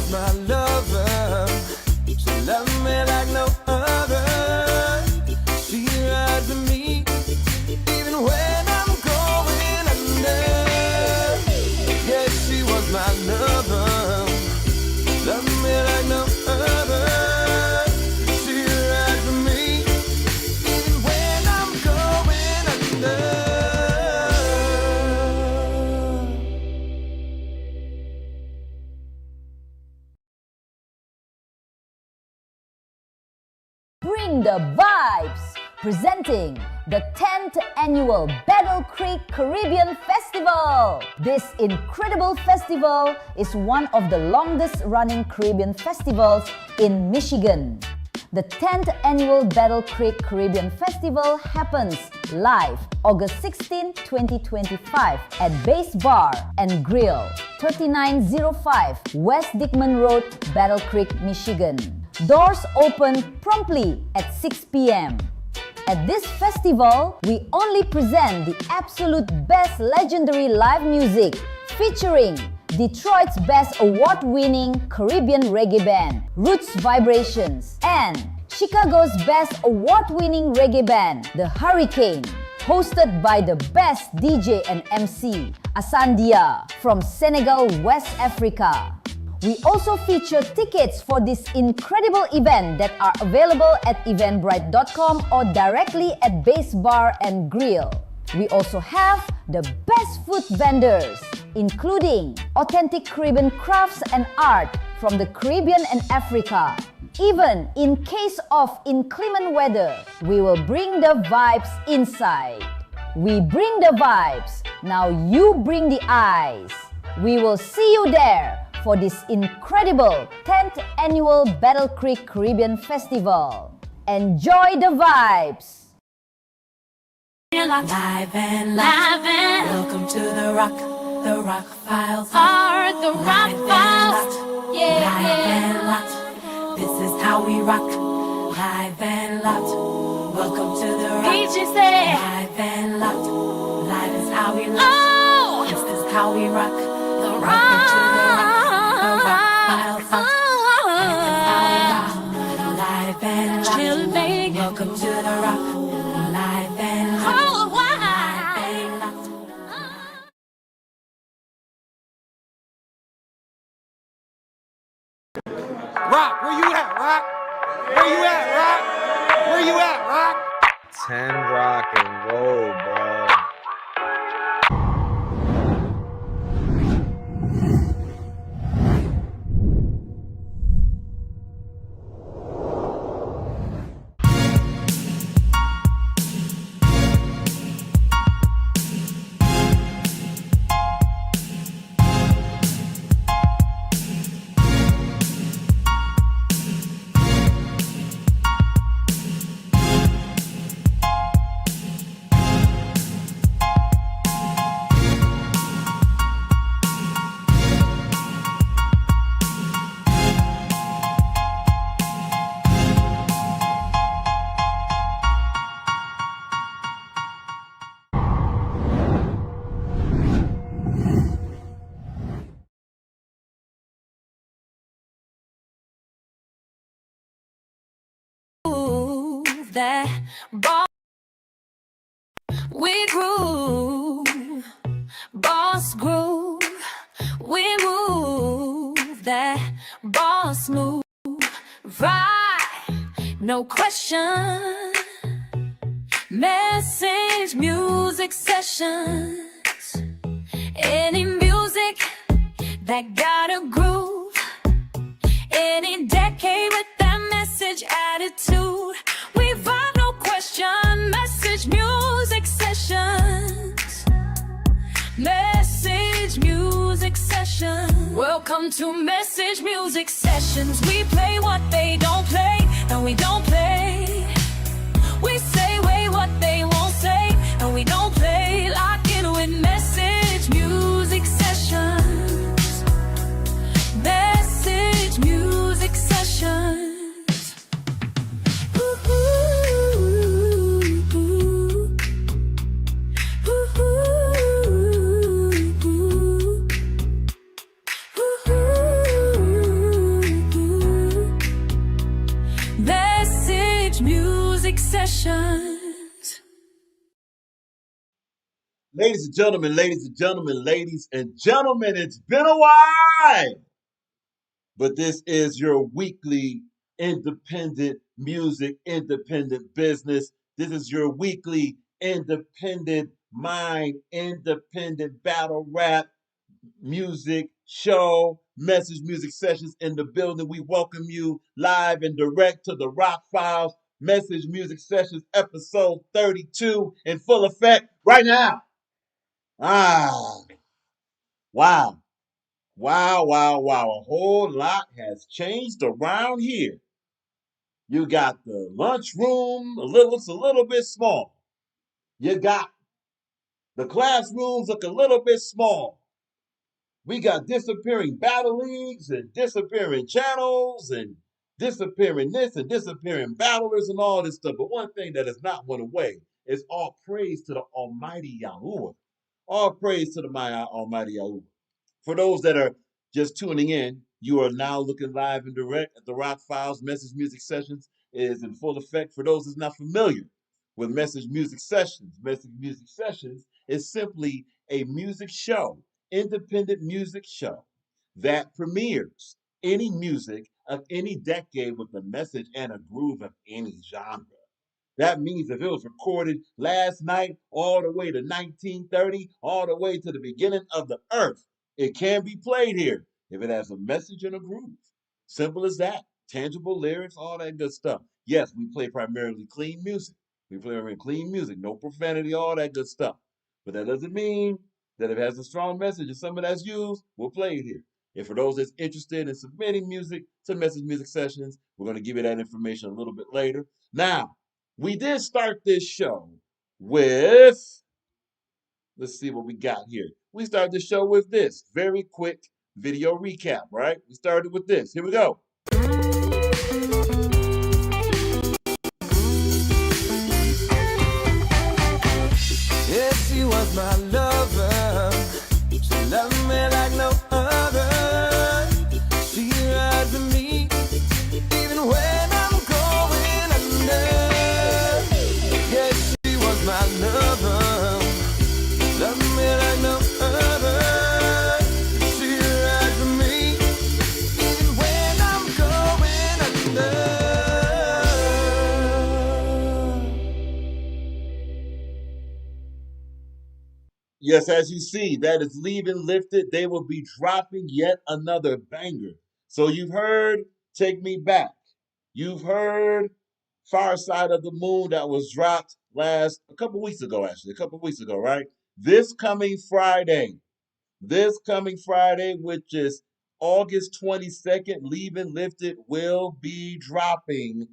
was my lover. She loved me like no other. She lied to me, even when I'm going under. Yes, she was my lover. Loved me like no other. She lied to me, even when I'm going under. Bring the vibes! Presenting the 10th annual Battle Creek Caribbean Festival. This incredible festival is one of the longest running Caribbean festivals in Michigan. The 10th annual Battle Creek Caribbean Festival happens live August 16, 2025 at Base Bar and Grill, 3905 West Dickman Road, Battle Creek, Michigan. Doors open promptly at 6 p.m. At this festival, we only present the absolute best legendary live music featuring Detroit's best award-winning Caribbean reggae band, Roots Vibrations, and Chicago's best award-winning reggae band, The Hurricane, hosted by the best DJ and MC, Asandia from Senegal, West Africa. We also feature tickets for this incredible event that are available at eventbrite.com or directly at Base Bar and Grill. We also have the best food vendors, including authentic Caribbean crafts and art from the Caribbean and Africa. Even in case of inclement weather, we will bring the vibes inside. We bring the vibes, now you bring the eyes. We will see you there for this incredible 10th annual Battle Creek Caribbean Festival. Enjoy the vibes! Live and welcome to the rock files. Are the rock files? Yeah, live and locked. This is how we rock. Live and locked. Welcome to the rock. Live and locked. Live is how we rock. Oh, this is how we rock. The rock. Welcome to the rock. The rock files. Live and locked. Welcome to the rock. Live and locked. Rock, where you at, Rock? Where you at, Rock? Where you at, Rock? 10 rock and roll, bro. That boss, we groove, boss groove, we move, that boss move, right, no question, message music sessions, any music that got a groove, any decade with that message attitude. We vibe, no question, message music sessions. Message music sessions. Welcome to message music sessions. We play what they don't play, and we don't play. We say way what they won't say, and we don't play. Lock in with message music sessions. Message music sessions. sessions. Ladies and gentlemen, ladies and gentlemen, ladies and gentlemen, it's been a while. But this is your weekly independent music, independent business. This is your weekly independent mind, independent battle rap music show, message music sessions in the building. We welcome you live and direct to the Rock Files Message Music Sessions, episode 32, in full effect right now. Ah, wow. Wow, wow, wow. A whole lot has changed around here. You got the lunchroom, looks a little bit small. You got the classrooms look a little bit small. We got disappearing battle leagues and disappearing channels and disappearing this and disappearing battlers and all this stuff. But one thing that has not went away is all praise to the Almighty Yahuwah. All praise to the Almighty Yahuwah. For those that are just tuning in, you are now looking live and direct at the Rock Files Message Music Sessions. It is in full effect. For those that's not familiar with Message Music Sessions is simply a music show, independent music show that premieres any music of any decade with a message and a groove of any genre. That means if it was recorded last night, all the way to 1930, all the way to the beginning of the earth, it can be played here if it has a message and a groove. Simple as that. Tangible lyrics, all that good stuff. Yes, we play primarily clean music. We play clean music, no profanity, all that good stuff. But that doesn't mean that if it has a strong message and some of that's used, we'll play it here. And for those that's interested in submitting music to Message Music Sessions, we're going to give you that information a little bit later. Now, we did start this show with, let's see what we got here. We started the show with this very quick video recap, right? We started with this. Here we go. Yes, she was my lover. She loved me like no other. She rides with me even when I'm going under. Yes, she was my lover. Love me like no other. She rides with me even when I'm going under. Yes, as you see, that is Leaving Lifted. They will be dropping yet another banger. So you've heard Take Me Back. You've heard Far Side of the Moon that was dropped a couple weeks ago, right? This coming Friday, which is August 22nd, Leaving Lifted will be dropping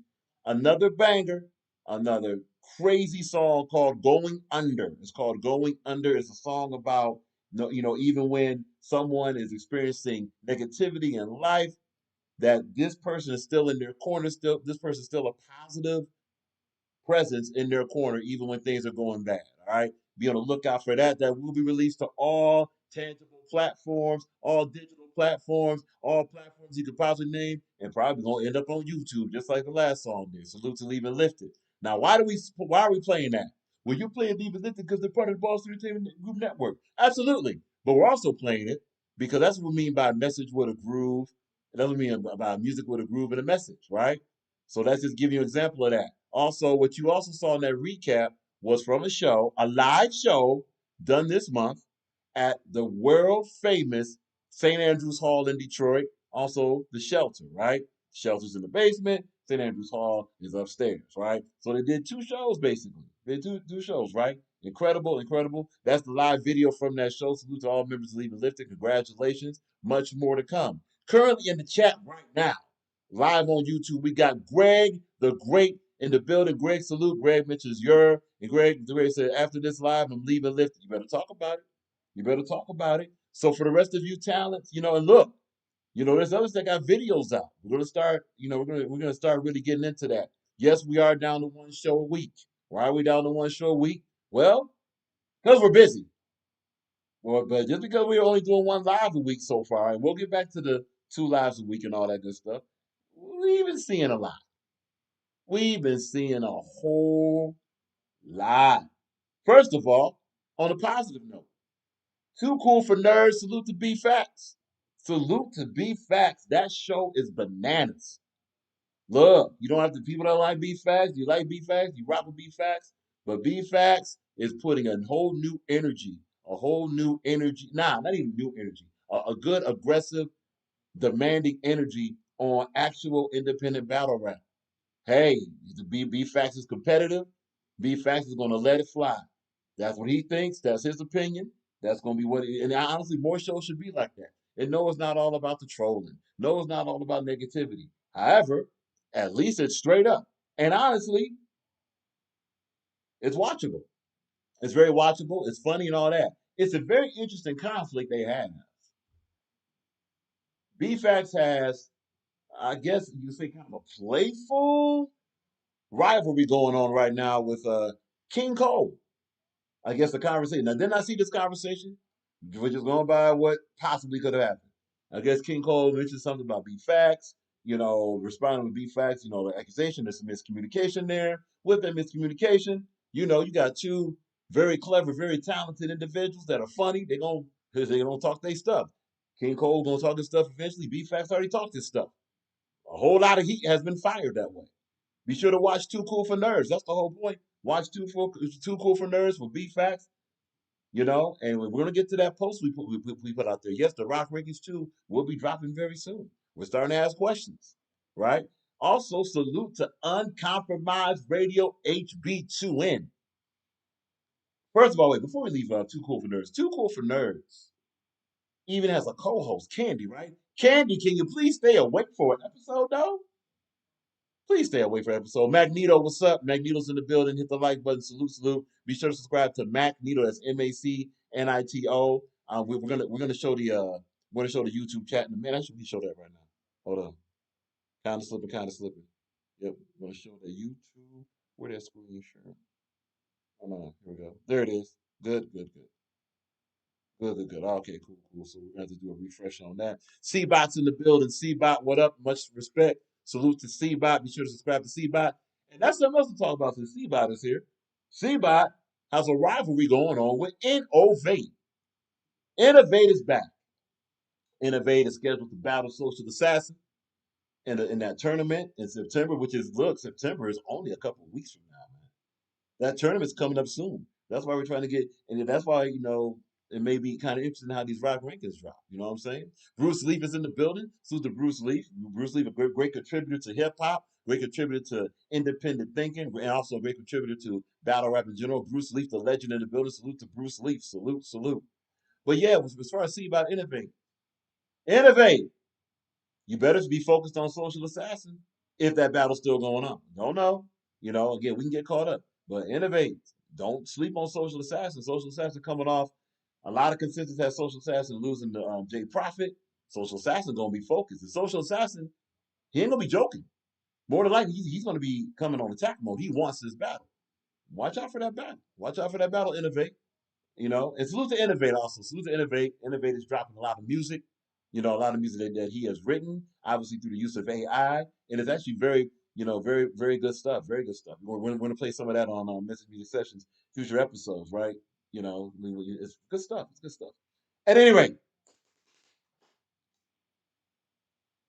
another banger, another crazy song called Going Under. It's called Going Under. It's a song about, even when someone is experiencing negativity in life, that this person is still in their corner, this person is still a positive presence in their corner, even when things are going bad. All right. Be on the lookout for that. That will be released to all tangible platforms, all digital platforms, all platforms you could possibly name, and probably gonna end up on YouTube, just like the last song did. Salute to Leaving Lifted. Now, why are we playing that? Well, you're playing Leaving Lifted because they're part of the Boston Entertainment Group Network. Absolutely. But we're also playing it because that's what we mean by message with a groove. That's what we mean by music with a groove and a message, right? So let's just give you an example of that. Also, what you also saw in that recap was from a live show done this month at the world famous St. Andrews Hall in Detroit. Also, the Shelter, right? Shelter's in the basement. St. Andrews Hall is upstairs, right? So they did two shows basically. They did two shows, right? Incredible, incredible. That's the live video from that show. Salute to all members of Leaving Lifted. Congratulations. Much more to come. Currently in the chat right now, live on YouTube, we got Greg the Great in the building. Greg, salute. Greg mentions and Greg said, after this live, I'm leaving Lifted. You better talk about it. You better talk about it. So for the rest of you talents, and look, there's others that got videos out. We're gonna start, we're gonna start really getting into that. Yes, we are down to one show a week. Why are we down to one show a week? Well, because we're busy. Well, but just because we're only doing one live a week so far, and we'll get back to the two lives a week and all that good stuff, we're even seeing a lot. We've been seeing a whole lot. First of all, on a positive note, Too Cool for Nerds, salute to B Facts. Salute to B Facts. That show is bananas. Look, you don't have to, people that like B Facts, you like B Facts, you rock with B Facts, but B Facts is putting a whole new energy, not even new energy, a good, aggressive, demanding energy on actual independent battle rap. Hey, the B Facts is competitive. B Facts is going to let it fly. That's what he thinks. That's his opinion. That's going to be what. And honestly, more shows should be like that. And no, it's not all about the trolling. No, it's not all about negativity. However, at least it's straight up. And honestly, it's watchable. It's very watchable. It's funny and all that. It's a very interesting conflict they have. B-Fax has, I guess you could say, kind of a playful rivalry going on right now with King Cole. I guess the conversation. Now, didn't I see this conversation? We're just going by what possibly could have happened. I guess King Cole mentioned something about B-Facts, responding with B-Facts, the accusation, there's some miscommunication there. With that miscommunication, you got two very clever, very talented individuals that are funny. They gonna talk their stuff. King Cole gonna talk his stuff eventually. B-Facts already talked his stuff. A whole lot of heat has been fired that way. Be sure to watch Too Cool for Nerds. That's the whole point. Watch Too Cool for Nerds with B-Facts. And we're going to get to that post we put out there. Yes, the Rock Rankings 2 will be dropping very soon. We're starting to ask questions, right? Also, salute to Uncompromised Radio HB2N. First of all, wait, before we leave Too Cool for Nerds even has a co-host, Candy, right? Candy, can you please stay awake for an episode, though? Please stay away for episode. Magneto, what's up? Magneto's in the building. Hit the like button. Salute, salute. Be sure to subscribe to Magneto. That's MACNITO. We're gonna show the YouTube chat in a minute. I should show that right now. Hold on. Kind of slipping. Yep. We're gonna show the YouTube. Where that screen share? Hold on. Here we go. There it is. Good. Good. Okay, cool. So we're gonna have to do a refresh on that. C-Bot's in the building. C-Bot, what up? Much respect. Salute to C-Bot. Be sure to subscribe to C-Bot. And that's something else to talk about since C-Bot is here. C-Bot has a rivalry going on with Innovate. Innovate is back. Innovate is scheduled to battle Social Assassin in that tournament in September, September is only a couple of weeks from now, man. That tournament's coming up soon. That's why we're trying to get, and that's why, it may be kind of interesting how these rock rankings drop. You know what I'm saying? Bruce Leaf is in the building. Salute to Bruce Leaf. Bruce Leaf, a great contributor to hip hop, great contributor to independent thinking, and also a great contributor to battle rap in general. Bruce Leaf, the legend in the building. Salute to Bruce Leaf. Salute. But yeah, as far as about Innovate. You better be focused on Social Assassin if that battle's still going on. Don't know. Again, we can get caught up. But Innovate. Don't sleep on Social Assassin. Social Assassin coming off. A lot of consensus has Social Assassin losing to Jay Prophet. Social Assassin gonna be focused. The Social Assassin, he ain't gonna be joking. More than likely, he's gonna be coming on attack mode. He wants this battle. Watch out for that battle. Watch out for that battle. Innovate. And salute to Innovate also. Salute to Innovate. Innovate is dropping a lot of music. A lot of music that he has written, obviously through the use of AI, and it's actually very, very, very good stuff. Very good stuff. We're going to play some of that on Message Media Sessions, future episodes, right? It's good stuff. It's good stuff. At any rate,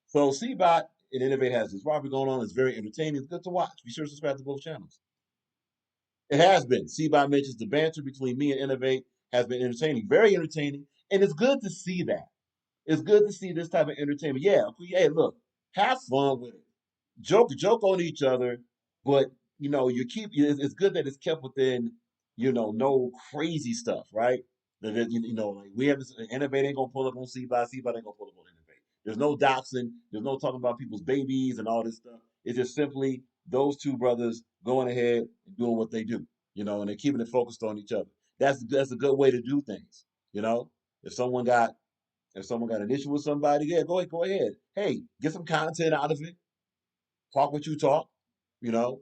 so C-Bot and Innovate has this rivalry going on. It's very entertaining. It's good to watch. Be sure to subscribe to both channels. It has been. C-Bot mentions the banter between me and Innovate has been entertaining, very entertaining, and it's good to see that. It's good to see this type of entertainment. Yeah, hey, look, have fun with it. Joke on each other, but it's good that it's kept within, no crazy stuff, right? Like we have this Innovate ain't gonna pull up on C-Bot ain't gonna pull up on Innovate. There's no doxing, there's no talking about people's babies and all this stuff. It's just simply those two brothers going ahead and doing what they do, and they're keeping it focused on each other. That's a good way to do things, If someone got an issue with somebody, yeah, go ahead. Hey, get some content out of it. Talk what you talk, you know,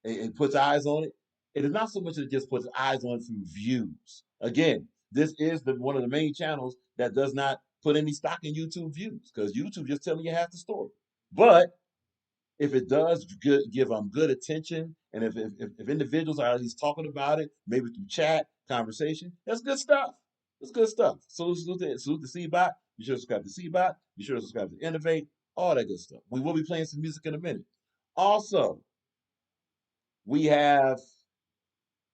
it puts eyes on it. It is not so much that it just puts eyes on it through views. Again, this is one of the main channels that does not put any stock in YouTube views because YouTube just telling you half the story. But if it does give good attention, and if individuals are at least talking about it, maybe through chat, conversation, that's good stuff. That's good stuff. So salute the C-Bot. Be sure to subscribe to C-Bot. Be sure to subscribe to Innovate. All that good stuff. We will be playing some music in a minute. Also, we have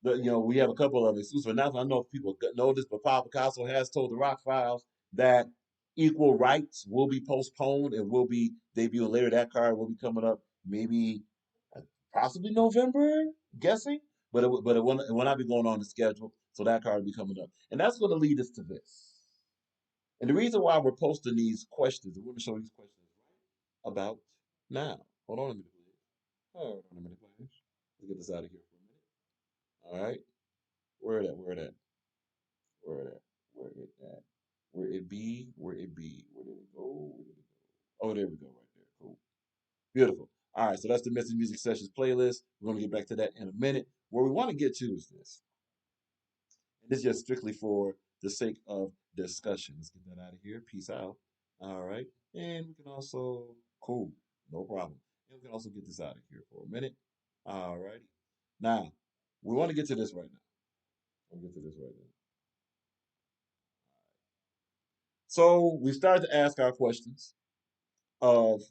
we have a couple of exclusive announcements. I don't know if people know this, but Paul Picasso has told the Rock Files that Equal Rights will be postponed and will be debuting later. That card will be coming up maybe possibly November, guessing, but it will not be going on the schedule. So that card will be coming up, and that's going to lead us to this. And the reason why we're posting these questions, we're going to show these questions right about now. Hold on a minute, please. Hold on a minute, please. Let's get this out of here for a minute. All right. Where it at? Where it at? Where it at? Where it at? Where it be? Where it be? Where did it go? Where did it go? Oh, there we go, right there. Cool. Beautiful. All right, so that's the Message Music Sessions playlist. We're going to get back to that in a minute. Where we want to get to is this. And this is just strictly for the sake of discussion. Let's get that out of here. Peace out. All right. And we can also, cool, no problem. And we can also get this out of here for a minute. All righty. Now, we want to get to this right now. We'll get to this right now. So we started to ask our questions of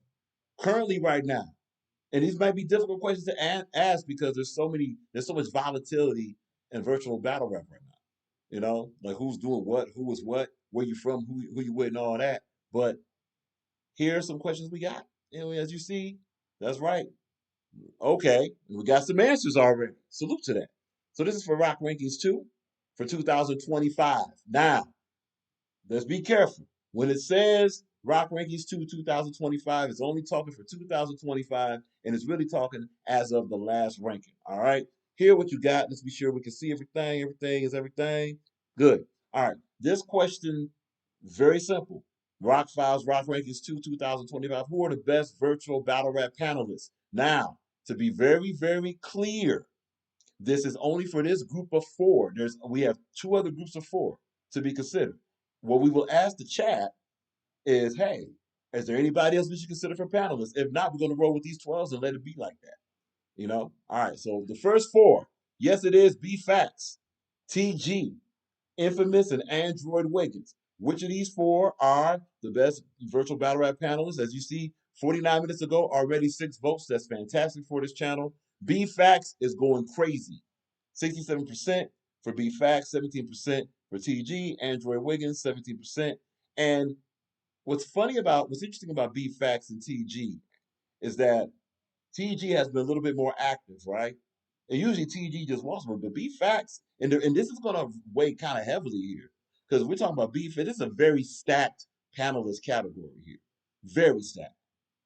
currently right now. And these might be difficult questions to ask because there's so much volatility in virtual battle rap right now. You know, like who's doing what, who is what, where you from, who you with, and all that. But here are some questions we got. And as you see, that's right. Okay, we got some answers already. Salute to that. So this is for Rock Rankings 2 for 2025. Now, let's be careful. When it says Rock Rankings 2 2025, it's only talking for 2025, and it's really talking as of the last ranking. All right. Here, what you got. Let's be sure we can see everything. Everything is everything. Good. All right. This question, very simple. Rock Files, Rock Rankings 2 2025. Who are the best virtual battle rap panelists? Now, to be very, very clear, this is only for this group of four. We have two other groups of four to be considered. What we will ask the chat is, hey, is there anybody else we should consider for panelists? If not, we're going to roll with these 12s and let it be like that. You know? All right, so the first four, yes, it is B-Facts, TG, Infamous, and Android Wiggins. Which of these four are the best virtual battle rap panelists? As you see, 49 minutes ago, already 6 votes. That's fantastic for this channel. B-Facts is going crazy. 67% for B-Facts, 17% for TG, Android Wiggins, 17%. And what's interesting about B-Facts and TG is that TG has been a little bit more active, right? And usually TG just wants more, but B-Facts, and this is going to weigh kind of heavily here because we're talking about B-Facts. This is a very stacked panelist category here, very stacked.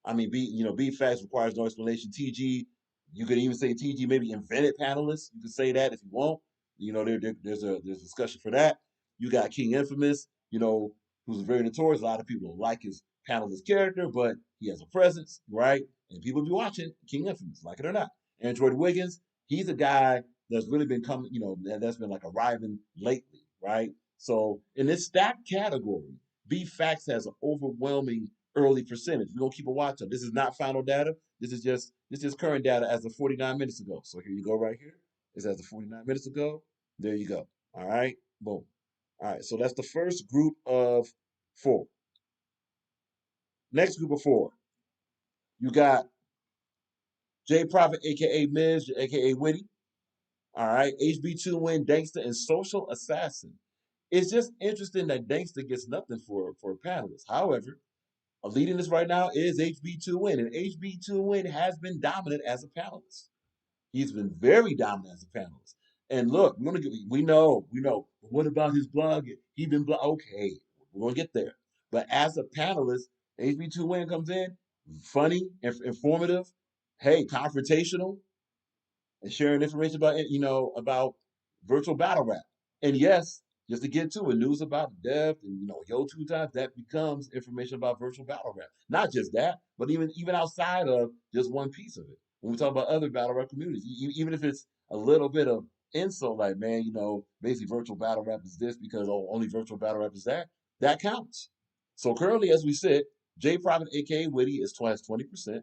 I mean, B-Facts requires no explanation. TG, you could even say TG maybe invented panelists. You could say that if you want. You know, there's a discussion for that. You got King Infamous, who's very notorious. A lot of people don't like his panelist character, but he has a presence, right? And people be watching King Infamous, like it or not. Android Wiggins, he's a guy that's really been coming, that's been like arriving lately, right? So in this stacked category, B-Facts has an overwhelming early percentage. We're gonna keep a watch on. This is not final data. This is current data as of 49 minutes ago. So here you go right here. It's as of 49 minutes ago. There you go. All right. Boom. All right. So that's the first group of four. Next group of four. You got J Prophet, aka Miz, aka Witty. All right. HB2 Win, Dankster, and Social Assassin. It's just interesting that Dankster gets nothing for panelists. However, leading this right now is HB2Win, and HB2Win has been dominant as a panelist. He's been very dominant as a panelist. And look, we know. But what about his blog? He been okay. We're gonna get there. But as a panelist, HB2Win comes in, funny, informative, hey, confrontational, and sharing information about virtual battle rap. And yes, just to get to it, news about the death and Yo 2 times, that becomes information about virtual battle rap. Not just that, but even outside of just one piece of it. When we talk about other battle rap communities, even if it's a little bit of insult, like man, basically virtual battle rap is this because only virtual battle rap is that counts. So currently, as we sit, J Prophet aka Witty has 20%.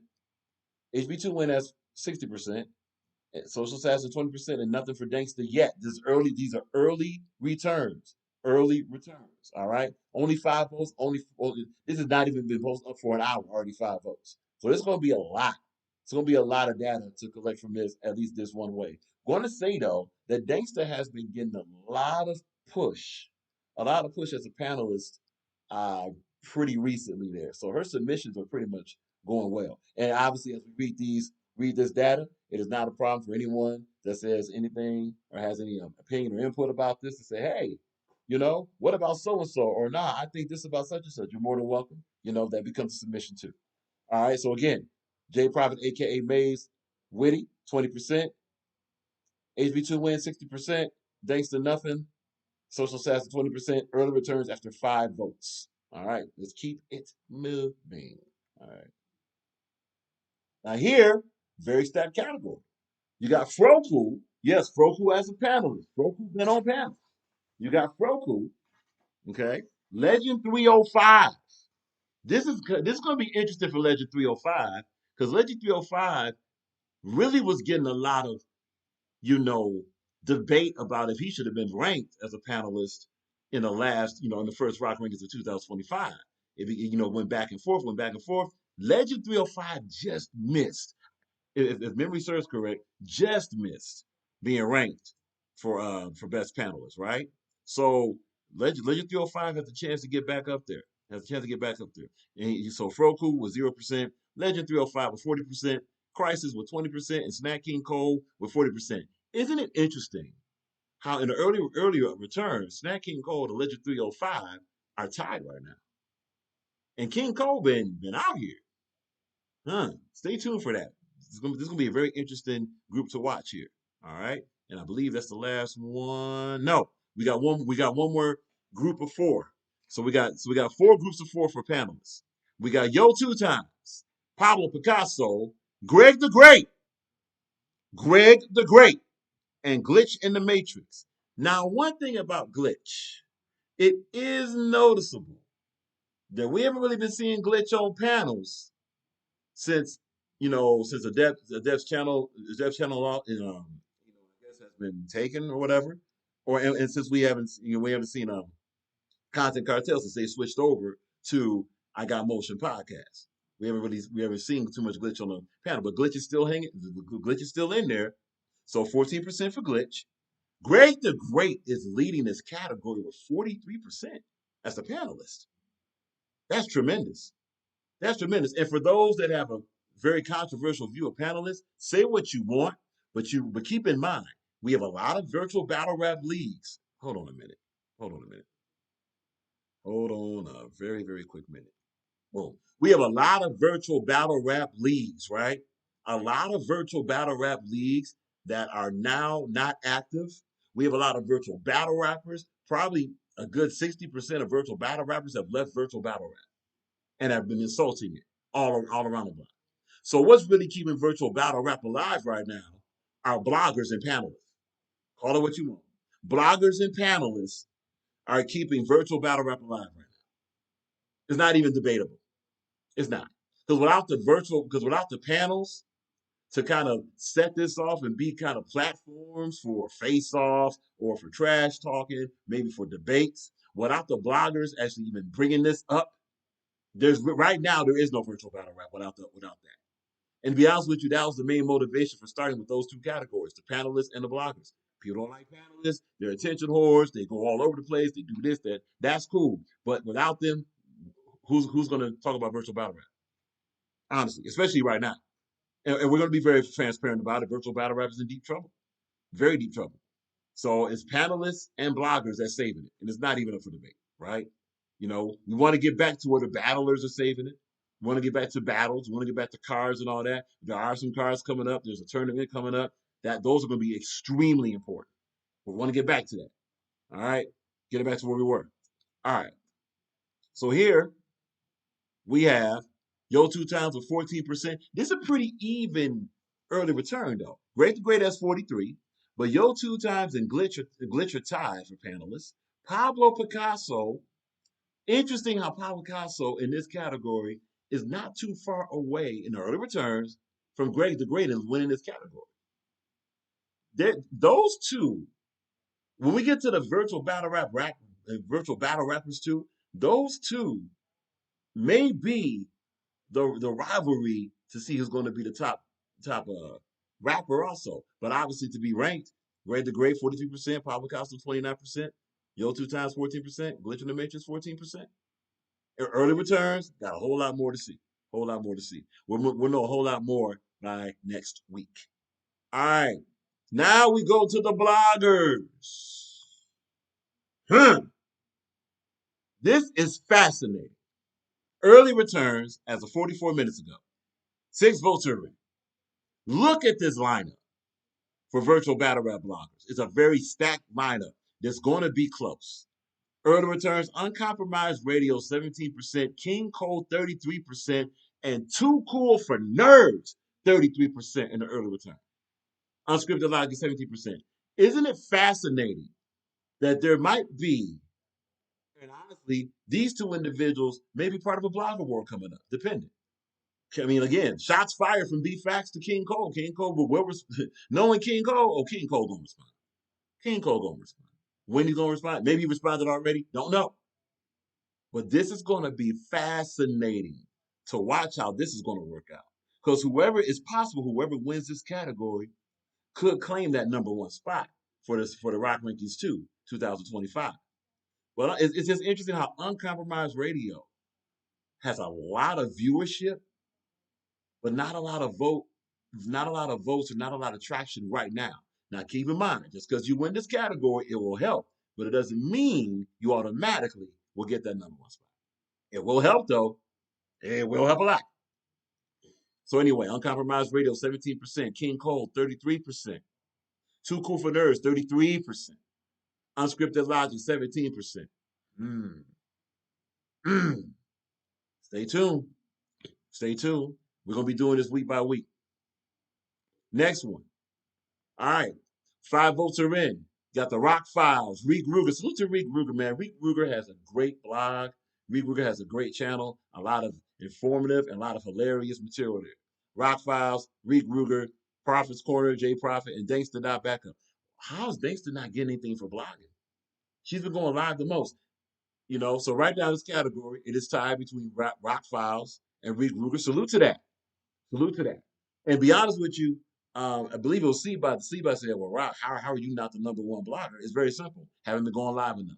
HB2 win as 60%. Social Sass at 20% and nothing for Dankster yet. These are early returns. Early returns. All right. Only 5 votes. This has not even been posted up for an hour. Already 5 votes. So there's gonna be a lot. It's gonna be a lot of data to collect from this, at least this one way. Going to say though that Dankster has been getting a lot of push as a panelist uh pretty recently there. So her submissions are pretty much going well. And obviously as we read this data, it is not a problem for anyone that says anything or has any opinion or input about this to say, hey, what about so and so? Or nah, I think this about such and such. You're more than welcome. That becomes a submission too. All right. So again, J Private, aka Maze, Witty, 20%. HB2 wins 60%. Thanks to nothing. Social Sass 20%. Early returns after 5 votes. All right. Let's keep it moving. All right. Now here, very stacked category. You got Froku. Yes, Froku as a panelist. Froku's been on panel. You got Froku. Okay. Legend 305. This is going to be interesting for Legend 305 because Legend 305 really was getting a lot of, debate about if he should have been ranked as a panelist in the first Rock Rankings of 2025. If he, went back and forth. Legend 305 just missed, if memory serves correct, just missed being ranked for best panelist, right? So Legend 305 has a chance to get back up there. So Froku with 0%, Legend 305 with 40%, Crisis with 20%, and Snack King Cole with 40%. Isn't it interesting how in the earlier returns, Snack King Cole and Legend 305 are tied right now? And King Cole been out here. Stay tuned for that. This is gonna be a very interesting group to watch here. All right, and I believe that's the last one. No, we got one. We got one more group of 4. So we got 4 groups of 4 for panelists. We got Yo 2 Times, Pablo Picasso, Greg the Great, and Glitch in the Matrix. Now, one thing about Glitch, it is noticeable that we haven't really been seeing Glitch on panels since the dev's channel I guess has been taken or whatever, and since we haven't seen Content Cartel since they switched over to I Got Motion podcast. We haven't seen too much Glitch on the panel, but Glitch is still hanging. Glitch is still in there, so 14% for Glitch. Greg the Great is leading this category with 43% as a panelist. That's tremendous. That's tremendous. And for those that have a very controversial view of panelists, say what you want, but keep in mind, we have a lot of virtual battle rap leagues. Hold on a minute. Hold on a very, very quick minute. Boom. We have a lot of virtual battle rap leagues, right? A lot of virtual battle rap leagues that are now not active. We have a lot of virtual battle rappers. Probably a good 60% of virtual battle rappers have left virtual battle rap and have been insulting it all around the block. So what's really keeping virtual battle rap alive right now are bloggers and panelists. Call it what you want. Bloggers and panelists are keeping virtual battle rap alive right now. It's not even debatable. It's not. Because without the panels to kind of set this off and be kind of platforms for face-offs or for trash talking, maybe for debates, without the bloggers actually even bringing this up, right now there is no virtual battle rap without that. And to be honest with you, that was the main motivation for starting with those 2 categories, the panelists and the bloggers. People don't like panelists, they're attention whores, they go all over the place, they do this, that. That's cool. But without them, who's gonna talk about virtual battle rap? Honestly, especially right now. And we're gonna be very transparent about it. Virtual battle rap is in deep trouble. Very deep trouble. So it's panelists and bloggers that's saving it. And it's not even up for debate, right? We want to get back to where the battlers are saving it. We want to get back to battles. We want to get back to cards and all that. There are some cards coming up. There's a tournament coming up. Those are going to be extremely important. We want to get back to that. All right. Get it back to where we were. All right. So here we have Yo 2 Times with 14%. This is a pretty even early return, though. Great to Great has 43, but Yo 2 Times and Glitch are tied for panelists. Pablo Picasso. Interesting how Pablo Picasso in this category is not too far away in the early returns from Greg the Great and winning this category. Those two, when we get to the virtual battle rappers too, those two may be the rivalry to see who's going to be the top rapper also. But obviously to be ranked, Greg the Great 43%, Pablo Picasso 29%, Yo 2 Times 14%, Glitch in the Matrix 14%. Early returns got a whole lot more to see. Whole lot more to see. We'll know a whole lot more by next week. All right. Now we go to the bloggers. This is fascinating. Early returns as of 44 minutes ago. 6 votes are in. Look at this lineup for virtual battle rap bloggers. It's a very stacked lineup that's going to be close. Early returns, Uncompromised Radio 17%, King Cole 33%, and Too Cool for Nerds 33% in the early return. Unscripted Logic 17%. Isn't it fascinating that there might be, and honestly, these two individuals may be part of a blogger war coming up, depending. I mean, again, shots fired from B-Facts to King Cole. King Cole, knowing King Cole, King Cole gonna respond. King Cole gonna respond. When he's gonna respond? Maybe he responded already. Don't know. But this is gonna be fascinating to watch how this is gonna work out. Because whoever wins this category could claim that number one spot for the Rock Rankings 2, 2025. Well, it's just interesting how Uncompromised Radio has a lot of viewership, but not a lot of votes or not a lot of traction right now. Now, keep in mind, just because you win this category, it will help, but it doesn't mean you automatically will get that number one spot. It will help, though. It will help a lot. So anyway, Uncompromised Radio, 17%. King Cole, 33%. Too Cool for Nerds, 33%. Unscripted Logic, 17%. Stay tuned. Stay tuned. We're going to be doing this week by week. Next one. All right. 5 votes are in. Got the Rock Files, Reek Ruger. Salute to Reek Ruger, man. Reek Ruger has a great blog. Reek Ruger has a great channel, a lot of informative and a lot of hilarious material there. Rock Files, Reek Ruger, Prophet's Corner, J Prophet, and Dankster Dot Backup. How's Dankster not getting anything for blogging? She's been going live the most. You know, so right now in this category, it is tied between Rock Files and Reek Ruger. Salute to that. Salute to that. And be honest with you, I believe it was C-Bot said, well, Rock, how are you not the number one blogger? It's very simple. Haven't been going live enough.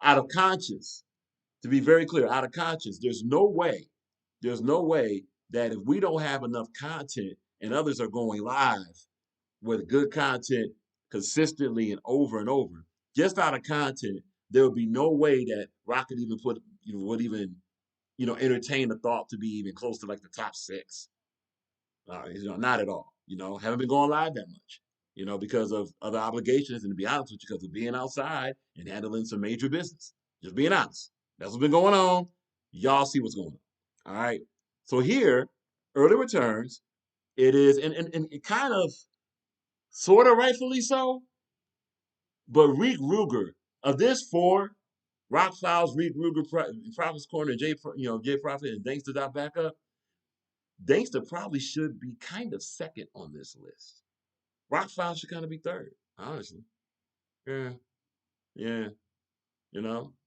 Out of conscience, to be very clear, out of conscience, there's no way that if we don't have enough content and others are going live with good content consistently and over, just out of content, there would be no way that Rock could even entertain the thought to be even close to like the top 6. Not at all. Haven't been going live that much, because of other obligations, and to be honest with you, because of being outside and handling some major business. Just being honest. That's what's been going on. Y'all see what's going on. All right. So here, early returns, it is, and it kind of, sort of rightfully so, but Reek Ruger, of this 4, Rock Files, Reek Ruger, Prophet's Corner, J Prophet, and Dankster Dot Backup, Dankster probably should be kind of second on this list. Rock Files should kind of be third, honestly. Yeah.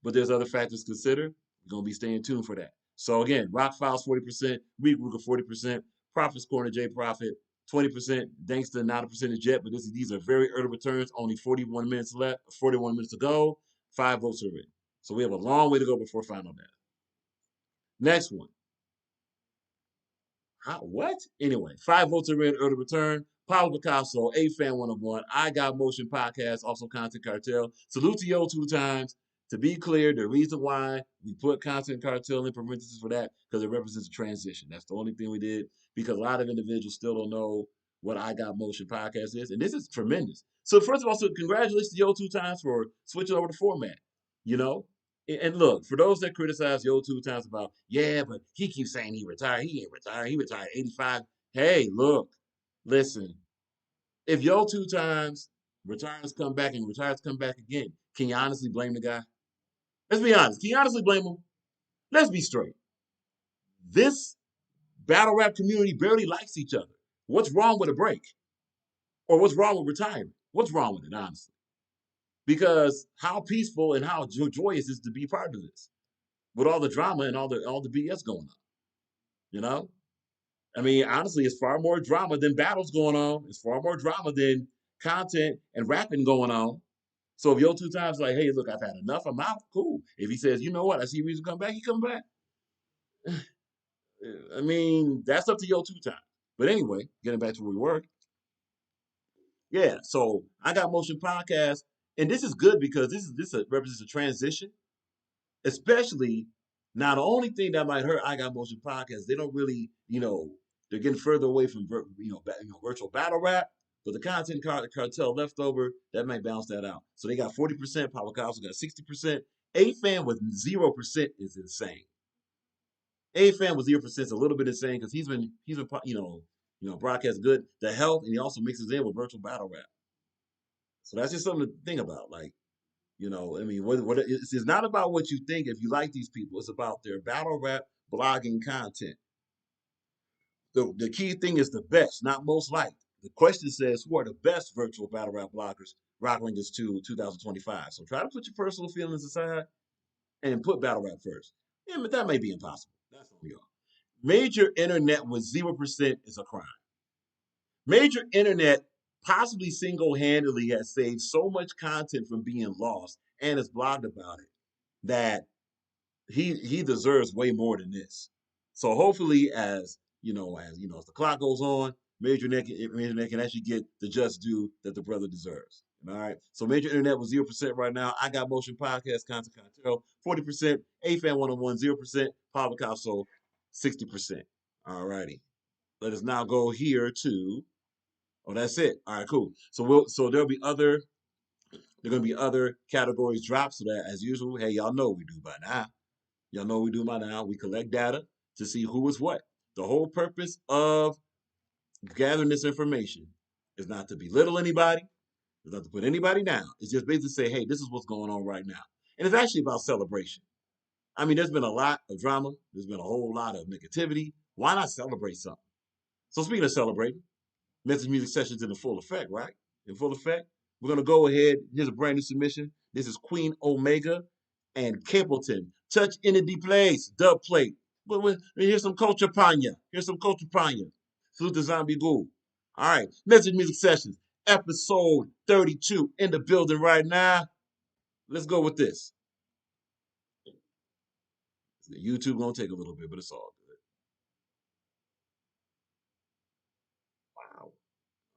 But there's other factors to consider. We're going to be staying tuned for that. So again, Rock Files 40%, Reek Ruger 40%, Prophet's Corner, J Prophet 20%, Dankster not a percentage yet, but these are very early returns. Only 41 minutes left, 41 minutes to go. 5 votes are in. So we have a long way to go before final data. Next one. What? Anyway, 5 votes are in, early return. Pablo Picasso, A-Fan 101, I Got Motion Podcast, also Content Cartel. Salute to Yo 2 Times. To be clear, the reason why we put Content Cartel in parentheses for that, because it represents a transition. That's the only thing we did, because a lot of individuals still don't know what I Got Motion Podcast is, and this is tremendous. So first of all, congratulations to Yo 2 Times for switching over the format, And look, for those that criticize Yo 2 Times about, but he keeps saying he retired. He ain't retired. He retired 85. Hey, look, listen. If Yo 2 Times retires, come back again, can you honestly blame the guy? Let's be honest. Can you honestly blame him? Let's be straight. This battle rap community barely likes each other. What's wrong with a break? Or what's wrong with retiring? What's wrong with it, honestly? Because how peaceful and how joyous is to be part of this with all the drama and all the BS going on, you know? I mean, honestly, it's far more drama than battles going on. It's far more drama than content and rapping going on. So if Yo 2 Times like, hey, look, I've had enough, I'm out, cool. If he says, you know what, I see a reason to come back, he come back. I mean, that's up to Yo 2 Times. But anyway, getting back to where we were. Yeah, so I got Motion Podcast, and this is good because this represents a transition, especially now. The only thing that might hurt I Got Motion Podcast, they don't really, they're getting further away from virtual battle rap, but the content cartel leftover that might balance that out. So they got 40%. Pablo Cosmo got 60%. A-Fan with 0% is insane. A-Fan with 0% is a little bit insane because he's been broadcast good, the health, and he also mixes in with virtual battle rap. So that's just something to think about. Like, I mean, it's not about what you think if you like these people. It's about their battle rap blogging content. The key thing is the best, not most liked. The question says, who are the best virtual battle rap bloggers, Rocklingers to 2025? So try to put your personal feelings aside and put battle rap first. Yeah, but that may be impossible. That's on y'all. Major internet with 0% is a crime. Major internet possibly single-handedly has saved so much content from being lost and has blogged about it that he deserves way more than this. So hopefully, as the clock goes on, Major Net can actually get the just due that the brother deserves. All right. So Major Internet was 0% right now. I Got Motion Podcast, Content Cartel, 40%. A-Fan 101, 0%. Pablo Picasso, 60%. All righty. Let us now go here to. Oh, that's it. All right, cool. So there'll be other. There are going to be other categories dropped. So that, as usual, hey, y'all know what we do by now. Y'all know what we do by now. We collect data to see who is what. The whole purpose of gathering this information is not to belittle anybody. It's not to put anybody down. It's just basically say, hey, this is what's going on right now. And it's actually about celebration. I mean, there's been a lot of drama. There's been a whole lot of negativity. Why not celebrate something? So speaking of celebrating, Message Music Sessions in full effect, right? In full effect. We're going to go ahead. Here's a brand new submission. This is Queen Omega and Capleton. Touch Entity Plays, dub plate. Here's some culture panya. Salute to Zombie Ghoul. All right. Message Music Sessions, episode 32 in the building right now. Let's go with this. YouTube going to take a little bit, but it's all good. Wow.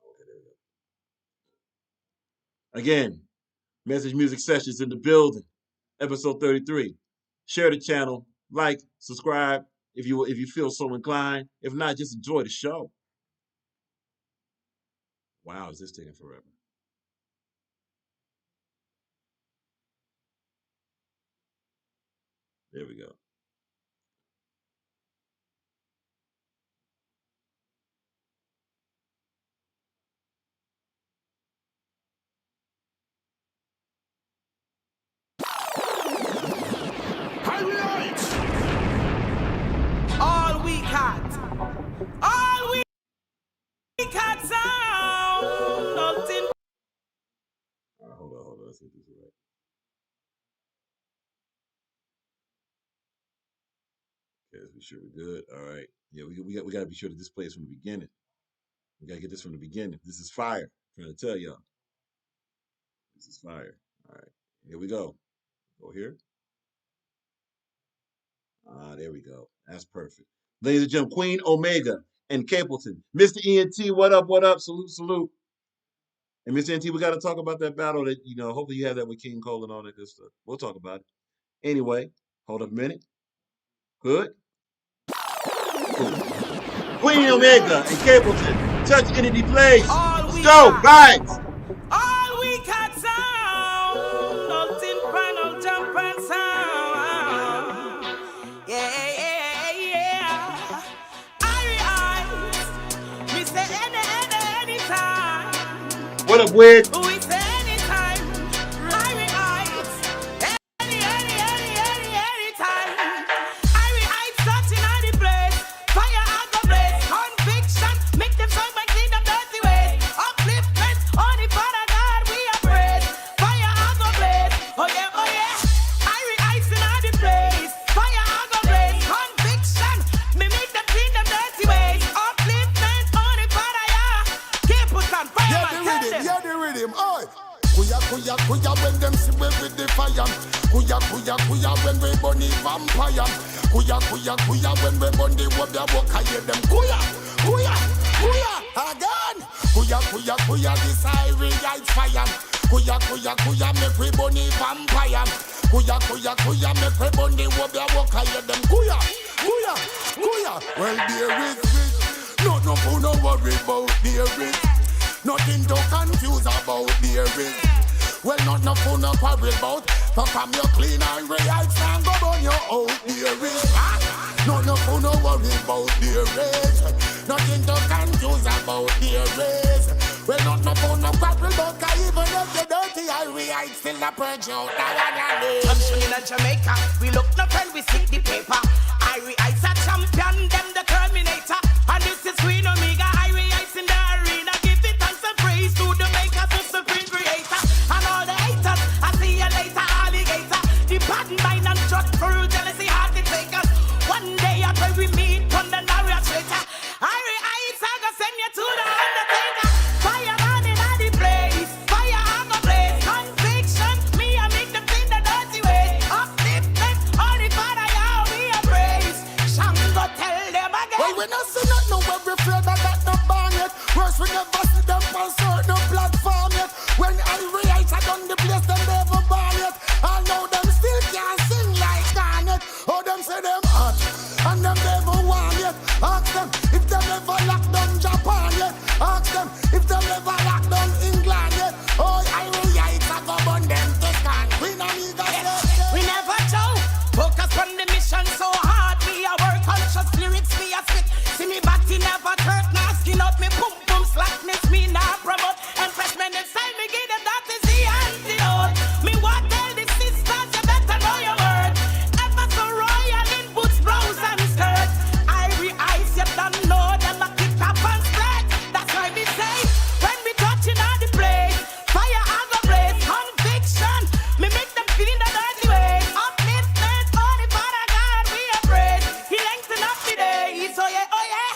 Okay, there we go. Again, Message Music Sessions in the building, episode 33. Share the channel, like, subscribe if you feel so inclined. If not, just enjoy the show. Wow, is this taking forever? There we go. All we got sound, nothing. All right, hold on. Let's get this right. Okay, let's be sure we're good. All right. Yeah, we got to be sure that this plays from the beginning. We got to get this from the beginning. This is fire. I'm trying to tell y'all. This is fire. All right. Here we go. Go here. There we go. That's perfect. Ladies and gentlemen, Queen Omega and Capleton. Mr. ENT, what up? Salute. And Mr. ENT, we got to talk about that battle that, hopefully you have that with King Cole and all that good stuff. We'll talk about it. Anyway, hold up a minute. Good. Cool. Queen Omega and Capleton. Touch Entity Plays. Let's go. Vibes. All we got sound, nothing final jump and sound. Yeah. We say anytime. What up, Wig? We say anytime. Anytime. Touching on the place. Fire out the place. Conviction. Make them sound like vampire. Kuya kuya kuya when we bunny vampire. Kuya kuya kuya when we bunny wobia walk I hear them kuya kuya kuya again. Kuya kuya kuya this irie light fire. Kuya kuya kuya make we bunny vampire. Kuya kuya kuya make we bunny wobia walk I hear them kuya kuya kuya. Well there is no fool no worry about there is. Nothing to confuse about there is. Well, not no fool no quarrel about. So come you clean and react and go on your own there is. No fool no worry about there is. Nothing to confuse about there is. Well, not no fool no quarrel about. Cause even if you're dirty, I react still a purge out. I'm swinging in Jamaica. We look no friend, we stick the paper. Irie Ice a champion, them the Terminator. And this is Queen Omega. Irie Ice in the arena. Give it thanks and praise to the maker, to Supreme Creator. And all the haters, I see you later, alligator. The bad mind and just through jealousy, hard to take us. One day I pray we meet on the narrator. Irie Ice, I go send you to the undertaker. Fire man in the place. Fire I go blaze. Conviction, me I make them think the dirty way. Upliftment, only Father yeah we embrace. Shango tell them again. Well, we not see nothing where we feel that no bang yet. Worse we never see them on certain platform yet. When I realize I done the place them never ban yet. I know them still can't sing like Garnet. Oh, them say them hot and them never want yet. Ask them if them ever locked down Japan yet. Ask them if them ever locked down England yet. Oh, I realize I go burn them to stand. Queen Amiga We never joke. Focus on the mission so hard. We are work conscious lyrics, we are spit. See me body never hurt, now skin up me boom boom slackness, me now promote. And freshmen inside me give them that is the antidote. Me what tell the sisters, you better know your word. Ever so royal in boots, blouse and skirt. Irie Ice, you don't know them a kick up and spread. That's why me say, when we touching on the place, fire I go blaze, conviction. Me make them feel in the dirty way. Upliftment, only Father God we embrace. He lengthen up the days, oh yeah, oh yeah.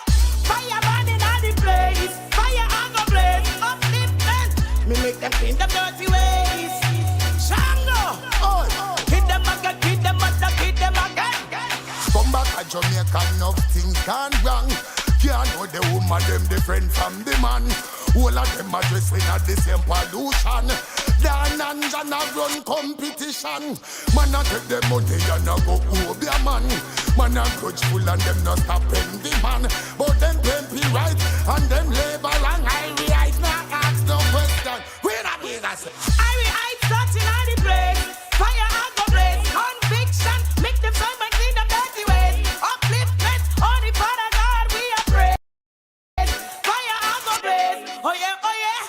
Fire burning on the place, fire I go blaze. Upliftment, me make them feel the dirty ways. Shango, kid them again, kid them again, kid them again. come back to Jamaica, enough things gone wrong. Can't know the woman, them different from the man. All of them are dressing at the same pollution. Dan and Jan a run competition. Man a take the money and a go over your man. Man a grudgeful and them not stopping the man. But them plenty right and them labor wrong. I realize not ask no question. We not be that. Irie Ice touching on the place, fire I go blaze. Conviction, make them sound my clean them dirty ways. Upliftment, only Father God we are praise. Fire I go blaze, oh yeah, oh yeah.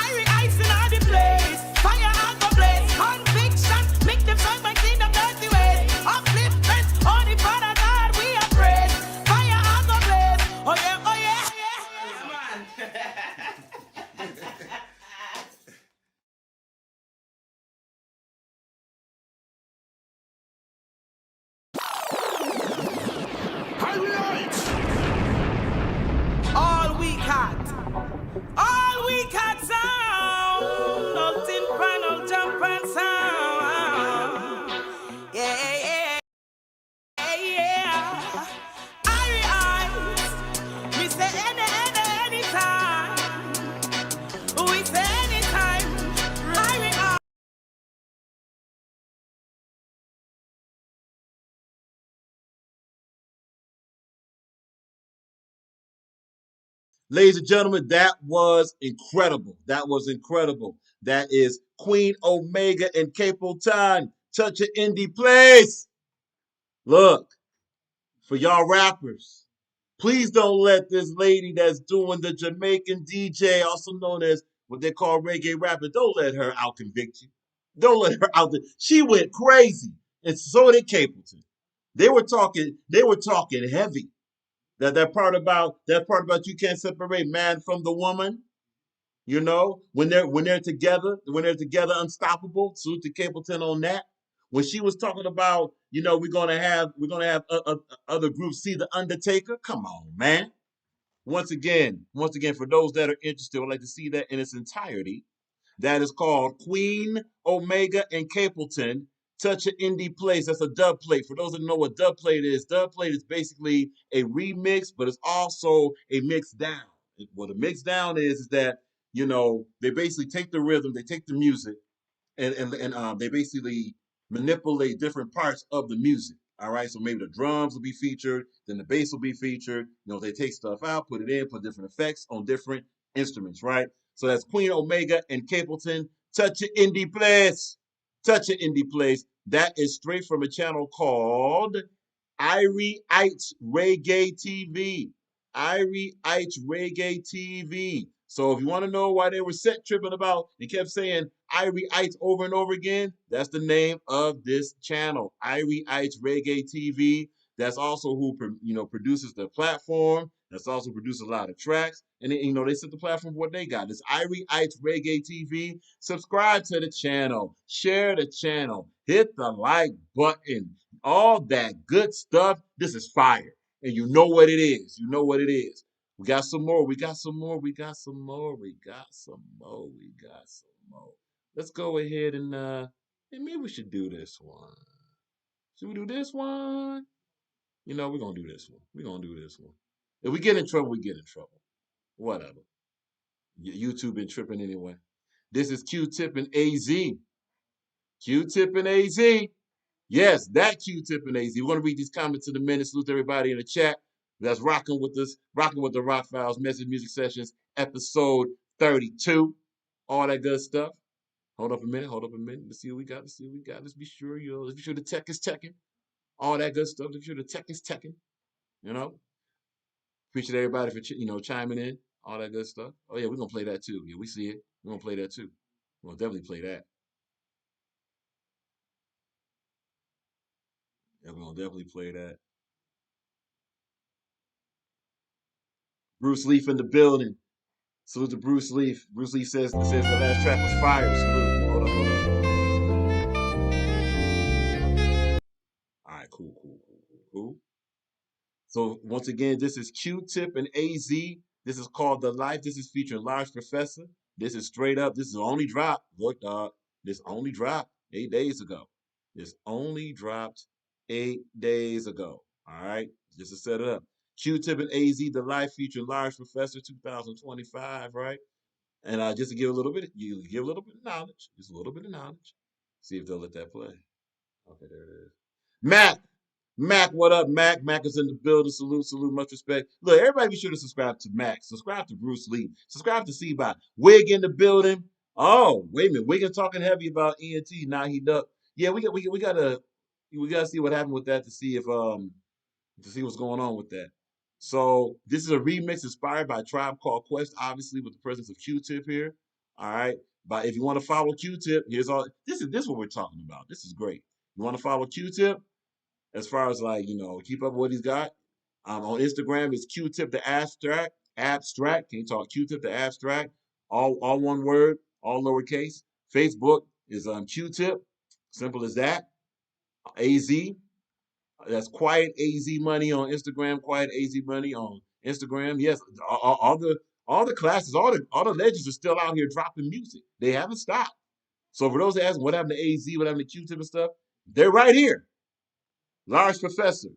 Irie Ice in all the place, fire I go blaze. Conviction, make them sound my clean them dirty ways. Upliftment, only Father God we are praise. Fire I go blaze, oh yeah, oh yeah. All we cat sound, nothing panel jump and sound. Yeah, yeah, yeah. Irie Ice, we say anytime. We say anytime. Irie Ice. Ladies and gentlemen, that was incredible. That was incredible. That is Queen Omega and Capo Time. Touch an indie place. Look, for y'all rappers, please don't let this lady that's doing the Jamaican DJ, also known as what they call reggae rapping, don't let her out convict you. Don't let her out. She went crazy, and so did Capleton. They were talking heavy. That part about you can't separate man from the woman. You know, when they're together, unstoppable. Salute to Capleton on that. When she was talking about, you know, we're gonna have other groups see the Undertaker. Come on, man. Once again, for those that are interested, would like to see that in its entirety. That is called Queen, Omega, and Capleton. Touch an Indie Place. That's a dub plate. For those that know what dub plate is basically a remix, but it's also a mix down. What a mix down is that, they basically take the rhythm, they take the music, and they basically manipulate different parts of the music. All right, so maybe the drums will be featured, then the bass will be featured. They take stuff out, put it in, put different effects on different instruments, right? So that's Queen Omega and Capleton. Touch It Indie Place. Touch It Indie Place. That is straight from a channel called Irie Ites Reggae TV. Irie Ites Reggae TV. So if you want to know why they were set tripping about and kept saying Irie Ites over and over again, that's the name of this channel, Irie Ites Reggae TV. That's also who produces the platform. That's also produces a lot of tracks, and they set the platform for what they got. It's Irie Ites Reggae TV. Subscribe to the channel, share the channel, hit the like button, all that good stuff. This is fire, and you know what it is. You know what it is. We got some more. We got some more. We got some more. We got some more. We got some more. Let's go ahead and maybe we should do this one. Should we do this one? We're gonna do this one. We're gonna do this one. If we get in trouble, we get in trouble. Whatever. YouTube been tripping anyway. This is Q-Tip and AZ. Q-Tip and AZ. Yes, that Q-Tip and AZ. We're gonna read these comments in a minute. Salute everybody in the chat that's rocking with us, rocking with the Rock Files Message Music Sessions, episode 32. All that good stuff. Hold up a minute. Let's see what we got. Let's be sure, let's be sure the tech is teching. All that good stuff. Let's be sure the tech is teching. Appreciate everybody for chiming in. All that good stuff. Oh yeah, we're gonna play that too. Yeah, we see it. We're gonna play that too. We're gonna definitely play that. Yeah, we're gonna definitely play that. Bruce Leaf in the building. Salute to Bruce Leaf. Bruce Leaf says the last track was fire. Salute. Hold up. All right, cool. So once again, this is Q-Tip and AZ. This is called The Life. This is featuring Large Professor. This is straight up. This is only drop. Look, dog. This only dropped 8 days ago. This only dropped 8 days ago. All right, just to set it up. Q-Tip and AZ, The Life featuring Large Professor 2025, right? And just to give a little bit, of knowledge, just a little bit of knowledge. See if they'll let that play. Okay, there it is. Mac, what up, Mac? Mac is in the building. Salute, much respect. Look, everybody be sure to subscribe to Mac. Subscribe to Bruce Lee. Subscribe to C-Bot. Wig in the building. Oh, wait a minute. Wig is talking heavy about ENT. Now he ducked. Yeah, we gotta see what happened with that to see if to see what's going on with that. So this is a remix inspired by Tribe Called Quest, obviously with the presence of Q-Tip here. All right. But if you want to follow Q-Tip, here's all this is what we're talking about. This is great. You want to follow Q-Tip? As far as keep up with what he's got. On Instagram, it's Q-Tip the Abstract. Can you talk Q-Tip the Abstract? All one word, all lowercase. Facebook is Q-Tip. Simple as that. AZ. That's Quiet AZ Money on Instagram. Quiet AZ Money on Instagram. Yes, all the classes, all the legends are still out here dropping music. They haven't stopped. So for those asking what happened to AZ, what happened to Q-Tip and stuff, they're right here. Large Professor,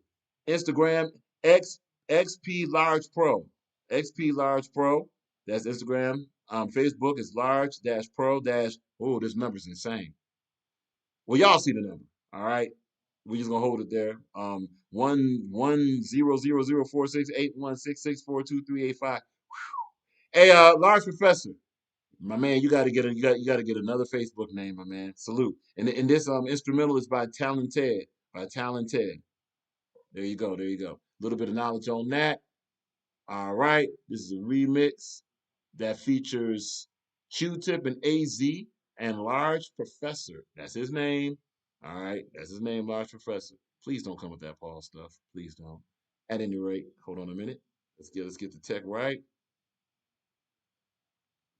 Instagram, XP Large Pro. XP Large Pro. That's Instagram. Facebook is large pro oh, this number's insane. Well, y'all see the number. All right. We're just gonna hold it there. 110046816642385. Hey, Large Professor, my man, you gotta get another Facebook name, my man. Salute. And this instrumental is by Talented. There you go. A little bit of knowledge on that. All right. This is a remix that features Q-Tip and AZ and Large Professor. That's his name. All right. That's his name, Large Professor. Please don't come with that Paul stuff. Please don't. At any rate, hold on a minute. Let's get the tech right.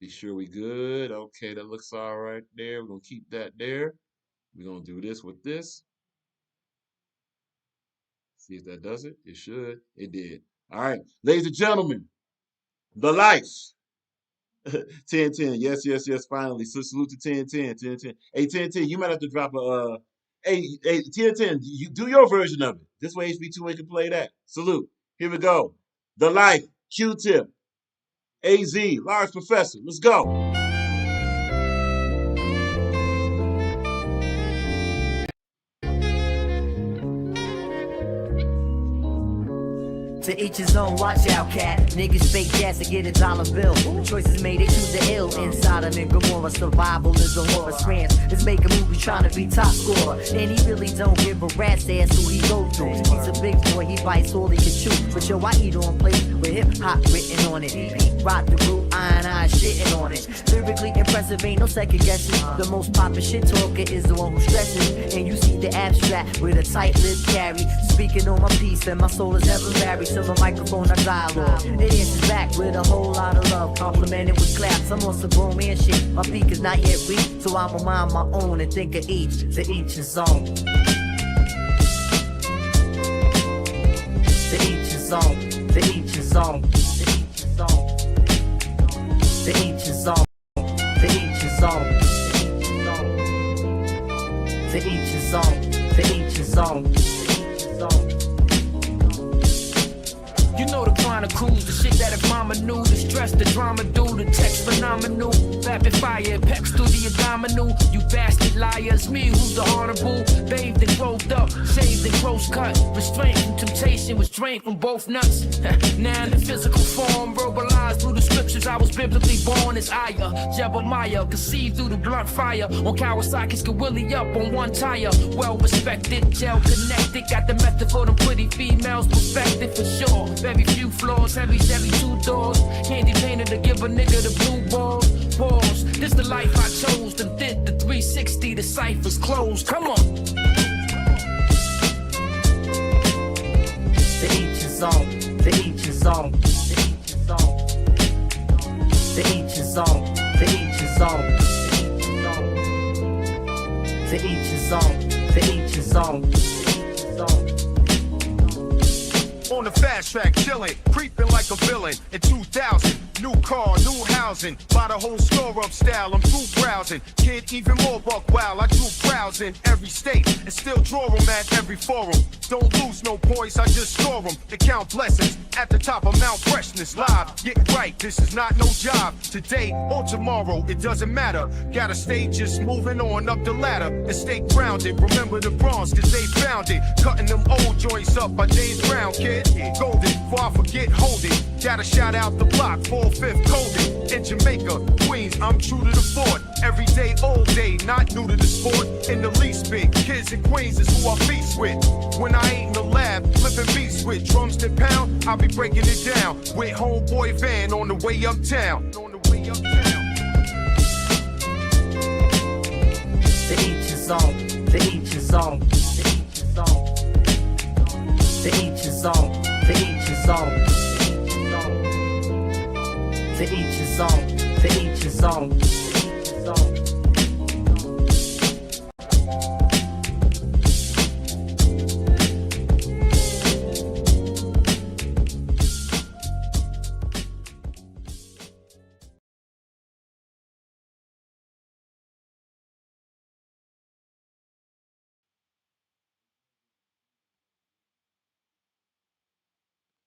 Be sure we good. Okay, that looks all right there. We're gonna keep that there. We're gonna do this with this. See if that does it. It should. It did. All right. Ladies and gentlemen, The Life. 1010. Yes, finally. So salute to 1010. Hey, 1010, you might have to drop a hey, 1010, you do your version of it. This way HB2A can play that. Salute. Here we go. The Life, Q-Tip, AZ, Large Professor. Let's go. To each his own, watch out, cat. Niggas fake gas to get a dollar bill. Choices made, they choose the ill. Inside of Gomorrah, survival is a horror. Scrams is make a movie trying to be top scorer. And he really don't give a rat's ass who he go through. He's a big boy, he bites all he can chew. But yo, I eat on plates with hip hop written on it. Pete rock the root, I shitting on it. Lyrically impressive, ain't no second guessing. The most poppin' shit talker is the one who stresses. And you see the abstract with a tight lip carry. Speaking on my piece, and my soul is never married. Silver microphone, I dialogue. It answers back with a whole lot of love. Complimented with claps, I'm on some grown man shit. My peak is not yet reached, so I'ma mind my own and think of each. To each his own. To each his own. To each his own. To each his own. To each his own. To each his own. To each his own. To each his own. You know the chronicles, the shit that if mama knew, the stress, the drama do, the text phenomenal, rapid fire, pecs through the abdominal, you bastard liars, me who's the honorable, bathed and rolled up, shaved and gross cut, restraint from temptation, was drained from both nuts, now in the physical form, verbalized through the scriptures, I was biblically born as Aya, Jebemiah, conceived through the blunt fire, on Kawasaki's could willy up on one tire, well respected, gel connected, got the method for them pretty females, perfected for sure. Very few floors, heavy Chevy 2 doors. Candy painted to give a nigga the blue balls. Pause, this the life I chose. The did the 360, the ciphers closed. Come on. To each his own. To each his own. To each his own. To each his own. To each his own. To each his own. To each his own. On the fast track, chillin', creeping like a villain. In 2000, new car, new housing. Buy the whole store up style, I'm through browsing. Kid, even more buck wild, I drew crowds in every state and still draw them at every forum. Don't lose no points, I just store them to count blessings. At the top of Mount Freshness, live, get right, this is not no job. Today or tomorrow, it doesn't matter. Gotta stay just moving on up the ladder and stay grounded. Remember the bronze, cause they found it. Cutting them old joints up by James Brown, kid. Golden, before I forget, hold it. Gotta shout out the block, 4-5th Golden. In Jamaica, Queens, I'm true to the fort. Every day, all day, not new to the sport. In the least big, kids in Queens is who I feast with. When I ain't in the lab, flipping beats with drums to pound, I'll be breaking it down. With homeboy van on the way uptown. To each his own. To each his own. To each his own. To each his own. To each his own. To each his own. To each his own.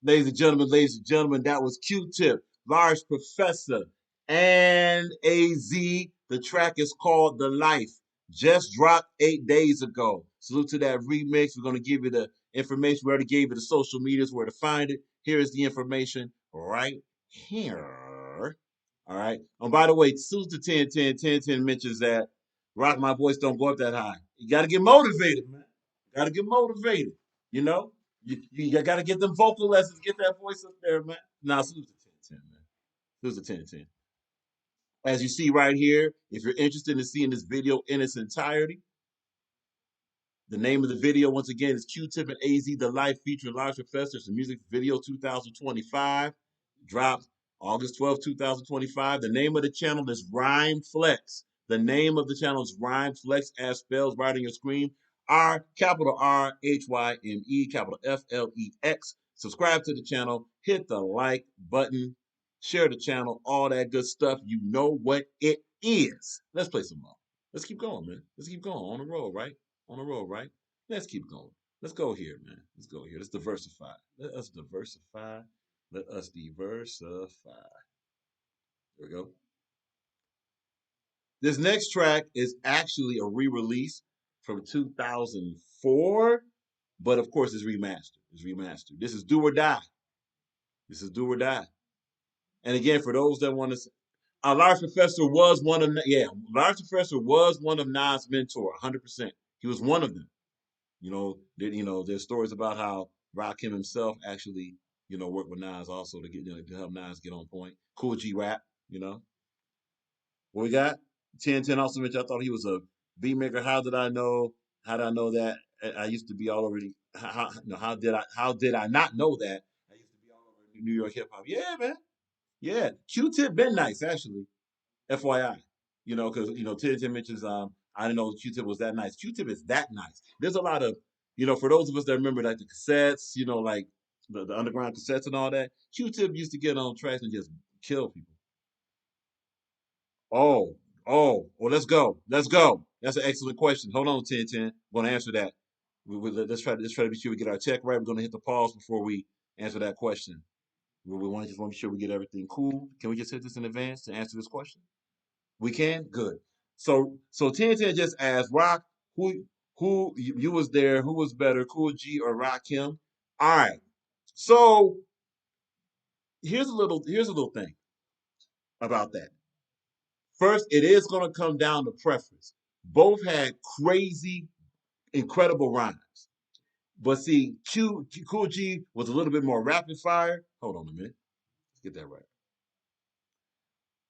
Ladies and gentlemen, that was Q-Tip, Large Professor, and AZ. The track is called The Life. Just dropped 8 days ago. Salute to that remix. We're going to give you the information. We already gave you the social medias where to find it. Here is the information right here. All right. And by the way, salute to 1010 mentions that Rock My Voice don't go up that high. You got to get motivated, man. Got to get motivated, you know? You got to get them vocal lessons, get that voice up there, man. Now, salute to 1010, man. Salute to 1010. As you see right here, if you're interested in seeing this video in its entirety, the name of the video, once again, is Q-Tip and AZ, The Life featuring Large Professor. It's a music video 2025. Dropped August 12, 2025. The name of the channel is Rhyme Flex. The name of the channel is Rhyme Flex, as spells right on your screen. Capital RHYME, capital FLEX. Subscribe to the channel, hit the like button, share the channel, all that good stuff. You know what it is. Let's play some more. Let's keep going, man. Let's keep going. On the road, right? On the road, right? Let's keep going. Let's go here, man. Let's go here. Let's diversify. Let us diversify. Let us diversify. There we go. This next track is actually a re-release from 2004, but of course it's remastered. It's remastered. This is Do or Die. This is Do or Die. And again, for those that want to, Large Professor was one of Large Professor was one of Nas' mentor, 100%. He was one of them. There's stories about how Rakim himself actually, worked with Nas also to get to help Nas get on point. Cool G Rap, What we got? 1010 also mentioned I thought he was a beat maker. How did I know? How did I know that? I used to be all over the. How did I not know that? I used to be all over New York hip hop. Yeah, man. Yeah, Q-Tip been nice actually. FYI, because 1010 mentions I didn't know Q-Tip was that nice. Q-Tip is that nice. There's a lot of for those of us that remember like the cassettes, like the underground cassettes and all that. Q-Tip used to get on tracks and just kill people. Well, let's go. Let's go. That's an excellent question. Hold on, 1010. I'm gonna answer that. Let's try to be sure we get our check right. We're gonna hit the pause before we answer that question. We want to be sure we get everything cool. Can we just hit this in advance to answer this question? We can? Good. So 1010 just asked Rock, who you was there, who was better, Cool G or Rakim? All right. So here's a little thing about that. First, it is going to come down to preference. Both had crazy, incredible rhymes. But see, Cool G was a little bit more rapid fire. Hold on a minute. Let's get that right.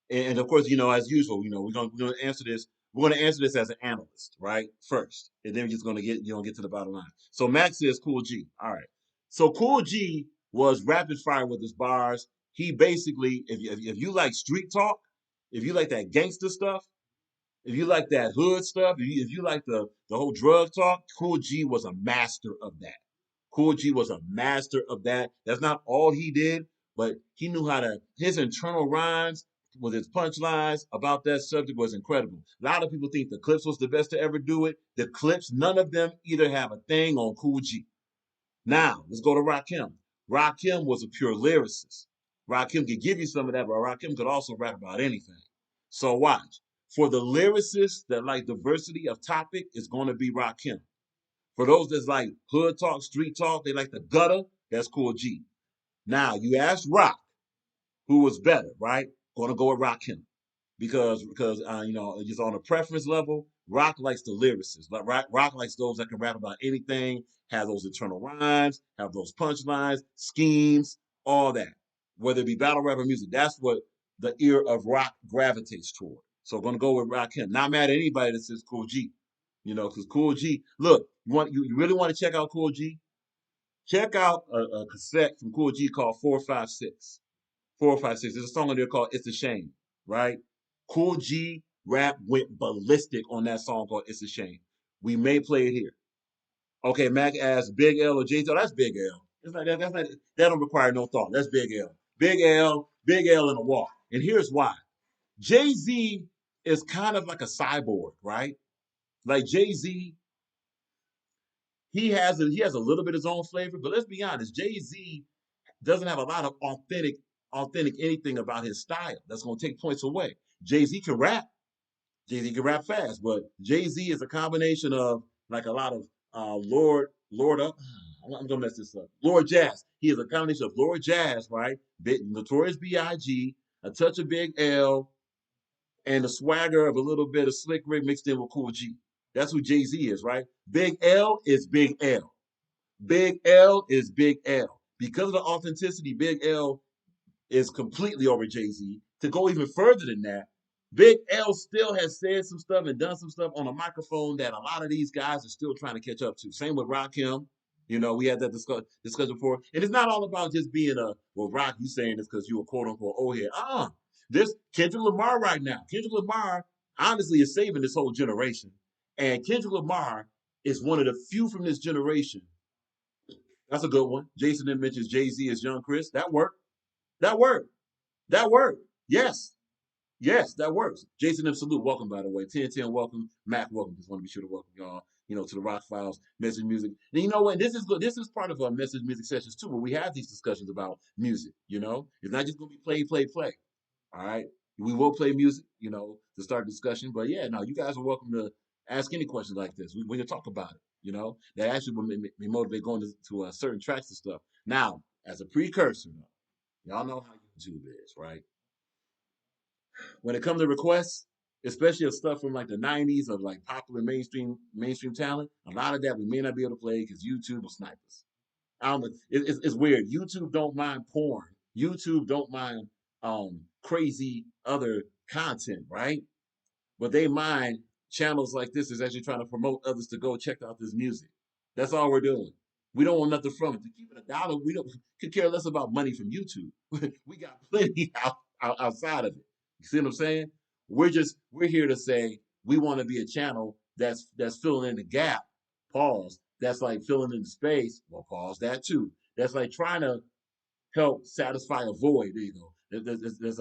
And of course, as usual, we're gonna answer this. We're gonna answer this as an analyst, right? First, and then we're just gonna get to the bottom line. So Max says Cool G. All right. So Cool G was rapid fire with his bars. He basically, if you like street talk, if you like that gangster stuff, if you like that hood stuff, if you like the whole drug talk, Cool G was a master of that. Cool G was a master of that. That's not all he did, but he knew how to, his internal rhymes with his punchlines about that subject was incredible. A lot of people think the Clips was the best to ever do it. The Clips, none of them either have a thing on Cool G. Now, let's go to Rakim. Rakim was a pure lyricist. Rakim could give you some of that, but Rakim could also rap about anything. So watch. For the lyricists that like diversity of topic, it's going to be Rakim. For those that's like hood talk, street talk, they like the gutter, that's Cool G. Now, you asked Rock who was better, right? Going to go with Rakim. Because just on a preference level, Rock likes the lyricists. Like Rock likes those that can rap about anything, have those internal rhymes, have those punchlines, schemes, all that. Whether it be battle rap or music, that's what the ear of Rock gravitates toward. So I'm gonna go with Rakim. Not mad at anybody that says Cool G. Because Cool G, look, you really want to check out Cool G? Check out a cassette from Cool G called 456. 456. There's a song on there called It's a Shame, right? Cool G rap went ballistic on that song called It's a Shame. We may play it here. Okay, Mac asked Big L or Jay Z. Oh, that's Big L. That don't require no thought. That's Big L. Big L in a walk. And here's why. Jay-Z is kind of like a cyborg, right? Like Jay-Z, he has a little bit of his own flavor, but let's be honest, Jay-Z doesn't have a lot of authentic anything about his style that's going to take points away. Jay-Z can rap. Jay-Z can rap fast, but Jay-Z is a combination of like a lot of Lord up. I'm gonna mess this up. Lord Jazz. He is a combination of Lord Jazz, right? Notorious B.I.G., a touch of Big L, and the swagger of a little bit of Slick Rick mixed in with Cool G. That's who Jay-Z is, right? Big L is Big L. Big L is Big L. Because of the authenticity, Big L is completely over Jay-Z. To go even further than that, Big L still has said some stuff and done some stuff on a microphone that a lot of these guys are still trying to catch up to. Same with Rakim. We had that discussion before. And it's not all about just being Rock, you saying this because you a quote unquote old head. This Kendrick Lamar right now. Kendrick Lamar honestly is saving this whole generation. And Kendrick Lamar is one of the few from this generation. That's a good one. Jason then mentions Jay-Z as Young Chris. That worked. That worked. Yes. Yes, that works. Jason M. Salute, welcome, by the way. 1010, welcome. Mac, welcome. Just want to be sure to welcome y'all, to the Rock Files, Message Music. And you know what? This is good. This is part of our Message Music sessions, too, where we have these discussions about music, It's not just going to be play. All right? We will play music, to start discussion. But yeah, no, you guys are welcome to ask any questions like this. We can talk about it, That actually will make me motivate going to certain tracks and stuff. Now, as a precursor, y'all know how YouTube is, right? When it comes to requests, especially of stuff from like the 90s of like popular mainstream talent, a lot of that we may not be able to play because YouTube will snipe us. I don't know. It's weird. YouTube don't mind porn. YouTube don't mind crazy other content, right? But they mind channels like this is actually trying to promote others to go check out this music. That's all we're doing. We don't want nothing from it. To keep it $1, we don't could care less about money from YouTube. We got plenty outside of it. You see what I'm saying? We're here to say we want to be a channel that's filling in the gap. Pause. That's like filling in the space. Well, pause that too. That's like trying to help satisfy a void. There you go. There's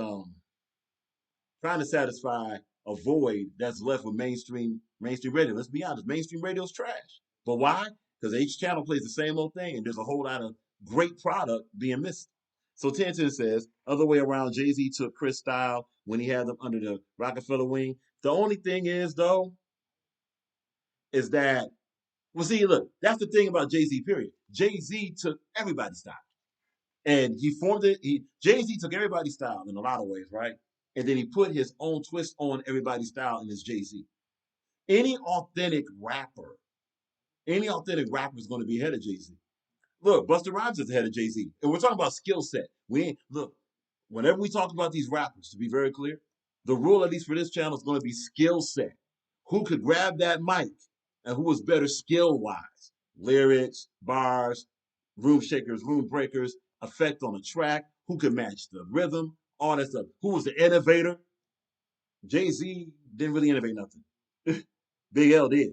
trying to satisfy a void that's left with mainstream radio. Let's be honest, mainstream radio's trash. But why? Because each channel plays the same old thing, and there's a whole lot of great product being missed. So 1010 says, other way around, Jay-Z took Chris style when he had them under the Rockefeller wing. The only thing is, though, is that, well, see, look, that's the thing about Jay-Z, period. Jay-Z took everybody's style. And he formed it. Jay-Z took everybody's style in a lot of ways, right? And then he put his own twist on everybody's style in his Jay-Z. Any authentic rapper is going to be ahead of Jay-Z. Look, Busta Rhymes is ahead of Jay-Z. And we're talking about skill set. Whenever we talk about these rappers, to be very clear, the rule, at least for this channel, is going to be skill set. Who could grab that mic and who was better skill-wise? Lyrics, bars, room shakers, room breakers, effect on the track, who could match the rhythm, all that stuff. Who was the innovator? Jay-Z didn't really innovate nothing. Big L did.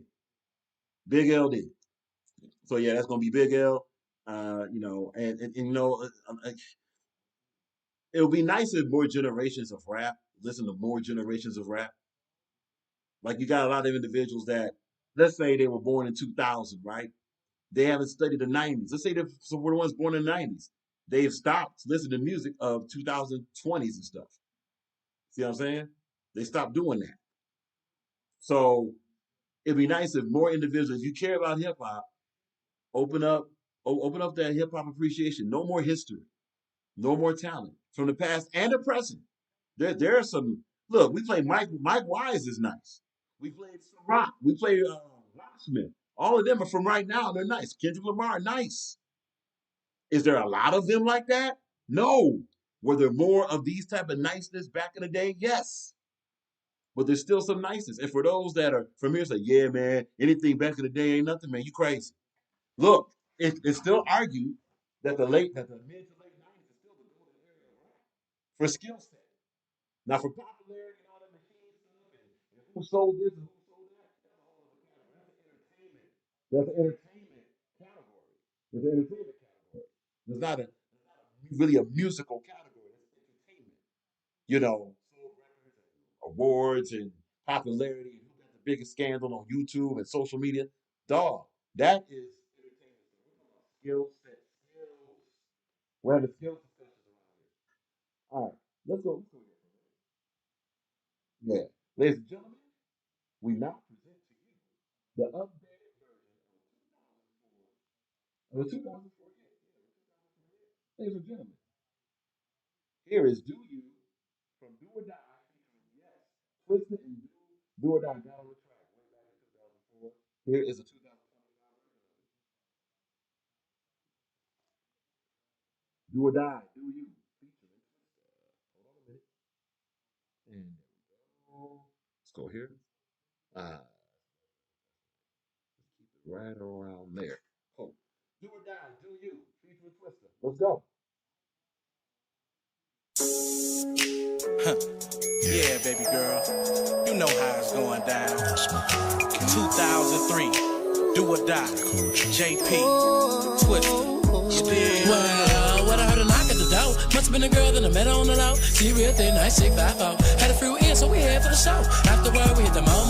So yeah, that's gonna be Big L. It would be nice if more generations of rap listen to more generations of rap. Like you got a lot of individuals that, let's say they were born in 2000, right? They haven't studied the 90s. Let's say they're the ones born in the 90s. They've stopped listening to music of 2020s and stuff. See what I'm saying? They stopped doing that. So it'd be nice if more individuals, if you care about hip hop, open up that hip hop appreciation. No more history, no more talent from the past and the present. There are some. Look, we play Mike Wise is nice. We played some rock. We played Locksmith. All of them are from right now. They're nice. Kendrick Lamar, nice. Is there a lot of them like that? No. Were there more of these type of niceness back in the day? Yes. But there's still some niceness. And for those that are from here, say, yeah, man, anything back in the day ain't nothing, man. You crazy. Look, it's still argued that the mid to late 90s is still the golden era of rap for skill set. Now, for popularity and all that machine stuff, and who sold this and who sold that, that's an entertainment category. There's an entertainment category. There's not really a musical category. It's entertainment. Sold records and awards and popularity and who got the biggest scandal on YouTube and social media. Dog, that is entertainment. Skill set. Skills. We're having skill discussions around here. All right, let's go. Yeah. Ladies and gentlemen, we now present to you the updated version of the 2004 hit. Ladies and gentlemen, here is Do You from Do or Die featuring Yes, Twisted and Do or Die got on the track way back in 2004. Here is a 2025 version of it. Do or Die, Do You featuring Twisted. Hold on a minute. And there we go. Let's go here. Let's keep it right around there. Oh, Do or Die, Do You featuring Twister. Let's go. Yeah, baby girl. You know how it's going down. 2003. Do or Die. JP. Twisted. Well, what I heard a knock at the door. Must have been a girl that I met on the low. She real thin, nice, chick, 5'4". Had a few in, so we head for the show. Afterward, we hit the mo.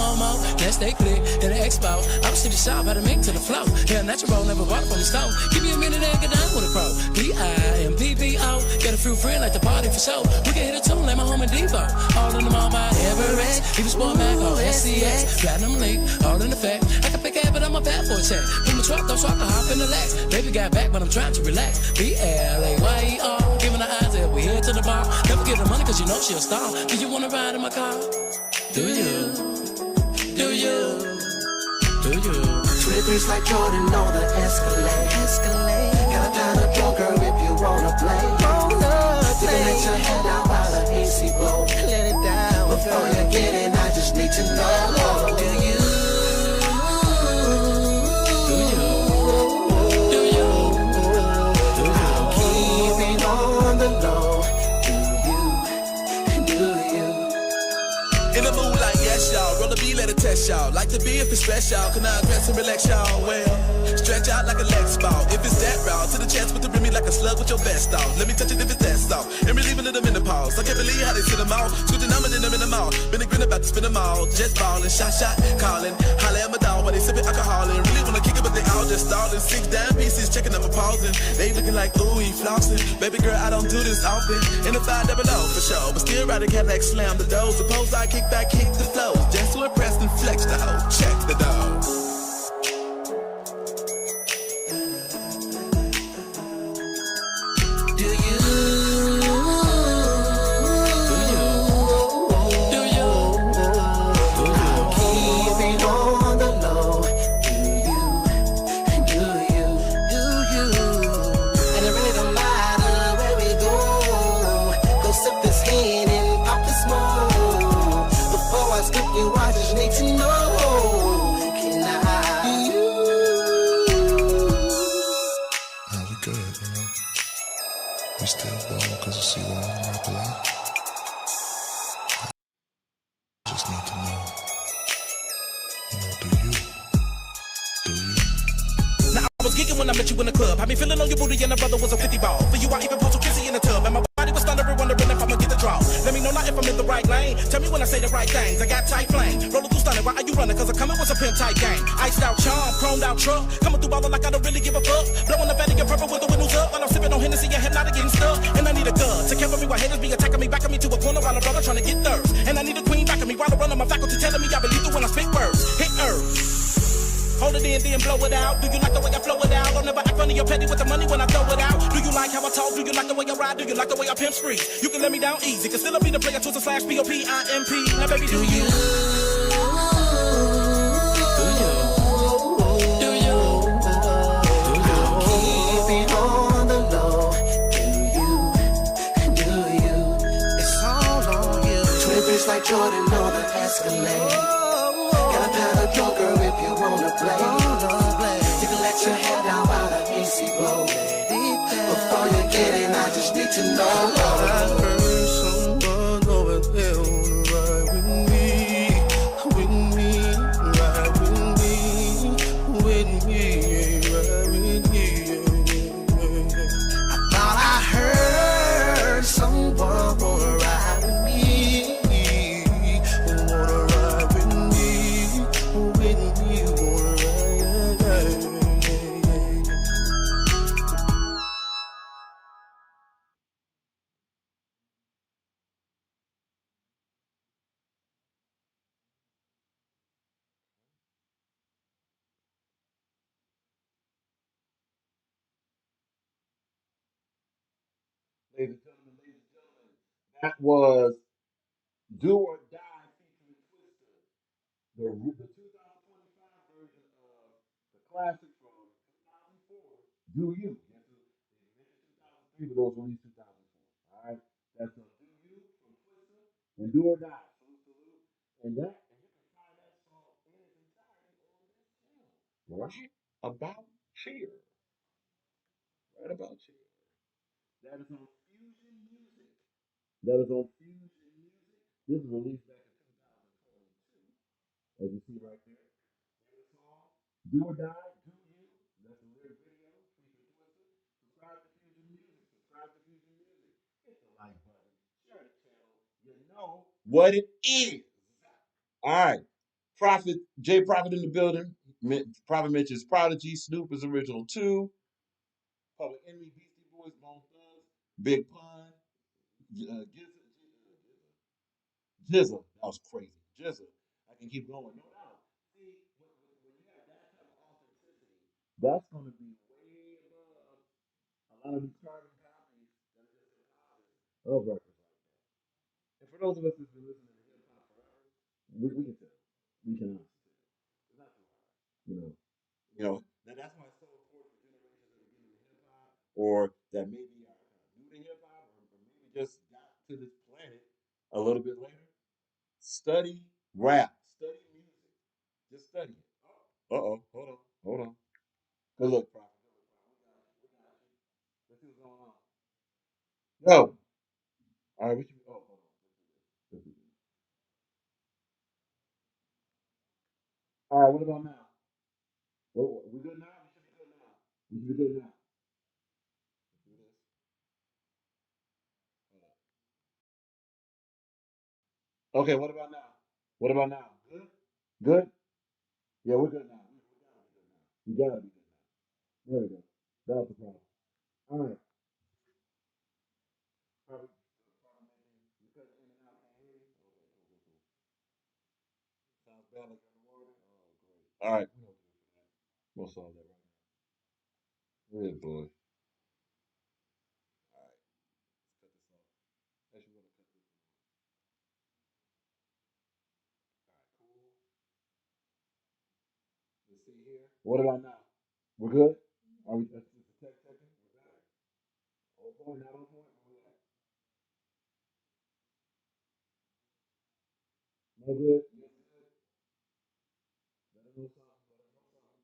Let's stay clear in the expo. I was to the shop, had to make to the flow. Yeah, natural, never bought from the stove. Give me a minute and get down with a pro. B-I-M-P-P-O. Get a few friends like the party for show. We can hit a tune like my home in Devo. All in the mall by Everest. Even Sport Mac or SCX. Platinum Link, all in effect. I can pick it, but I'm a bad for a check. From the truck, so I can hop in the Lex. Baby got back, but I'm trying to relax. B-L-A-Y-E-R. Giving her eyes if we head to the bar. Never get the money cause you know she a star. Do you wanna ride in my car? Do you? Do you? Do you? 23's like Jordan on the Escalade. Got a kind of pro girl if you wanna play. You can let your head out while the AC blow. Let it down. Before you get in, I just need to know. Do you? Do you? Do you? Do you? I'll keep it on the low. Do you? In the moonlight, yes, y'all. Roll the B, let it test y'all. Like the B if it's stress y'all. Can I dress and relax y'all? Well, stretch out like a leg ball. If it's that route, to the chance with the rim me like a slug with your vest on. Let me touch it if it's that soft. And relieving of the menopause. I can't believe how they sit them all. Switching them and then them in the mouth. Been a grin about to spin them all. Just ballin', shot, calling. Holla at my dog while they sippin' alcohol and really wanna kick it, but they all just stallin'. 6 down pieces, checking them and pausing. They looking like, ooh, he flossin'. Baby girl, I don't do this often. In the 500 for sure. But still riding Cadillac, slam the doors. Suppose I kick back, kick the flow. Just to impress and flex the hoe. Check the dog. Do you? Do you? Do you? I'll keep it on the low. Do you? And it really don't matter where we go. Go sip this hand and pop the smoke. Before I skip you, I just need to know. Can I? Nah, we good, you know. We still ball cause you see why I'm not black. I just need to know, do you? Do you? Now I was geeking when I met you in the club. Had me feeling on your booty and the brother was a 50 ball. For you I even posted kissy in the tub. And my body was thundering, wondering if I'ma get the draw. Let me know now if I'm in the right lane. Tell me when I say the right things. I got tight flame. Rolling through stunning, why are you running? Cause I'm coming with a pimp tight gang. Iced out charm, chromed out truck. Coming through ballin' like I don't really give a fuck. Blowing the fatty and purple with the windows up. While I'm sipping on Hennessy and head not getting stuck. And I need a gun to cover me while haters be attacking me. Backing me to a corner while a brother trying to get nerves. And I need a queen backing me while I run on my faculty telling me I believe it when I spit words. Hit earth. Hold it in, then blow it out. Do you like the way I flow it out? Don't never act funny or petty with the money when I throw it out. Do you like how I talk? Do you like the way I ride? Do you like the way I pimp spree? You can let me down easy. Can still be the player twister slash P-O-P-I-M-P. Now baby, do you? Do you? Do you? I'll keep it on the low. Do you? It's all on you. Twin bitch like Jordan on the Escalade. Got a powder your girl if you wanna play. You can let your head down while the AC blow. Before you get in, I just need to know. I heard someone over there wanna ride with me, ride with me, ride with me. I thought I heard someone wanna ride with me, wanna ride with me, wanna ride. Ladies and gentlemen, that was Do or Die featuring Twister. The 2025 version of the classic from 2004, Do You. Yes, they mentioned 2003, but those released 2004. All right, that's a Do You from Twister and Do or Die. Salute, salute. And you can find that song in its entirety on this channel. Right about here. Right about here. That is on Fusion Music. That is on Fusion Music. This was released back in 2022. As you see right there. There's the song. Do or Die, Do You. That's the lyric video featuring Twister. Subscribe to Fusion Music. Subscribe to Fusion Music. know what it is. All right. Prophet, J Prophet in the building. Prophet mentions Prodigy, Snoop is original too. Public Enemy, Beastie Boys, Bone Thugs, Big Pun, Jizza. That was crazy. Jizza. I can keep going. No doubt. See, when you have that type of authenticity, that's going to be way above a lot of these carbon copies that are just composites of records like that. And for those of us who've been listening to hip hop forever, we can tell. We can honestly tell. It's not too hard. You know. That's why it's so important for generations that are getting into hip hop, or that maybe are kind of new to hip hop, or maybe just got to this planet a little bit later. Study rap, study music, just study it. Hold on. Good look, Prophet. We got you. Let's see what's going on. Yo, all right, what you? Oh, hold on. Let's do this. All right, what about now? We good now? We should be good now. We should be good now. Let's do this. Hold on. Okay, what about now? What about now? Good? Good? Yeah, we're good now. We gotta be good now. There we go. That was the problem. All right. Probably, you cut in and out. Can't hear you. Okay, cool. Sounds bad like you're underwater. Oh, great. All right. We don't do it for that. We'll solve that right now. Good boy. All right. Let's cut this off. Actually, we're gonna cut this one off. All right, cool. Let's see here. What about now? We're good? Are we just a tech checking? We're better? On point, not on point? Where we at? No good? Yes, good? Let us know something. Let us know something.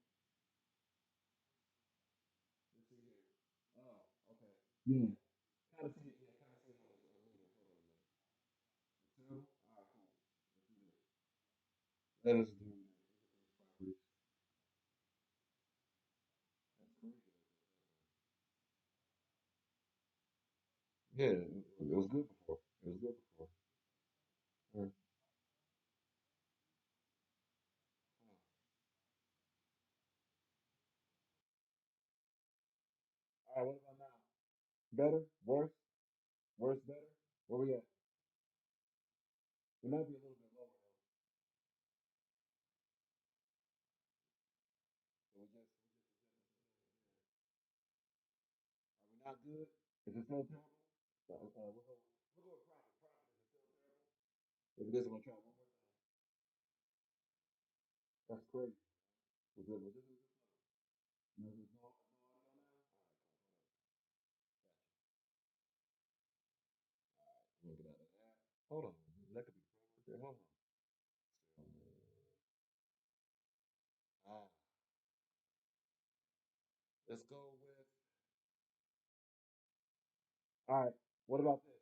Let's see here. Oh, okay. Yeah. Kind of see it. Yeah, kind of see it on the medium. Hold on a minute. Two? All right, cool. Let's do this. Let us do properties. That's crazy. Yeah, it was good before. It was good before. Yeah. All right, what about now? Better? Worse? Worse, better? Where we at? It might be a little bit lower though. So are we not good? Is it still terrible? We'll go with profit. Profit, is it still terrible? If it is, I'm gonna try one more time. That's crazy. Was it? Was this? No, there's no audio now. All right, cool. I'm gonna get out of that. Hold on. That could be right there. Hold on. Ah, let's go with. All right. What about this?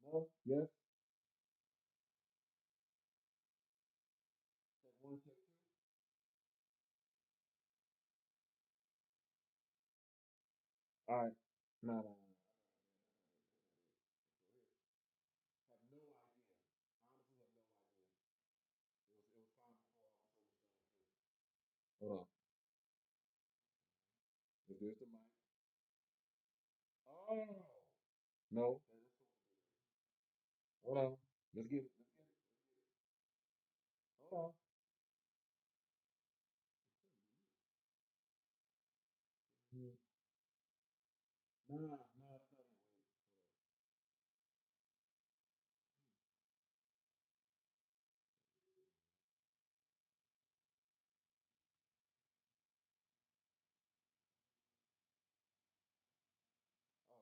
No? Yes? Check one, check two. All right. No, no, no. Have no idea. Honestly, have no idea. It was fine before all this was done too. Hold on. If there's the mic. Oh. No. Hold on. Let's get it. Let's get it. Hold on. Hmm. Nah, nah, that's not it. Oh, okay.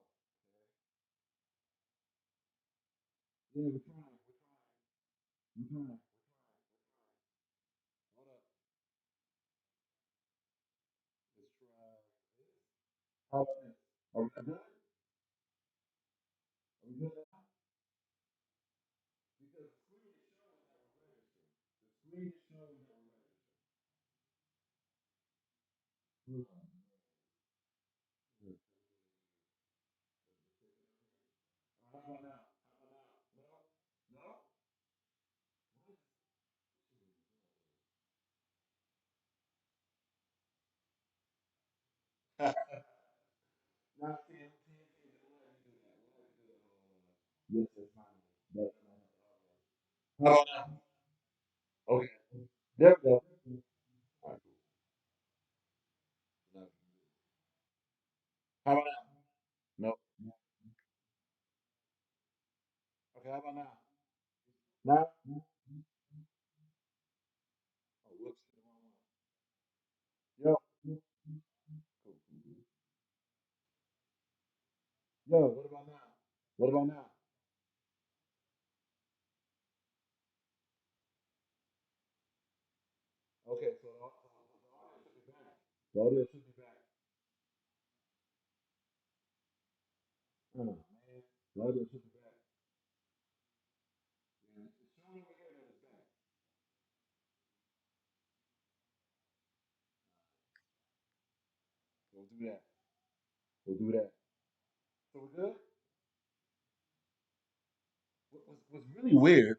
Yeah, we're trying. We're trying. We're trying. Hold up. Let's try this. How about this? Are we good? Are we good now? Because the screen is showing that we're registering. The screen is showing that we're registering. Hold on. How about now? How about now? No? Yes, sir, finally. How about now? Okay. There we go. All right, cool. How about now? No. Okay, how about now? Now? Oh, whoops. Yo. Cool. Yo, what about now? What about now? Okay, so the audio should be back. Oh, man. The audio should be back. Yeah, it's showing over here that it's back. We'll do that. We'll do that. So we're good? What's really weird,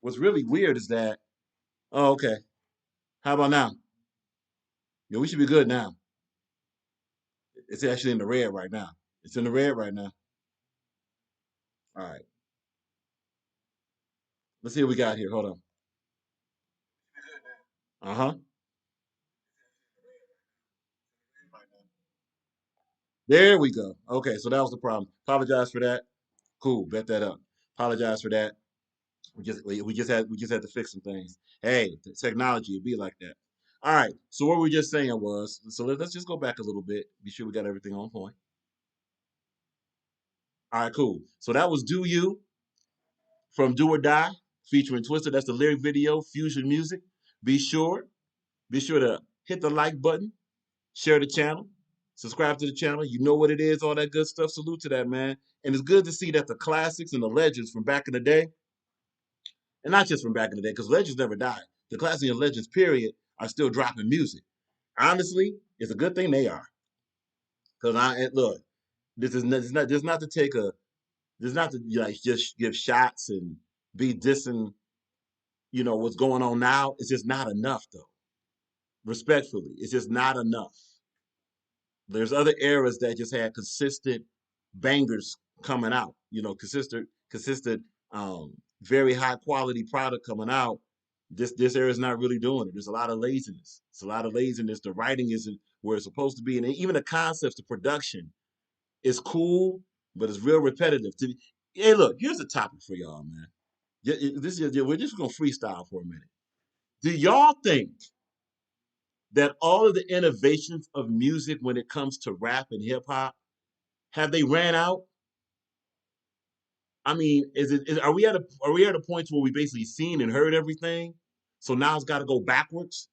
what's really weird is that, oh, okay. How about now? Yeah, we should be good now. It's actually in the red right now. It's in the red right now. All right. Let's see what we got here. Hold on. Uh huh. There we go. Okay, so that was the problem. Apologize for that. Cool. Bet that up. Apologize for that. We just had to fix some things. Hey, the technology would be like that. All right. So what we were just saying was, so let's just go back a little bit. Be sure we got everything on point. All right, cool. So that was "Do You" from "Do or Die" featuring Twister. That's the lyric video, Fusion Music. Be sure, be sure to hit the like button, share the channel, subscribe to the channel. You know what it is, all that good stuff. Salute to that, man. And it's good to see that the classics and the legends from back in the day, and not just from back in the day, because legends never die. The classics and legends, period, are still dropping music. Honestly, it's a good thing they are. Because look, this is not to take a, this is not to like just give shots and be dissing, what's going on now. It's just not enough, though. Respectfully, it's just not enough. There's other eras that just had consistent bangers coming out. Consistent, very high quality product coming out. This era is not really doing it. There's a lot of laziness. It's a lot of laziness. The writing isn't where it's supposed to be, and even the concepts, the production is cool, but it's real repetitive. Hey, look, here's a topic for y'all, man. We're just gonna freestyle for a minute. Do y'all think that all of the innovations of music when it comes to rap and hip hop have they ran out? I mean, are we at a point where we basically seen and heard everything? So now it's got to go backwards.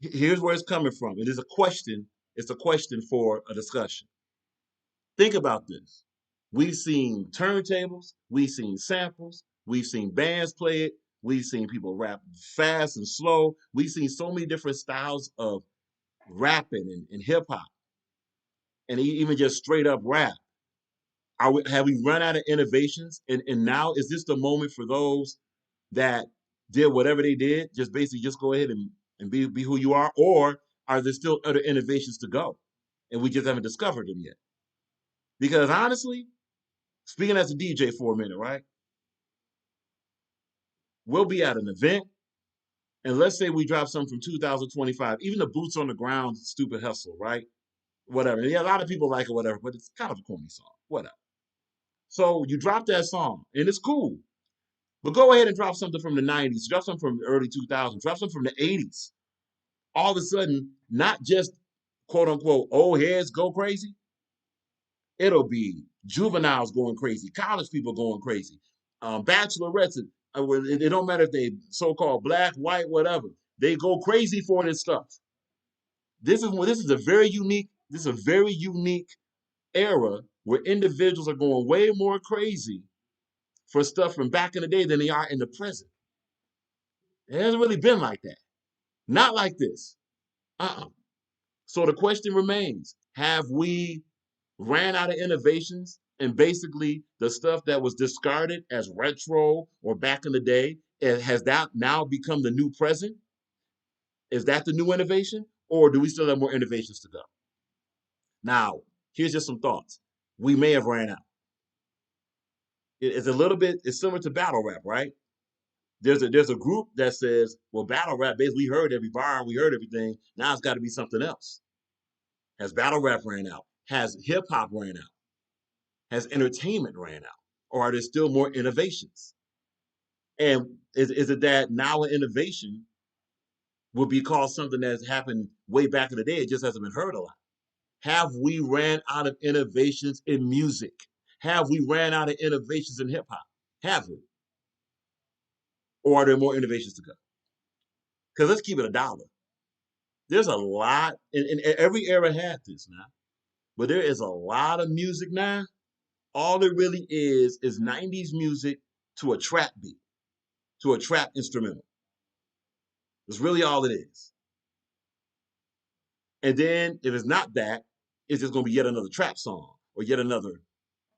Here's where it's coming from. It is a question. It's a question for a discussion. Think about this. We've seen turntables, we've seen samples, we've seen bands play it, we've seen people rap fast and slow. We've seen so many different styles of rapping and hip hop, and even just straight up rap. Have we run out of innovations? And now is this the moment for those that did whatever they did, just basically just go ahead and be who you are, or are there still other innovations to go, and we just haven't discovered them yet? Because honestly, speaking as a DJ for a minute, right? We'll be at an event, and let's say we drop something from 2025, even the Boots on the Ground, Stupid Hustle, right? Whatever. Yeah, a lot of people like it, whatever, but it's kind of a corny song, whatever. So you drop that song, and it's cool. But go ahead and drop something from the 90s, drop something from the early 2000s, drop something from the 80s. All of a sudden, not just quote unquote old heads go crazy, it'll be juveniles going crazy, college people going crazy, bachelorettes. It don't matter if they so-called black, white, whatever. They go crazy for this stuff. This is a very unique. This is a very unique era where individuals are going way more crazy for stuff from back in the day than they are in the present. It hasn't really been like that. Not like this. Uh-uh. So the question remains: have we ran out of innovations, and basically the stuff that was discarded as retro or back in the day, has that now become the new present? Is that the new innovation, or do we still have more innovations to go? Now, here's just some thoughts. We may have ran out. It's a little bit. It's similar to battle rap, right? There's a group that says, well, battle rap, basically, we heard every bar, we heard everything. Now it's got to be something else. Has battle rap ran out? Has hip hop ran out? Has entertainment ran out? Or are there still more innovations? And is it that now an innovation would be called something that's happened way back in the day? It just hasn't been heard a lot. Have we ran out of innovations in music? Have we ran out of innovations in hip hop? Have we? Or are there more innovations to go? Because let's keep it $1. There's a lot, and every era had this now, but there is a lot of music now. All it really is 90s music to a trap beat, to a trap instrumental. That's really all it is. And then if it's not that, it's just going to be yet another trap song or yet another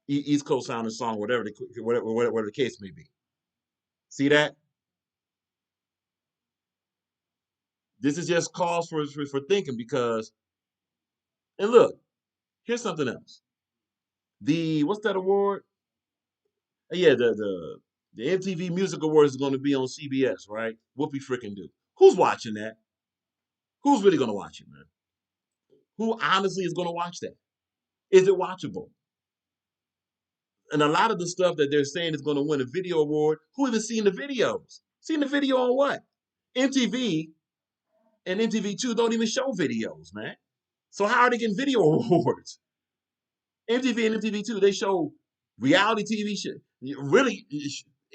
East Coast sounding song, whatever the case may be. See that? This is just cause for thinking because, and look, here's something else. What's that award? Yeah, the MTV Music Awards is going to be on CBS, right? Whoopie freaking do. Who's watching that? Who's really going to watch it, man? Who honestly is going to watch that? Is it watchable? And a lot of the stuff that they're saying is going to win a video award, who even seen the videos? Seen the video on what? MTV and MTV2 don't even show videos, man. So how are they getting video awards? MTV and MTV2, they show reality TV shit. Really,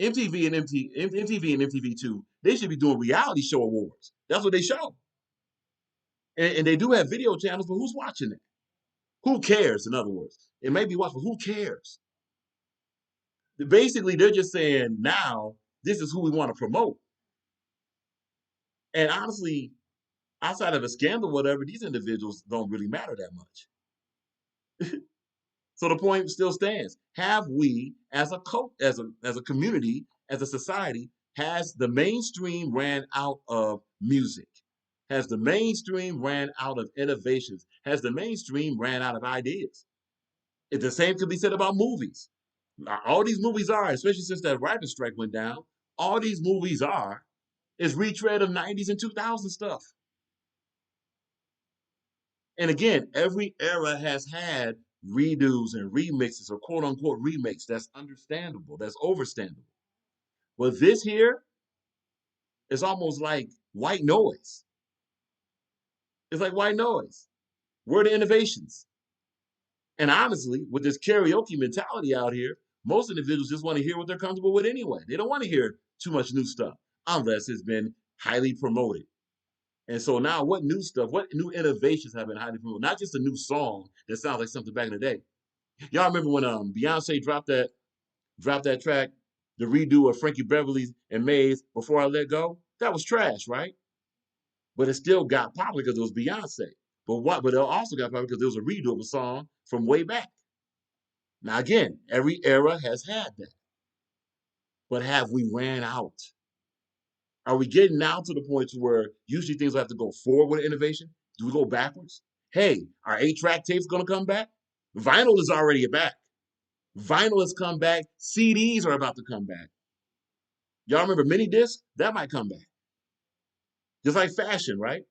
MTV and MTV and MTV2, they should be doing reality show awards. That's what they show. And they do have video channels, but who's watching it? Who cares, in other words? It may be watching, but who cares? Basically, they're just saying now, this is who we want to promote. And honestly, outside of a scandal, whatever, these individuals don't really matter that much. So the point still stands. Have we, as a community, as a society, has the mainstream ran out of music? Has the mainstream ran out of innovations? Has the mainstream ran out of ideas? If the same could be said about movies. All these movies are, especially since that writer's strike went down, all these movies are is retread of 90s and 2000 stuff. And again, every era has had redos and remixes or quote unquote remakes. That's understandable. That's overstandable. But this here is almost like white noise. It's like white noise. Where are the innovations? And honestly, with this karaoke mentality out here, most individuals just want to hear what they're comfortable with anyway. They don't want to hear too much new stuff unless it's been highly promoted. And so now, what new stuff, what new innovations have been highly promoted? Not just a new song that sounds like something back in the day. Y'all remember when Beyonce dropped that track, the redo of Frankie Beverly and Maze Before I Let Go? That was trash, right? But it still got popular because it was Beyonce. But it also got popular because there was a redo of a song from way back. Now again, every era has had that. But have we ran out? Are we getting now to the point to where usually things will have to go forward with innovation? Do we go backwards? Hey, are 8-track tapes going to come back? Vinyl is already back. Vinyl has come back. CDs are about to come back. Y'all remember mini discs? That might come back. Just like fashion, right?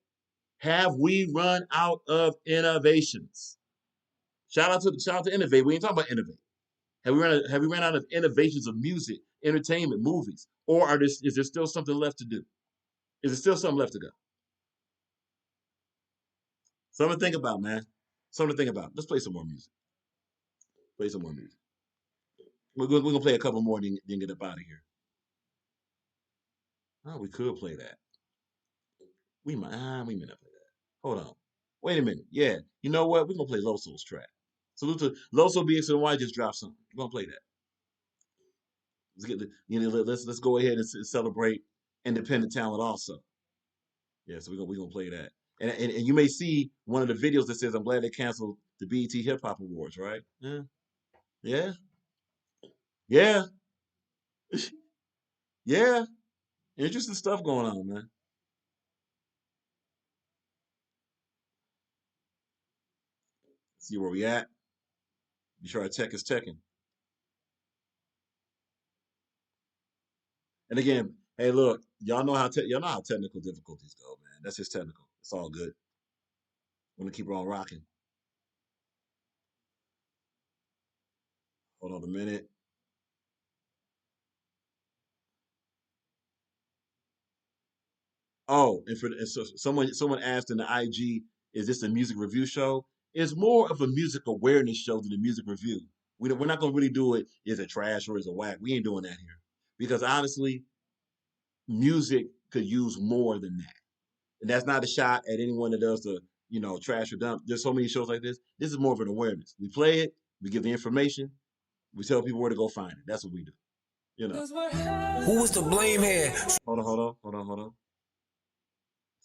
Have we run out of innovations? Shout out to Innovate. We ain't talking about Innovate. Have we run out of innovations of music, entertainment, movies? Or is there still something left to do? Is there still something left to go? Something to think about, man. Something to think about. Let's play some more music. Play some more music. We're gonna play a couple more, then get up out of here. Oh, we could play that. We might not play that. Hold on. Wait a minute. Yeah. You know what? We're gonna play Loso's track. Salute to Loso BX and Y just dropped something. We're gonna play that. Let's go ahead and celebrate independent talent also. Yeah, so we're gonna play that. And you may see one of the videos that says, I'm glad they canceled the BET Hip Hop Awards, right? Yeah. Yeah. Yeah. Yeah. Interesting stuff going on, man. See where we at. Be sure our tech is teching. And again, hey, look, y'all know how technical difficulties go, man. That's just technical. It's all good. I'm gonna keep it on rocking. Hold on a minute. Oh, and so someone asked in the IG, is this a music review show? It's more of a music awareness show than a music review. We're not gonna really do it. Is it trash or is it whack? We ain't doing that here because honestly, music could use more than that. And that's not a shot at anyone that does the trash or dump. There's so many shows like this. This is more of an awareness. We play it, we give the information, we tell people where to go find it. That's what we do. Who was to blame here? Hold on.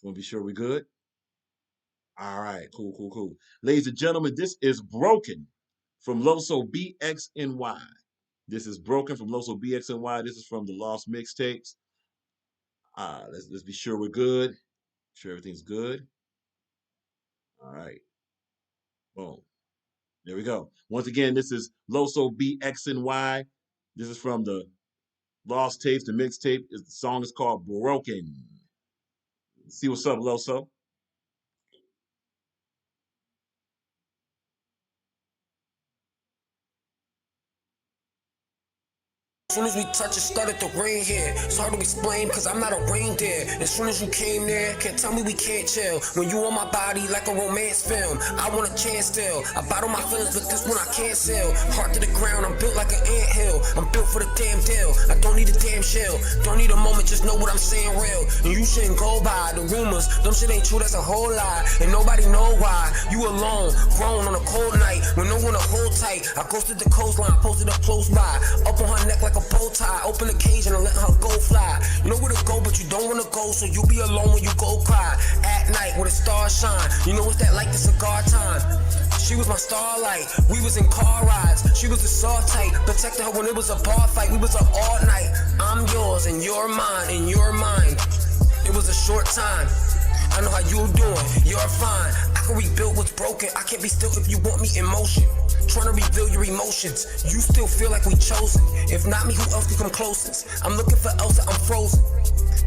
Want to be sure we're good. All right, cool. Ladies and gentlemen, this is Broken from Loso BXNY. This is Broken from Loso BXNY. This is from the Lost Mixtapes. Let's be sure we're good. Sure everything's good. All right. Boom. There we go. Once again, this is Loso BXNY. This is from the Lost Tapes, the mixtape. The song is called Broken. See what's up, Loso. As soon as we touch it, started to rain here. It's hard to explain because I'm not a reindeer. As soon as you came there, can't tell me we can't chill. When you on my body like a romance film, I want a chance still. I bottle my feelings, but this one I can't sell. Heart to the ground, I'm built like an anthill. I'm built for the damn deal. I don't need a damn shell. Don't need a moment, just know what I'm saying real. And you shouldn't go by the rumors. Them shit ain't true, that's a whole lie. And nobody know why. You alone, grown on a cold night with no one to hold tight. I ghosted the coastline, posted up close by. Up on her neck like a bow tie, open the cage and I let her go fly. You know where to go, but you don't wanna go, so you be alone when you go cry. At night where the stars shine, you know what's that like the cigar time. She was my starlight, we was in car rides. She was the soft type, protected her when it was a bar fight. We was up all night. I'm yours and you're mine and you're mine. It was a short time. I know how you doing, you're fine. I can rebuild what's broken. I can't be still if you want me in motion. Trying to reveal your emotions. You still feel like we chosen. If not me, who else can come closest? I'm looking for Elsa, I'm frozen.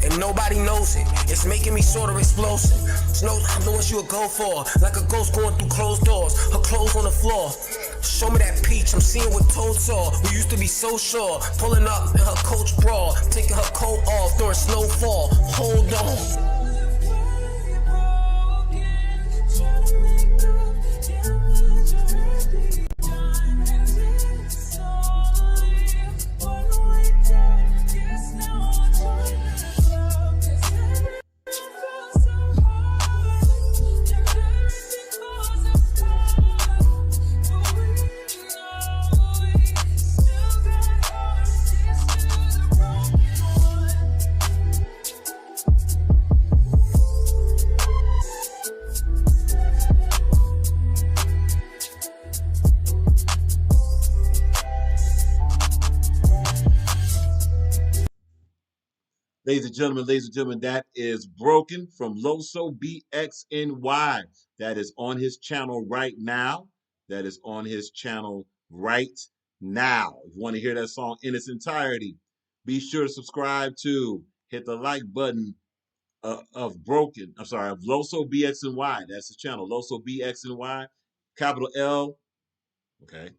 And nobody knows it. It's making me sort of explosive. Snow, I'm the one she would go for. Like a ghost going through closed doors. Her clothes on the floor. Show me that peach, I'm seeing what Toad saw. We used to be so sure. Pulling up in her coach bra. Taking her coat off during snowfall. Hold on. Ladies and gentlemen, that is Broken from Loso BXNY. That is on his channel right now. If you want to hear that song in its entirety, be sure to subscribe to, hit the like button of Loso BXNY. That's his channel, Loso BXNY. Capital L, okay.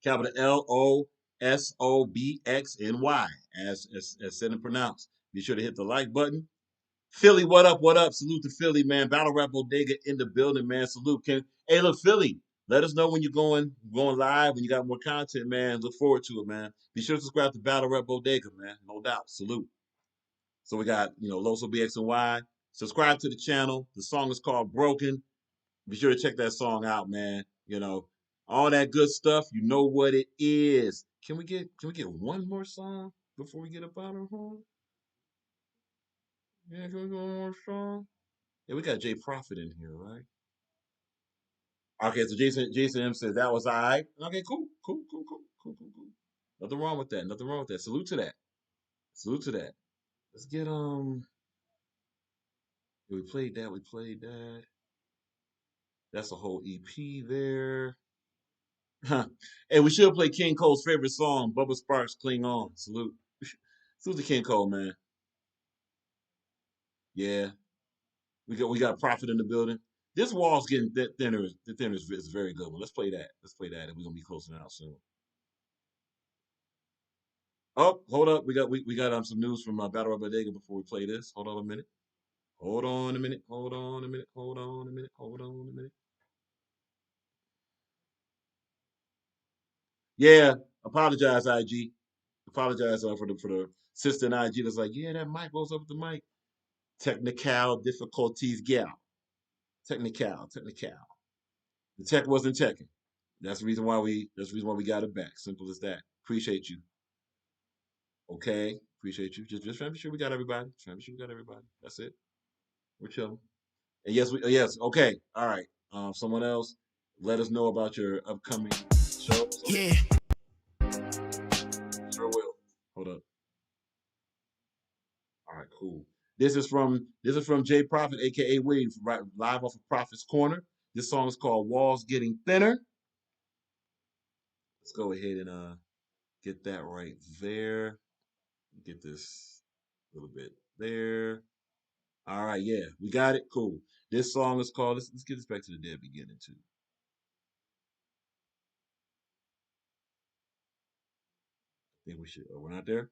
Capital LOSOBXNY, as said and pronounced. Be sure to hit the like button. Philly, what up? What up? Salute to Philly, man. Battle Rap Bodega in the building, man. Salute. Hey, look, Philly, let us know when you're going live, when you got more content, man. Look forward to it, man. Be sure to subscribe to Battle Rap Bodega, man. No doubt. Salute. So we got, Loso BXNY. Subscribe to the channel. The song is called Broken. Be sure to check that song out, man. All that good stuff. You know what it is. Can we get one more song before we get up out of here? Yeah, can we get one more song? Yeah, we got Jay Prophet in here, right? Okay, so Jason M says that was all right. Okay, cool. Nothing wrong with that. Salute to that. Let's get yeah, we played that. That's a whole EP there. Huh. Hey, we should play King Cole's favorite song, Bubba Sparks, Cling On. Salute. Susie King Cole, man. Yeah. We got Prophet in the building. This wall's getting thinner. The thinner is a very good one. Let's play that. Let's play that, and we're gonna be closing out soon. Oh, hold up. We got some news from Battle Rap Bodega before we play this. Hold on a minute. Hold on a minute. Hold on a minute. Hold on a minute. Hold on a minute. Yeah, apologize, IG. Apologize for the sister in IG that's like, yeah, that mic goes up with the mic. Technical difficulties, gal. Technical. The tech wasn't checking. That's the reason why we got it back. Simple as that. Appreciate you. Okay, appreciate you. Just trying to be sure we got everybody. That's it. We're chilling. And yes. Okay, all right. Someone else, let us know about your upcoming shows. Yeah. Sure will. Hold up. All right, cool. This is from J Prophet, aka Wade, live off of Prophet's Corner. This song is called "Walls Getting Thinner." Let's go ahead and get that right there. Get this a little bit there. All right, yeah, we got it. Cool. This song is called. Let's get this back to the dead beginning too. I think we should. Oh, we're not there.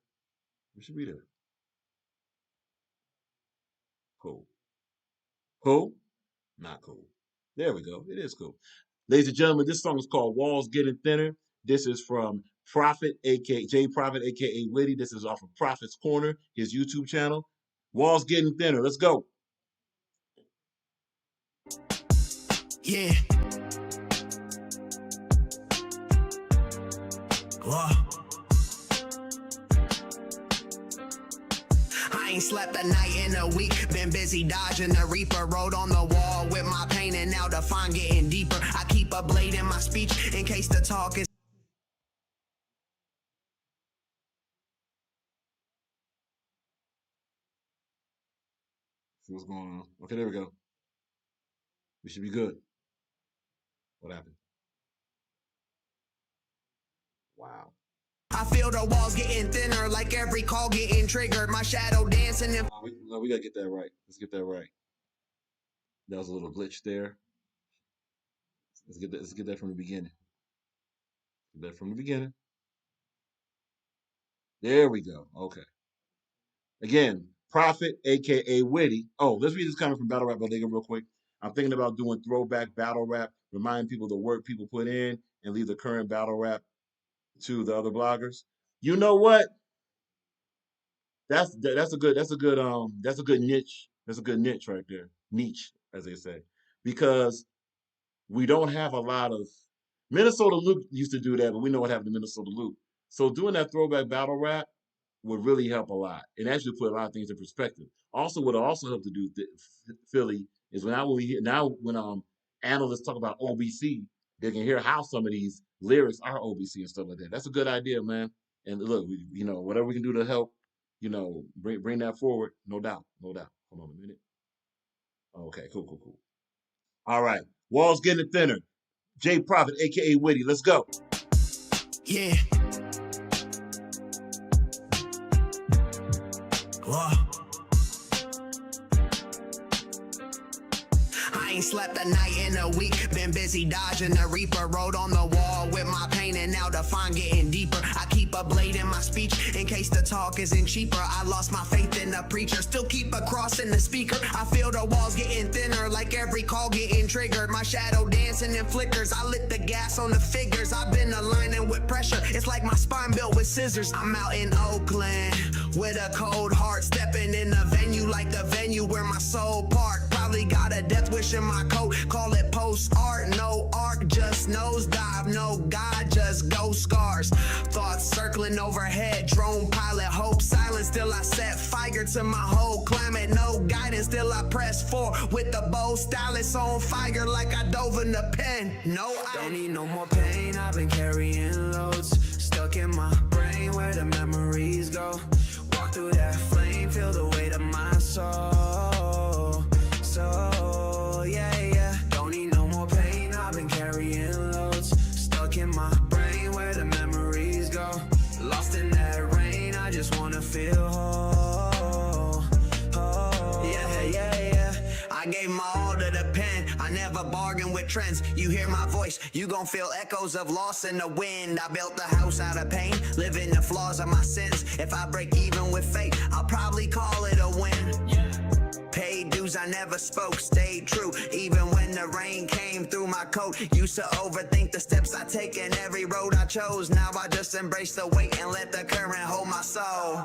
We should be there. Cool. Cool. Not cool. There we go. It is cool. Ladies and gentlemen, this song is called Walls Getting Thinner. This is from Prophet, aka J Prophet, aka Liddy. This is off of Prophet's Corner, his YouTube channel. Walls Getting Thinner. Let's go. Yeah. Whoa. I ain't slept a night in a week. Been busy dodging the reaper. Wrote on the wall with my pain, and now the fine getting deeper. I keep a blade in my speech in case the talk is. See what's going on. Okay, there we go. We should be good. What happened? Wow. I feel the walls getting thinner, like every call getting triggered. My shadow dancing and We gotta get that right. Let's get that right. That was a little glitch there. Let's get that from the beginning. Get that from the beginning. There we go. Okay. Again, Prophet, aka Witty. Oh, let's read this comment from Battle Rap Bodega real quick. I'm thinking about doing throwback battle rap, remind people the work people put in, and leave the current battle rap to the other bloggers. You know what? That's a good niche. That's a good niche right there. Niche, as they say. Because we don't have a lot of Minnesota Luke used to do that, but we know what happened to Minnesota Luke. So doing that throwback battle rap would really help a lot and actually put a lot of things in perspective. Also, what it also helped to do Philly is when analysts talk about OBC, they can hear how some of these lyrics are OBC and stuff like that. That's a good idea, man. And look, whatever we can do to help, bring that forward, no doubt. Hold on a minute. Okay, cool. All right, walls getting thinner. J Prophet, aka Witty, let's go. yeah. Whoa. I ain't slept a night in a week. Been busy dodging the reaper. Wrote on the wall with my pain, and now the fine getting deeper. I keep a blade in my speech in case the talk isn't cheaper. I lost my faith in the preacher. Still keep a cross in the speaker. I feel the walls getting thinner, like every call getting triggered. My shadow dancing in flickers. I lit the gas on the figures. I've been aligning with pressure. It's like my spine built with scissors. I'm out in Oakland with a cold heart, stepping in the venue like the venue where my soul parked. Probably got a death wish in my coat. Call it post art. No arc, just nosedive. No God, just ghost scars. Thoughts circling overhead. Drone pilot, hope silent. Still I set fire to my whole climate. No guidance, still I press forward with the bow stylus on fire like I dove in the pen. No, I don't need no more pain. I've been carrying loads stuck in my brain where the memories go. Walk through that flame, feel the weight of my soul. So yeah, don't need no more pain. I've been carrying loads stuck in my brain where the memories go. Lost in that rain, I just just wanna feel whole. Yeah, yeah, yeah. I gave my all to the pen. I never bargain with trends. You hear my voice, you gon' feel echoes of loss in the wind. I built the house out of pain, living the flaws of my sins. If I break even with fate, I'll probably call it a win. Paid dues, I never spoke, stayed true. Even when the rain came through my coat. Used to overthink the steps I take and every road I chose. Now I just embrace the weight and let the current hold my soul.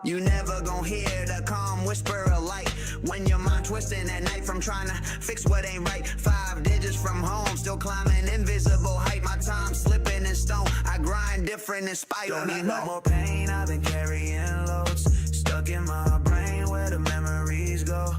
You never gon' hear the calm whisper of light when your mind twisting at night from trying to fix what ain't right. 5 digits from home, still climbing invisible height. My time slipping in stone. I grind different in spite. Don't need no more pain. I've been carrying loads stuck in my brain where the memories go.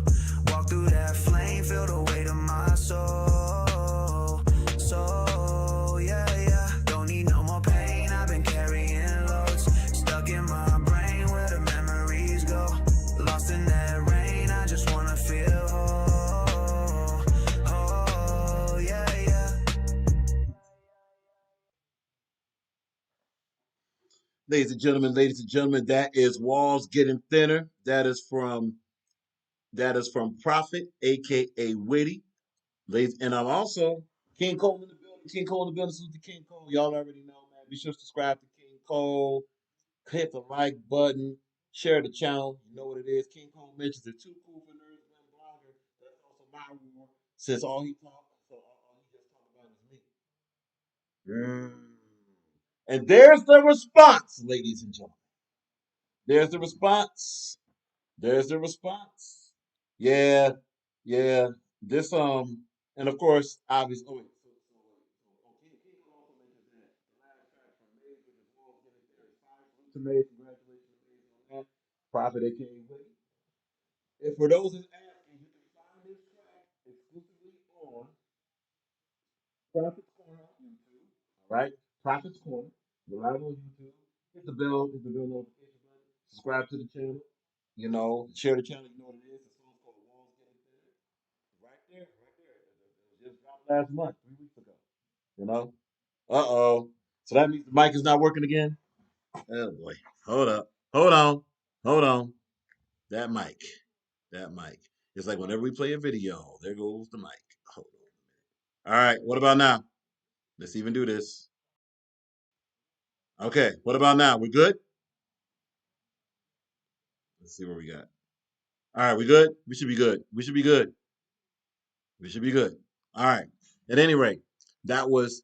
Walk through that flame, feel the weight of my soul. So yeah, yeah. Don't need no more pain. I've been carrying loads stuck in my brain where the memories go. Lost in that rain, I just wanna feel whole. Oh, yeah, yeah. Ladies and gentlemen, that is Walls Getting Thinner. That is from Prophet, aka Witty. Ladies, and I'm also King Cole in the building. King Cole in the building. Salute to King Cole. Y'all already know, man. Be sure to subscribe to King Cole. Hit the like button. Share the channel. You know what it is. King Cole mentions the too cool for nerds and blogger. That's also my war. Since all he just talked about is me. And there's the response, ladies and gentlemen. There's the response. There's the response. Yeah, yeah. This and of course, obviously. Oh wait, King Cole also mentioned that the last track from Maze, which is Walls Getting There, is fire. Salute to Maze. Congratulations to Maze on that. Prophet, aka Witty. And for those who's asking, you can find this track exclusively on Prophet's Corner on YouTube. All right, Prophet's Corner. We're live on YouTube. Hit the bell notification button. Subscribe to the channel. You know, share the channel. You know what it is. The song's called Walls Getting Thinner. Right there, right there. It just dropped last month, 3 weeks ago. You know. Uh-oh. So that means the mic is not working again. Oh boy. Hold up. Hold on. Hold on. That mic. That mic. It's like whenever we play a video, there goes the mic. Hold on. All right. What about now? Let's even do this. Okay. What about now? We good? Let's see what we got. All right. We good? We should be good. We should be good. We should be good. All right. At any rate, that was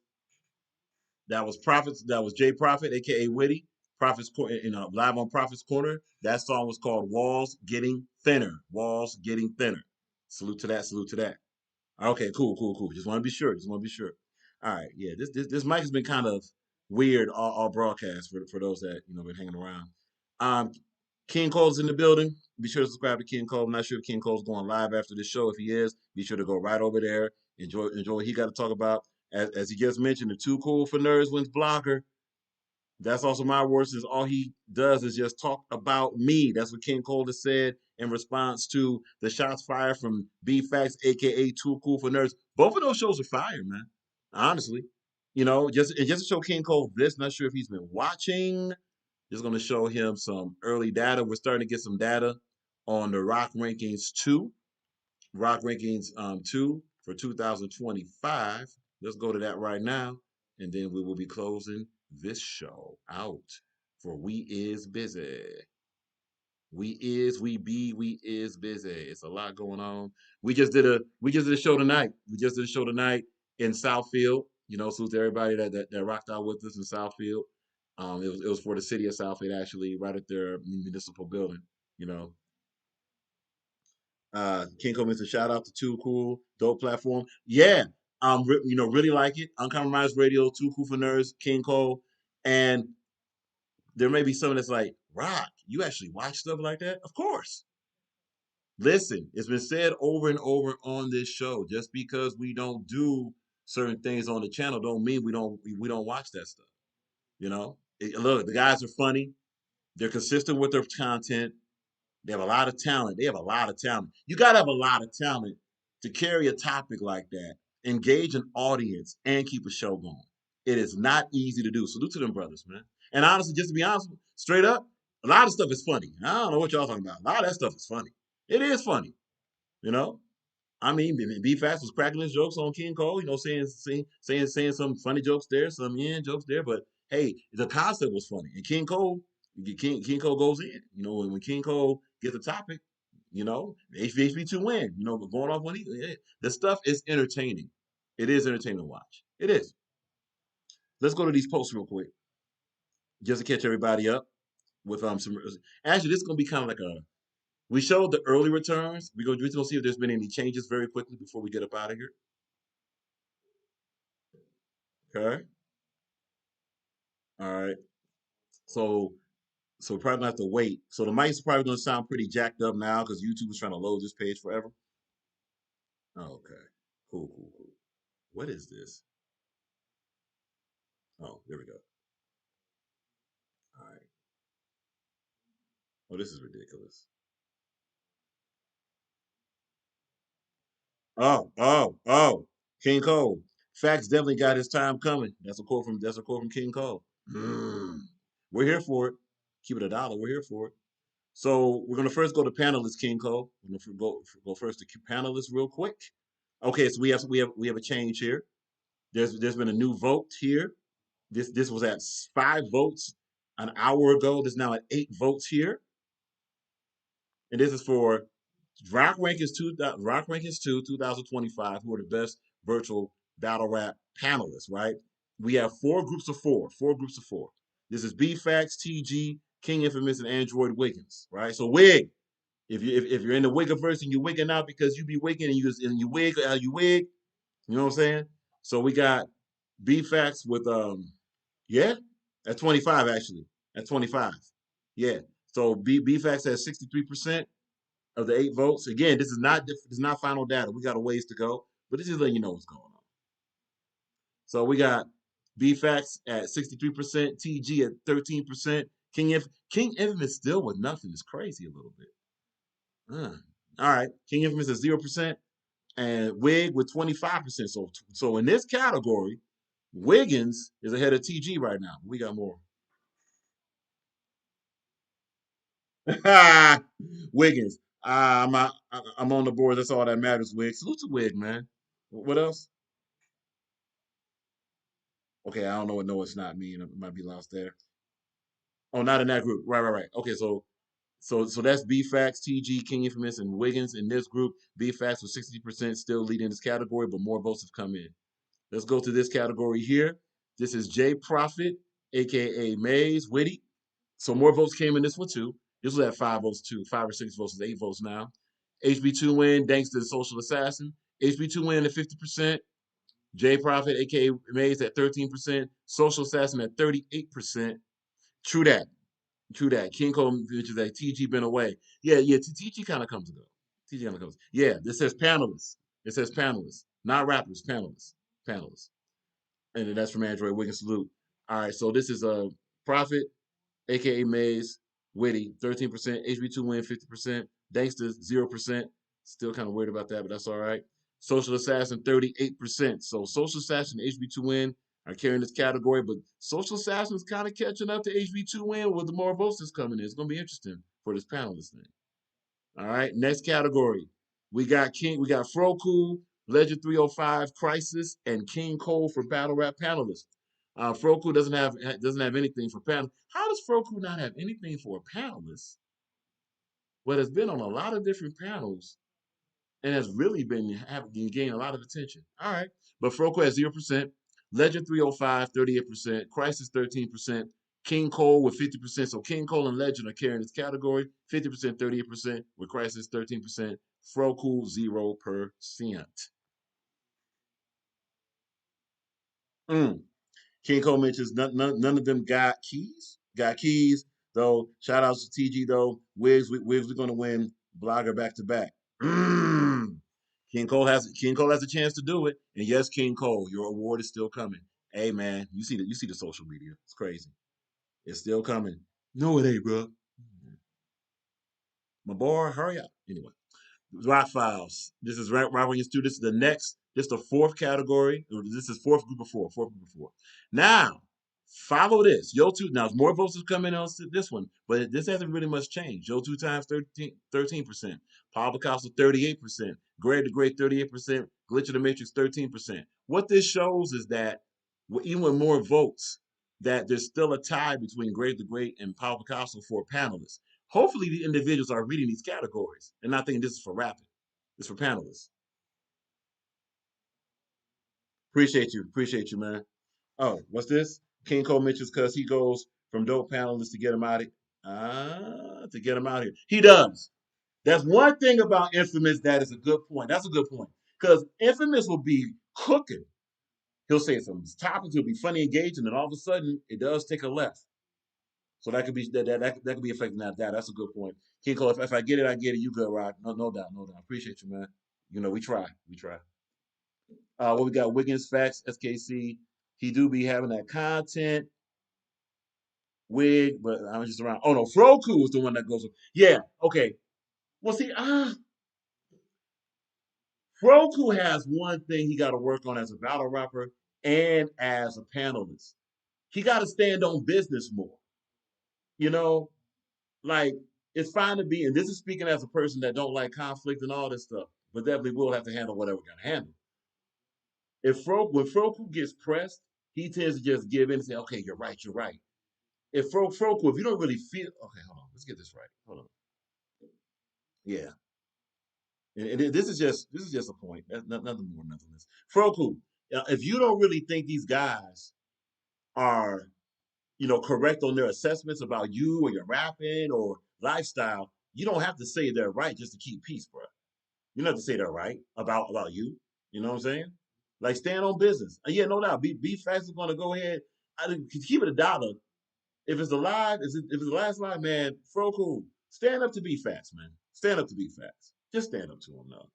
Prophets. That was Jay Prophet, aka Witty. Prophets, live on Prophets Corner. That song was called "Walls Getting Thinner." Walls Getting Thinner. Salute to that. Salute to that. Okay, cool. Just want to be sure. All right, yeah. This mic has been kind of weird all broadcast for those that been hanging around. Um, King Cole's in the building. Be sure to subscribe to King Cole. I'm not sure if King Cole's going live after the show. If he is, be sure to go right over there. Enjoy what he got to talk about. As he just mentioned, the Too Cool for Nerds wins blogger. That's also my worst. Is all he does is just talk about me. That's what King Cole has said in response to the shots fired from B Facts, aka Too Cool for Nerds. Both of those shows are fire, man. Honestly, just to show King Cole this. Not sure if he's been watching. Just going to show him some early data. We're starting to get some data on the Rock Rankings 2. Rock Rankings 2 for 2025. Let's go to that right now, and then we will be closing this show out for We Is Busy. We is busy. It's a lot going on. We just did a show tonight. In Southfield. Salute to everybody that rocked out with us in Southfield. It was for the city of Southfield, actually, right at their municipal building. You know, King Coleman said, shout out to Too Cool, dope platform. Yeah, really like it. Uncompromised Radio, Too Cool for Nerds, King Cole, and there may be someone that's like, Rock, you actually watch stuff like that? Of course. Listen, it's been said over and over on this show. Just because we don't do certain things on the channel, don't mean we don't watch that stuff. Look, the guys are funny. They're consistent with their content. They have a lot of talent. You got to have a lot of talent to carry a topic like that, engage an audience, and keep a show going. It is not easy to do. Salute to them brothers, man. And honestly, just to be honest, straight up, A lot of stuff is funny. I don't know what y'all talking about. A lot of that stuff is funny. It is funny, you know. I mean, B Fast was cracking his jokes on King Cole, you know, saying some funny jokes there, some jokes there. But hey, the concept was funny. And King Cole goes in. You know, when King Cole gets a topic, you know, HB2 win. You know, but going off the stuff is entertaining. It is entertaining to watch. It is. Let's go to these posts real quick, just to catch everybody up with some. Actually, this is gonna be kind of like a. We showed the early returns. We're gonna see if there's been any changes very quickly before we get up out of here. Okay. All right. So probably gonna have to wait. So the mic's probably gonna sound pretty jacked up now because YouTube was trying to load this page forever. Oh, okay. Cool. What is this? Oh, there we go. All right. Oh, this is ridiculous. Oh. King Cole. Facts definitely got his time coming. That's a quote from King Cole. Mm. We're here for it. Keep it $1. We're here for it. So we're gonna first go to panelists, King Cole. We're gonna go first to panelists real quick. Okay, so we have a change here. There's been a new vote here. This was at 5 votes an hour ago. This is now at 8 votes here, and this is for Rock Rankings 2 2025. Who are the best virtual battle rap panelists? Right. We have 4 groups of 4. 4 groups of 4. This is B Facts, TG, King Infamous, and Android Wiggins. Right. So Wig, if you're in the Wiggiverse and you're wigging out because you be wigging and you wig, you know what I'm saying? So we got B Facts with yeah, at 25 actually. At 25. Yeah. So B Facts has 63% of the 8 votes. Again, this is not final data. We got a ways to go, but this is letting you know what's going on. So we got B Facts at 63%, TG at 13%, King Infamous still with nothing. Is crazy a little bit. All right, King Infamous is 0%, and Wig with 25%. So in this category, Wiggins is ahead of TG right now. We got more. Wiggins. I'm on the board. That's all that matters. Wig. Salute to Wig, man. What else? Okay, I don't know what no, it's not me, and it might be lost there. Oh, not in that group. Right. Okay, so that's B Facts, TG, King Infamous, and Wiggins in this group. B Facts with 60% still leading this category, but more votes have come in. Let's go to this category here. This is J Profit, aka Maze Witty. So more votes came in this one too. This was at 5 votes too. 5 or 6 votes is 8 votes now. HB2 win, thanks to the Social Assassin. HB2 win at 50%. J Profit, aka Maze, at 13%. Social Assassin at 38%. True that. King Cole, which is that TG been away. Yeah. TG kind of comes and goes. TG kind of comes. Yeah. This says panelists. It says panelists, not rappers. Panelists. And then that's from Android Wiggins. Salute. All right. So this is a Profit, aka Maze, Witty, 13%, HB2 win 50%, Dankster 0%. Still kind of worried about that, but that's all right. Social Assassin 38%. So Social Assassin and HB2 win are carrying this category, but Social Assassin is kind of catching up to HB2 win with the more votes that's coming in. It's gonna be interesting for this panelist thing. All right, next category. We got Frocool, Legend 305, Crisis, and King Cole for Battle Rap panelists. Frocool doesn't have anything for panel. How does Frocool not have anything for a panelist? But has been on a lot of different panels and has really been gaining a lot of attention. All right, but Frocool has 0%. Legend 305, 38%. Crisis 13%. King Cole with 50%. So King Cole and Legend are carrying this category. 50%, 38%. With Crisis 13%. Frocool 0%. King Cole mentions none of them got keys. Got keys though. Shout outs to TG though. Wigs we're gonna win blogger back to back. King Cole has a chance to do it. And yes, King Cole, your award is still coming. Hey man, you see the social media. It's crazy. It's still coming. No, it ain't, bro. My boy, hurry up. Anyway, Rock Files. This is right when you do this. Is the next. This is the fourth category. This is fourth group of 4. Now, Follow this. Yo two. Now, more votes have come in on this one, but this hasn't really much changed. Yo two times 13%. Paul Picasso 38%. Greg the Great 38%. Glitch of the Matrix 13%. What this shows is that even with more votes, that there's still a tie between Greg the Great and Paul Picasso for panelists. Hopefully, the individuals are reading these categories and not thinking this is for rapping. It's for panelists. Appreciate you, man. Oh, what's this? King Cole mentions because he goes from dope panelists to get him out of to get him out here. He does. That's one thing about Infamous that is a good point. That's a good point. Because Infamous will be cooking. He'll say some topics, he'll be funny, engaging, and all of a sudden it does take a left. So that could be that could be affecting that. That's a good point. King Cole, if I get it, I get it. You good, Rod? No doubt, no doubt. Appreciate you, man. You know, we try. What we got? Wiggins, Facts, SKC. He do be having that content. Wig, but I'm just around. Oh no, Froku is the one that goes. Yeah, okay. Well, see, Froku has one thing he got to work on as a battle rapper and as a panelist. He got to stand on business more. You know, like it's fine to be, and this is speaking as a person that don't like conflict and all this stuff, but definitely will have to handle whatever we're gonna handle. When Froku gets pressed, he tends to just give in and say, "Okay, you're right, you're right." If Froku, if you don't really feel, okay, hold on, let's get this right. Hold on. Yeah. And this is just a point. That's nothing more, nothing less. Froku, if you don't really think these guys are, correct on their assessments about you or your rapping or lifestyle, you don't have to say they're right just to keep peace, bro. You don't have to say they're right about you. You know what I'm saying? Like stand on business. Yeah, no doubt. Be fast is gonna go ahead. Keep it a dollar. If it's the live, if it's the last live, man, Froku, stand up to be fast, man. Stand up to be fast. Just stand up to him, though.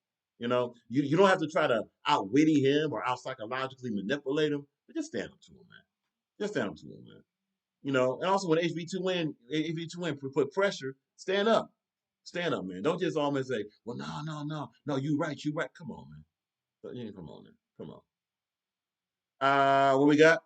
You don't have to try to outwitty him or out psychologically manipulate him, but just stand up to him, man. Just stand up to him, man. And also when HB2N put pressure, stand up. Stand up, man. Don't just always say, well, no, you right. Come on, man. Yeah, come on, man. Come on. What we got?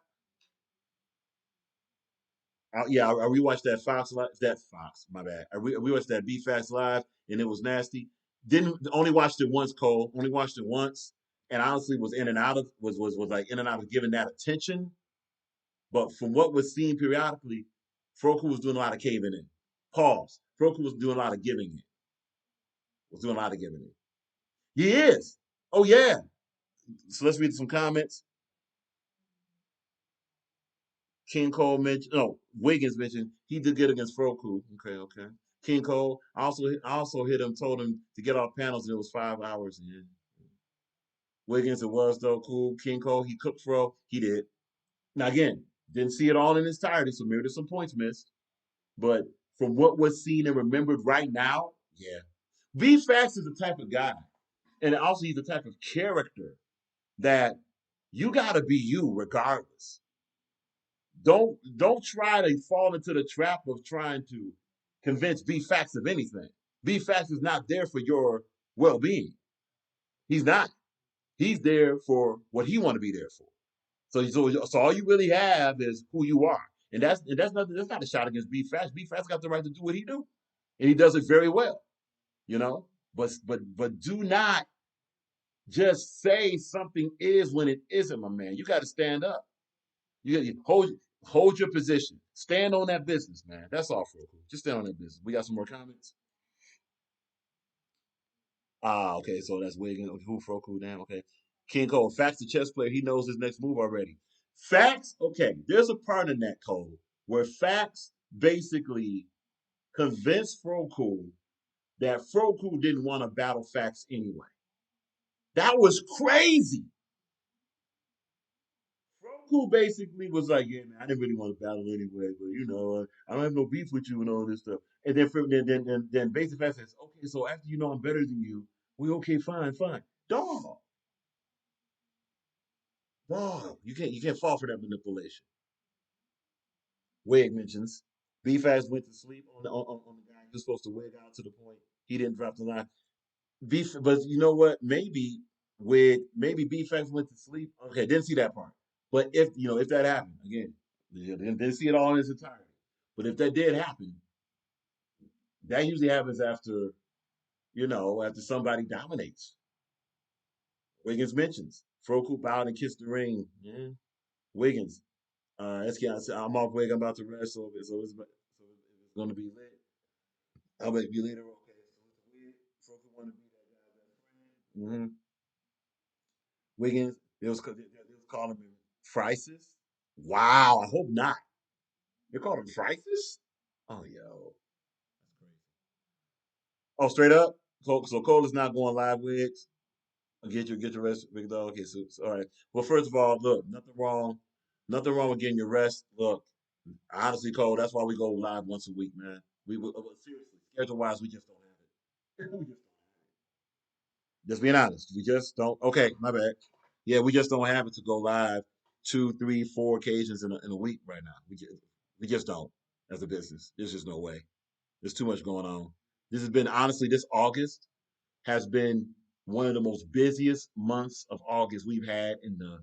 Yeah, I rewatched that Fox live. That Fox, my bad. I rewatched that B Fast live, and it was nasty. Didn't only watched it once, Cole. Only watched it once, and honestly was in and out of was like in and out of giving that attention. But from what was seen periodically, Froku was doing a lot of caving in. Pause. Froku was doing a lot of giving in. Was doing a lot of giving in. He is. Oh yeah. So let's read some comments. King Cole mentioned, no, Wiggins mentioned he did good against Froku. Okay. King Cole, I also hit him, told him to get off panels, and it was 5 hours. Yeah. Wiggins, it was though cool. King Cole, he cooked Fro, he did. Now again, didn't see it all in its entirety, so maybe there's some points missed. But from what was seen and remembered right now, yeah. B Facts is the type of guy, and also he's the type of character that you gotta be you regardless. Don't try to fall into the trap of trying to convince B Facts of anything. B Facts is not there for your well-being. He's not. He's there for what he want to be there for. So all you really have is who you are, and that's not a shot against B Facts. B Facts got the right to do what he do, and he does it very well. You know, but do not just say something is when it isn't, my man. You got to stand up. You got to hold your position. Stand on that business, man. That's all, Froku. Just stand on that business. We got some more comments. Okay. So that's Wiggins. Who Froku? Damn. Okay. King Cole. Facts, the chess player. He knows his next move already. Facts. Okay. There's a part in that code where Facts basically convinced Froku that Froku didn't want to battle Facts anyway. That was crazy. Who basically was like, yeah, man, I didn't really want to battle anyway, but I don't have no beef with you and all this stuff. And then Basic Fat says, okay, so after you know I'm better than you, we okay, fine. Dog. You can't fall for that manipulation. Wig mentions B Fast went to sleep on the guy he was supposed to wig out to the point he didn't drop the line. But you know what? Maybe B Fast went to sleep. Okay, didn't see that part. But if that happened again, You didn't see it all in its entirety. But if that did happen, that usually happens after, after somebody dominates. Wiggins mentions Froku bowed and kissed the ring. Yeah. Wiggins, I'm off Wig. I'm about to rest, so it's going to be lit. I'll make you later. Okay, so it's Wig. Froku want to be that guy's best friend. Wiggins, they was calling him Frisis. Wow, I hope not. They called him Frisis? Oh, yo. That's crazy. Oh, straight up? So Cole is not going live wigs. Get your rest, big dog. Okay, so all right. Well, first of all, look, nothing wrong. Nothing wrong with getting your rest. Look, honestly, Cole, that's why we go live once a week, man. Seriously, schedule wise, we just don't have it. Just being honest, we just don't. Okay, my bad. Yeah, we just don't have it to go live 2, 3, 4 occasions in a week right now. We just don't as a business. There's just no way. There's too much going on. This has been honestly, this August has been one of the most busiest months of August we've had in the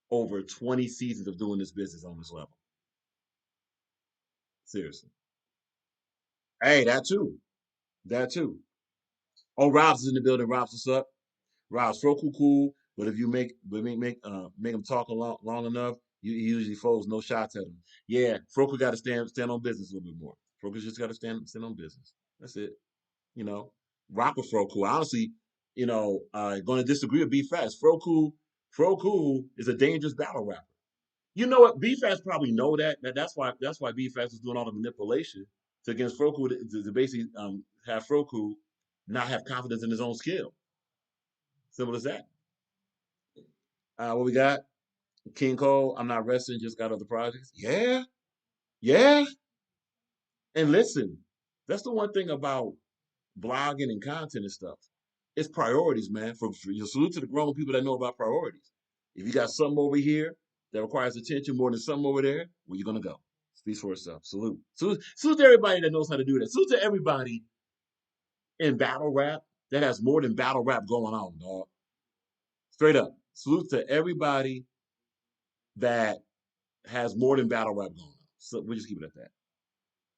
over 20 seasons of doing this business on this level. Seriously. Hey, that too. That too. Oh, Rob's is in the building. Rob's, what's up? Rob's cool, but if you make him talk long enough, he usually folds no shots at him. Yeah, Froku got to stand on business a little bit more. Froku's just got to stand on business. That's it. You know, rock with Froku. Honestly, going to disagree with B Fast. Froku is a dangerous battle rapper. You know what? B Fast probably know that. That's why B Fast is doing all the manipulation to against Froku to basically have Froku not have confidence in his own skill. Simple as that. What we got? King Cole, I'm not resting, just got other projects. Yeah, yeah. And listen, that's the one thing about blogging and content and stuff. It's priorities, man. For your salute to the grown people that know about priorities. If you got something over here that requires attention more than something over there, where you gonna go? Speaks for itself. Salute. Salute to everybody that knows how to do that. Salute to everybody in battle rap that has more than battle rap going on, dog. Straight up. Salute to everybody that has more than battle rap going on. So we'll just keep it at that.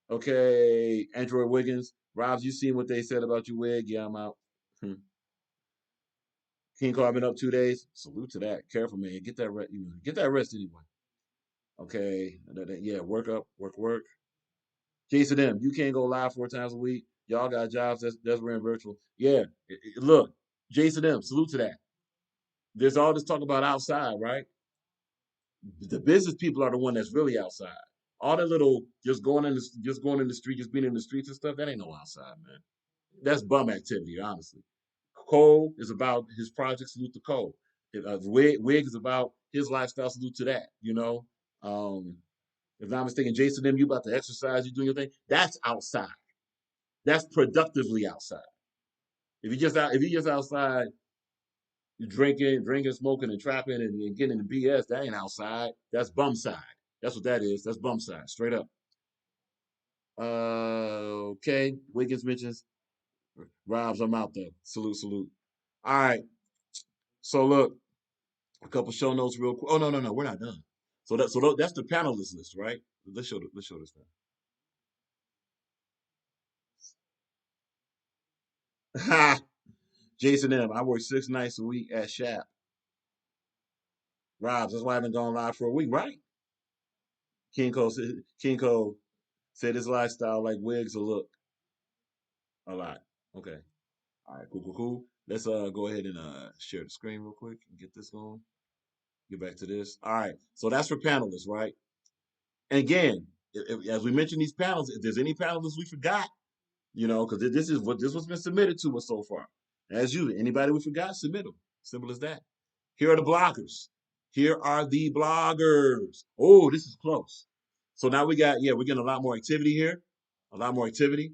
Okay, Android Wiggins. Robs, you seen what they said about you, Wig? Yeah, I'm out. King Cole, I've been up 2 days. Salute to that. Careful, man. Get that rest. Get that rest anyway. Okay. Yeah, work up, work. Jason M, you can't go live 4 times a week. Y'all got jobs that's we're in virtual. Yeah. Look, Jason M, salute to that. There's all this talk about outside, right? The business people are the one that's really outside. All that little just going in the street, just being in the streets and stuff, that ain't no outside, man. That's bum activity, honestly. Cole is about his project. Salute to Cole. Wig is about his lifestyle. Salute to that. If I'm not mistaken, Jason, you about to exercise, you doing your thing. That's outside. That's productively outside. If you just outside, you drinking, smoking, and trapping, and getting in the BS, that ain't outside. That's bum side. That's what that is. That's bum side, straight up. Okay. Wiggins mentions Rob's. I'm out though. Salute. All right. So look, a couple show notes real quick. Oh no, we're not done. That's the panelist list, right? Let's show this now. Jason M. I work 6 nights a week at Shap. Robs, that's why I haven't gone live for a week, right? King Cole said his lifestyle like wigs will look a lot. Okay. All right, cool. Let's go ahead and share the screen real quick and get this going. Get back to this. All right. So that's for panelists, right? And again, as we mentioned these panels, if there's any panelists we forgot, because this is what's been submitted to us so far. As usual, anybody we forgot, submit them. Simple as that. Here are the bloggers. Oh, this is close. So now we're getting a lot more activity here. A lot more activity.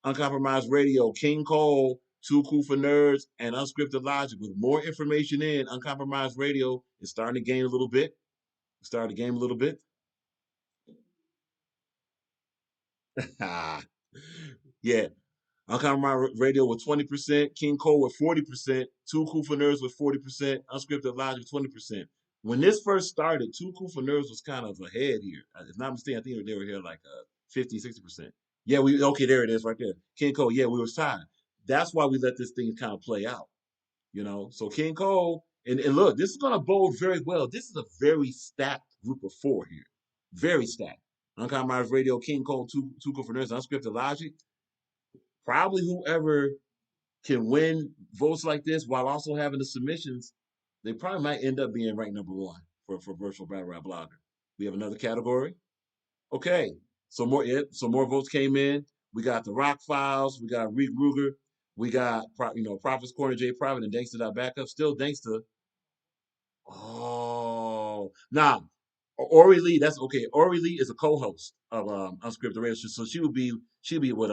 Uncompromised Radio, King Cole, Too Cool for Nerds, and Unscripted Logic. With more information in, Uncompromised Radio is starting to gain a little bit. Yeah. Uncompromised Radio with 20%, King Cole with 40%, Too Cool for Nerds with 40%, Unscripted Logic 20%. when this first started, Too Cool for Nerves was kind of ahead here. If not mistaken, I think they were here like 50, 60%. Yeah, okay, there it is right there. King Cole, yeah, we was tied. That's why we let this thing kind of play out. So King Cole, and look, this is gonna bode very well. This is a very stacked group of 4 here. Very stacked. Uncompromised Radio, King Cole, Too Cool for Nerves, Unscripted Logic. Probably whoever can win votes like this while also having the submissions, they probably might end up being ranked number 1 for virtual battle rap blogger. We have another category. Okay, so more votes came in. We got the Rock Files. We got Reek Ruger. We got Prophet's Corner, J Private, and Danksta Backup. Still Danksta. Oh, now Ori Lee. That's okay. Ori Lee is a co-host of Unscripted Radio, so she'll be with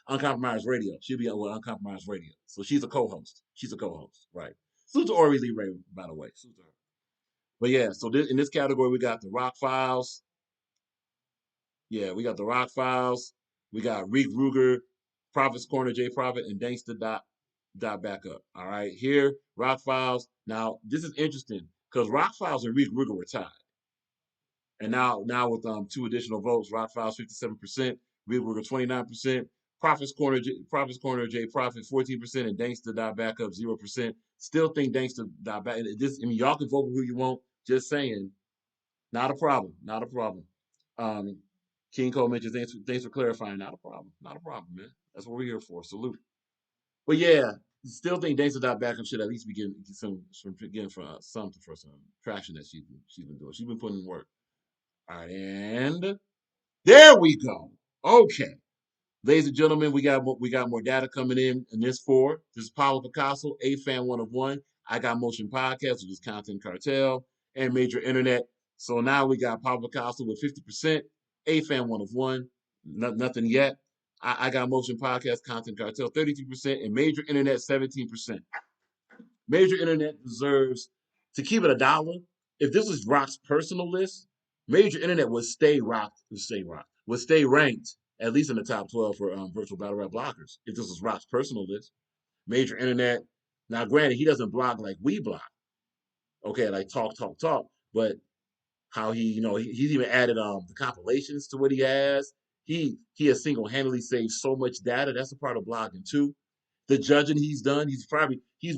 Uncompromised Radio. She'll be with Uncompromised Radio. So she's a co-host. Right? Salute to Ori Lee Ray, by the way. Salute to her. But yeah, so in this category we got the Rock Files. Yeah, we got the Rock Files. We got Reek Ruger, Prophet's Corner, J Prophet, and Danksta Backup. All right, here Rock Files. Now this is interesting because Rock Files and Reek Ruger were tied, and now with 2 additional votes, Rock Files 57%, Reek Ruger 29%, Prophet's Corner, J Prophet 14%, and Danksta Backup 0%. Still think Danksta Backup. Y'all can vote for who you want. Just saying, not a problem. King Cole mentions thanks for clarifying. Not a problem, man. That's what we're here for. Salute. But yeah, still think Danksta Backup should at least be getting some traction that she's been doing. She's been putting in work. All right, and there we go. Okay, ladies and gentlemen, we got more data coming in this 4. This is Paulo Picasso, A Fan 1 of 1. I Got Motion Podcast, which is Content Cartel, and Major Internet. So now we got Paulo Picasso with 50%. A Fan 1 of 1, nothing yet. I Got Motion Podcast, Content Cartel, 33%, and Major Internet, 17%. Major Internet deserves to keep it $1. If this was Rock's personal list, Major Internet would stay ranked, at least in the top 12 for virtual battle rap bloggers. If this was Rock's personal list, Major Internet. Now, granted, he doesn't blog like we blog. Okay, like talk, but how he's even added the compilations to what he has. He has single-handedly saved so much data. That's a part of blogging too. The judging he's done, he's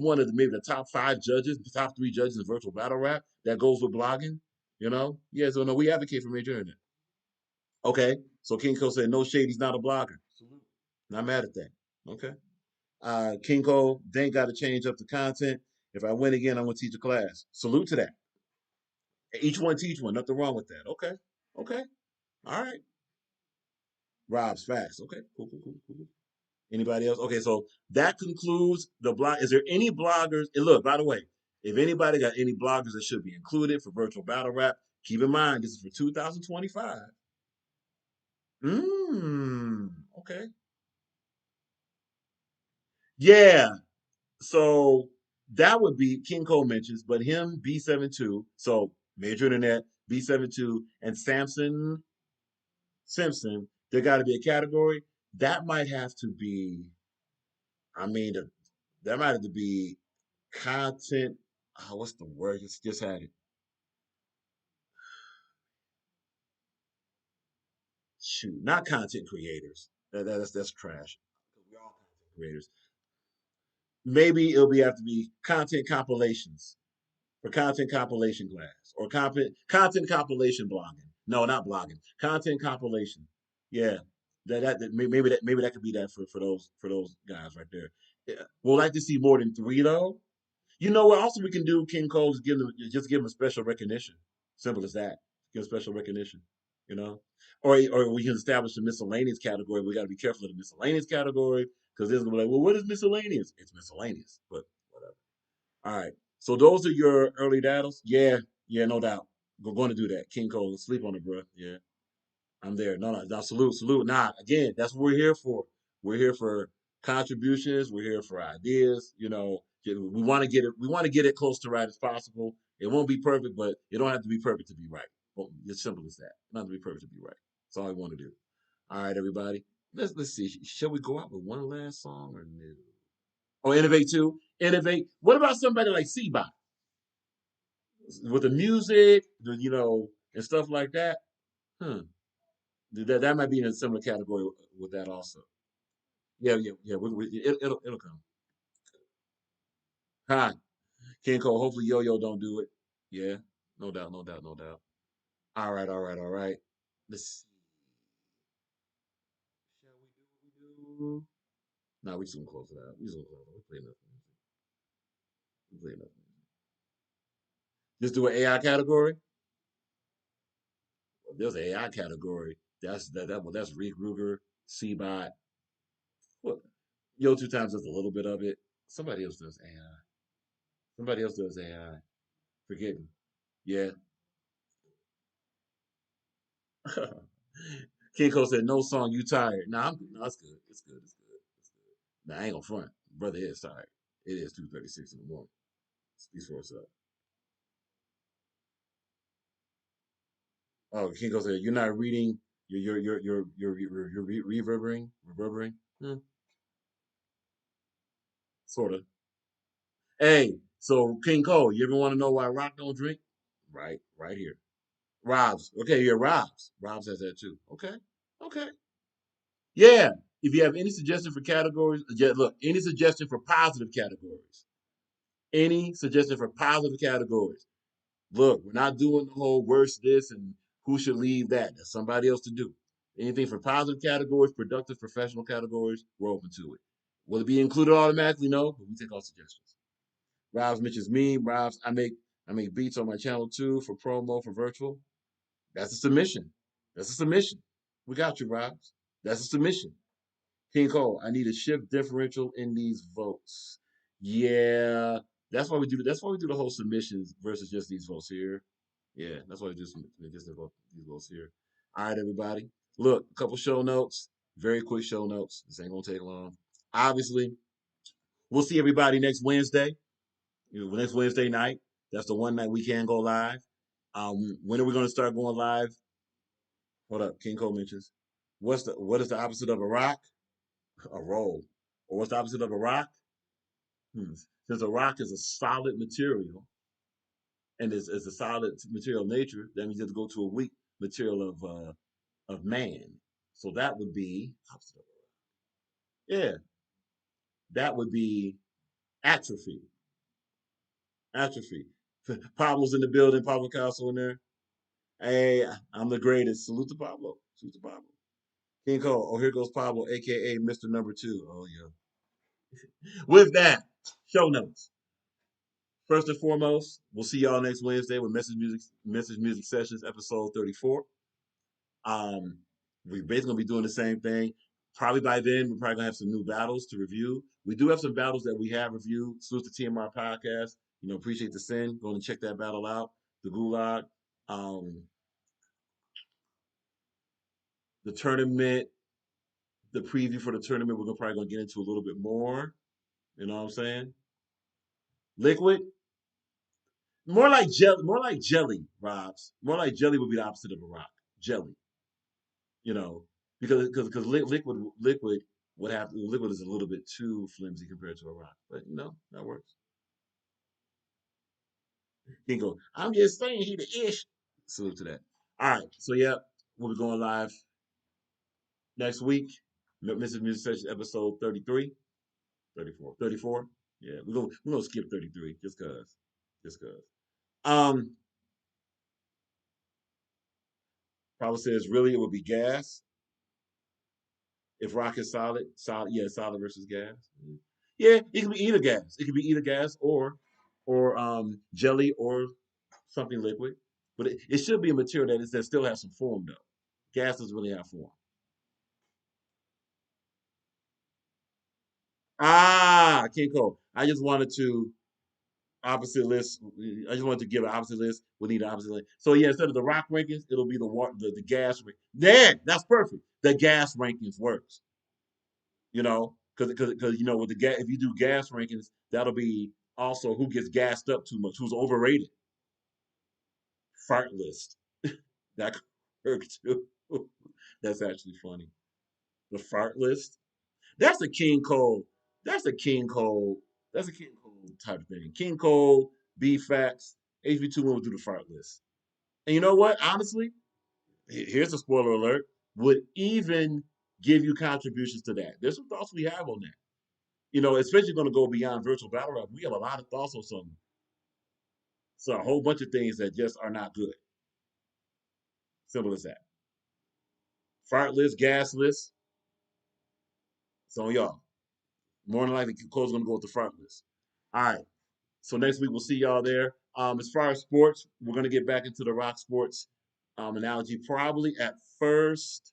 one of maybe the top 5 judges, the top 3 judges in virtual battle rap. That goes with blogging. Yeah. So no, we advocate for Major Internet. Okay, so King Cole said no shade. He's not a blogger. Not mad at that. Okay. King Cole then got to change up the content. If I win again, I'm gonna teach a class. Salute to that. Each one teach one. Nothing wrong with that. Okay. All right. Rob's facts. Okay. Cool. Anybody else? Okay, so that concludes the blog. Is there any bloggers? And look, by the way, if anybody got any bloggers that should be included for virtual battle rap, keep in mind this is for 2025. Okay. Yeah. So that would be King Cole mentions, but him, B72, so Major Internet, B72, and Samson Simpson, there got to be a category. That might have to be, that might have to be content. What's the word? Just had it. Shoot, not content creators. That's trash. We're all content creators. Maybe it'll have to be content compilations for content compilation class or content compilation blogging. No, not blogging. Content compilation. Yeah, maybe that could be that for those guys right there. Yeah. We'll like to see more than 3 though. You know what? Also, we can do King Cole is give them a special recognition. Simple as that. Give special recognition. Or we can establish a miscellaneous category. We got to be careful of the miscellaneous category because there's gonna be like, well, what is miscellaneous? It's miscellaneous, but whatever. All right. So those are your early datas. Yeah, no doubt. We're going to do that. King Cole, sleep on it, bro. Yeah, I'm there. No, salute. Nah, again, that's what we're here for. We're here for contributions. We're here for ideas. We want to get it. We want to get it close to right as possible. It won't be perfect, but it don't have to be perfect to be right. Well, it's simple as that. Not to be perfect to be right. That's all I want to do. All right, everybody. Let's see. Shall we go out with one last song or no? Oh, Innovate too. Innovate. What about somebody like Seabot? with the music, and stuff like that. Hmm. That might be in a similar category with that also. Yeah, yeah, yeah. It'll come. Hi, King Cole. Hopefully, Yo don't do it. Yeah, no doubt, no doubt, no doubt. All right, all right, all right. Let's see. Shall we do what we do? No, we just gonna close it out. We just gonna close it out. We play enough music. We play enough music. Just do an AI category. Well, there's an AI category. That's Rick Ruger, Cbot. Well, Yo two times does a little bit of it. Somebody else does AI. Somebody else does AI. Forget me. Yeah. King Cole said, "No song, you tired." Nah, no, it's good. It's good. It's good. It's good. Nah, I ain't gonna front. Brother is tired. It is 2:36 in the morning. Speaks for itself. Oh, King Cole said, "You're not reading. You're reverberating. Hmm, sort of. Hey, so King Cole, you ever want to know why Rock don't drink? Right here. Rob's. Okay, yeah, Rob's. Rob's has that too. Okay, okay. Yeah. If you have any suggestion for categories, look, any suggestion for positive categories. Any suggestion for positive categories. Look, we're not doing the whole worst this and who should leave that. That's somebody else to do. Anything for positive categories, productive, professional categories, we're open to it. Will it be included automatically? No, but we take all suggestions. Rob's mentions me. Rob's, I make beats on my channel too for promo for virtual. That's a submission. That's a submission. We got you, Rob's. That's a submission. King Cole, I need a shift differential in these votes. Yeah, that's why we do the whole submissions versus just these votes here. Yeah, that's why we just these votes here. All right, everybody. Look, a couple show notes. Very quick show notes. This ain't gonna take long. Obviously, we'll see everybody next Wednesday. Next Wednesday night. That's the one night we can go live. When are we gonna start going live? Hold up, King Cole mentions. What is the opposite of a rock? A roll. Or what's the opposite of a rock? Since a rock is a solid material and is a solid material nature, that means you have to go to a weak material of man. So that would be yeah, that would be atrophy. Atrophy. Pablo's in the building. Pablo Castle in there. Hey, I'm the greatest. Salute to Pablo. Salute to Pablo. King Cole. Oh, here goes Pablo, aka Mr. Number Two. Oh yeah. With that, show notes. First and foremost, we'll see y'all next Wednesday with Message Music Sessions, episode 34. Um, we're basically gonna be doing the same thing. Probably by then, we're probably gonna have some new battles to review. We do have some battles that we have reviewed. Salute to TMR podcast. Appreciate the send. Go and check that battle out. The Gulag. Um, the tournament, the preview for the tournament, we're probably gonna get into a little bit more. You know what I'm saying? Liquid, more like jelly, Robs. More like jelly would be the opposite of a rock. Jelly, you know, because liquid is a little bit too flimsy compared to a rock, but that works. He go, I'm just saying he the ish. Salute to that. All right, so yeah, we'll be going live next week. Mrs. Music Session episode 33, 34, 34. Yeah, we're gonna skip 33 just cause. Um, Probably says really it would be gas if rock is solid. Yeah, solid versus gas. Yeah, it could be either gas. It could be either gas or jelly or something liquid. But it should be a material that still has some form though. Gas doesn't really have form. King Cole. I just wanted to opposite list. I just wanted to give an opposite list. We need an opposite list. So yeah, instead of the rock rankings, it'll be the gas. Yeah, that's perfect. The gas rankings works. Because with the gas, if you do gas rankings, that'll be also who gets gassed up too much, who's overrated. Fart list. That could work too. That's actually funny. The fart list. That's a King Cole. That's a King Cole. That's a King Cole type of thing. King Cole, B Facts. HB2 would do the fart list. And you know what? Honestly, here's a spoiler alert, would even give you contributions to that. There's some thoughts we have on that. You know, especially going to go beyond virtual battle rap. We have a lot of thoughts on something. So a whole bunch of things that just are not good. Simple as that. Fart list, gas list. It's on y'all. More than likely, Cole's going to go with the fart list. All right. So next week, we'll see y'all there. As far as sports, we're going to get back into the rock sports analogy. Probably at first,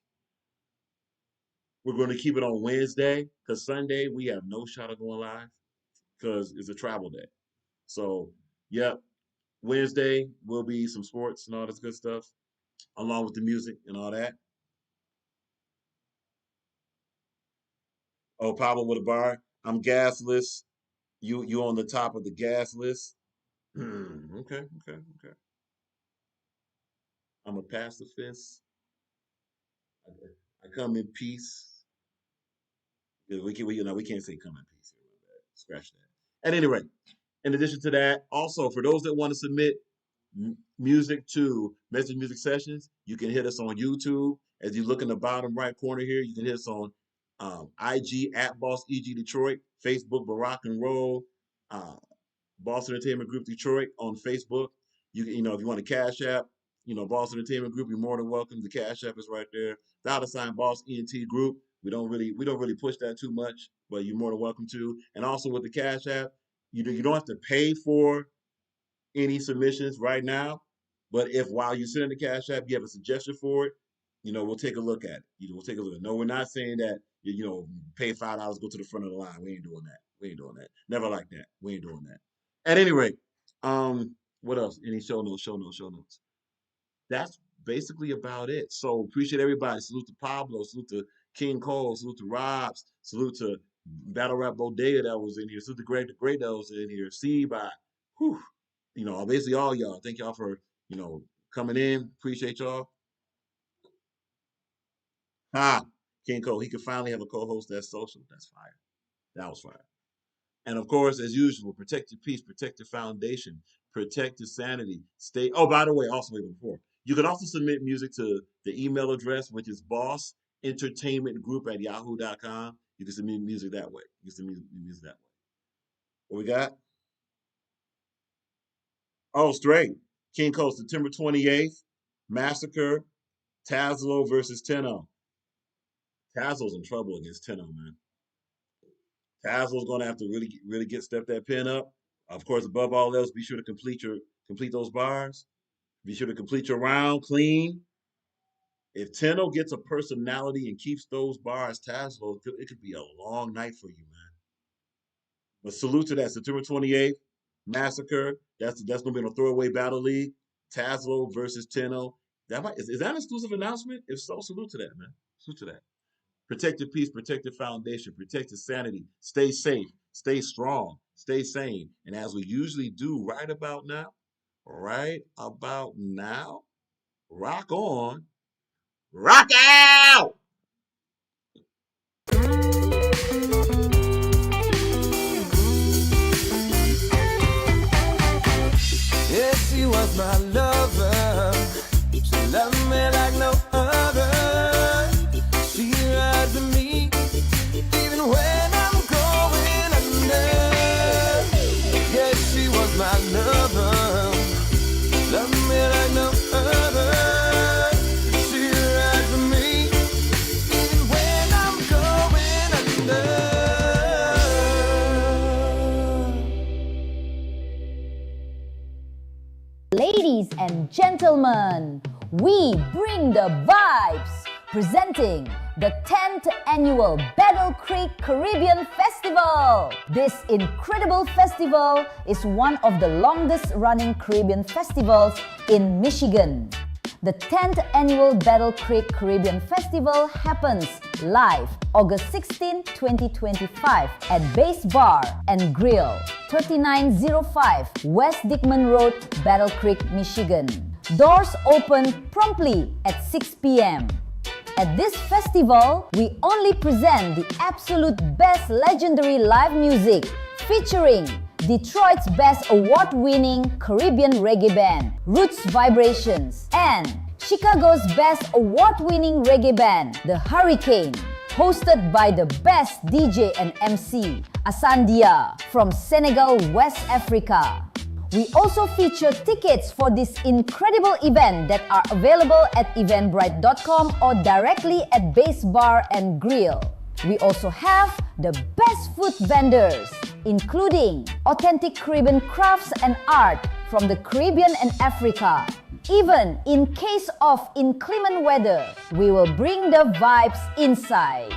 we're going to keep it on Wednesday because Sunday, we have no shot of going live because it's a travel day. So, yep, Wednesday will be some sports and all this good stuff, along with the music and all that. Oh, Pablo with a bar. I'm gasless. You on the top of the gas list. Okay. I'm a pacifist. I come in peace. We can't say come in peace. Scratch that. At any rate, in addition to that, also for those that want to submit music to Message Music Sessions, you can hit us on YouTube. As you look in the bottom right corner here, you can hit us on IG at Boss EG Detroit, Facebook Barack and Roll, Boss Entertainment Group Detroit on Facebook. If you want a Cash App, Boss Entertainment Group, you're more than welcome. The Cash App is right there. $ Boss ENT Group. We don't really push that too much, but you're more than welcome to. And also with the Cash App, you don't have to pay for any submissions right now. But if while you're sending the Cash App, you have a suggestion for it, we'll take a look at it. We'll take a look. No, we're not saying that, pay $5, go to the front of the line. We ain't doing that. Never like that. We ain't doing that. At any rate, what else? Any show notes. That's basically about it. So appreciate everybody. Salute to Pablo. Salute to King Cole. Salute to Robs. Salute to Battle Rap Bodega that was in here. Salute to Greg the Great that was in here. C-By. Basically all y'all. Thank y'all for, coming in. Appreciate y'all. King Cole. He could finally have a co-host that's social. That's fire. That was fire. And of course, as usual, protect your peace, protect your foundation, protect your sanity. By the way, also even before, you can also submit music to the email address, which is bossentertainmentgroup@yahoo.com. You can submit music that way. What we got? Oh, straight. King Cole, September 28th, Massacre, Tazlo versus Tenno. Tazlo's in trouble against Tenno, man. Tazlo's going to have to really step that pen up. Of course, above all else, be sure to complete those bars. Be sure to complete your round clean. If Tenno gets a personality and keeps those bars, Tazlo, it could be a long night for you, man. But salute to that. September 28th, Massacre. That's going to be in a throwaway battle league. Tazlo versus Tenno. Is that an exclusive announcement? If so, salute to that, man. Salute to that. Protect your peace, protect your foundation, protect your sanity. Stay safe, stay strong, stay sane. And as we usually do right about now, rock on, rock out! Yes, she was my lover. She loved me like no other. She rides with me, even when I'm going under. Yes, she was my lover. Love me like no other. She rides with me, even when I'm going under. Ladies and gentlemen, we bring the vibes. Presenting the 10th Annual Battle Creek Caribbean Festival. This incredible festival is one of the longest running Caribbean festivals in Michigan. The 10th Annual Battle Creek Caribbean Festival happens live August 16, 2025 at Base Bar and Grill, 3905 West Dickman Road, Battle Creek, Michigan. Doors open promptly at 6 p.m. At this festival, we only present the absolute best legendary live music featuring Detroit's best award-winning Caribbean reggae band, Roots Vibrations, and Chicago's best award-winning reggae band, The Hurricane, hosted by the best DJ and MC, Asandia from Senegal, West Africa. We also feature tickets for this incredible event that are available at eventbrite.com or directly at Base Bar and Grill. We also have the best food vendors, including authentic Caribbean crafts and art from the Caribbean and Africa. Even in case of inclement weather, we will bring the vibes inside.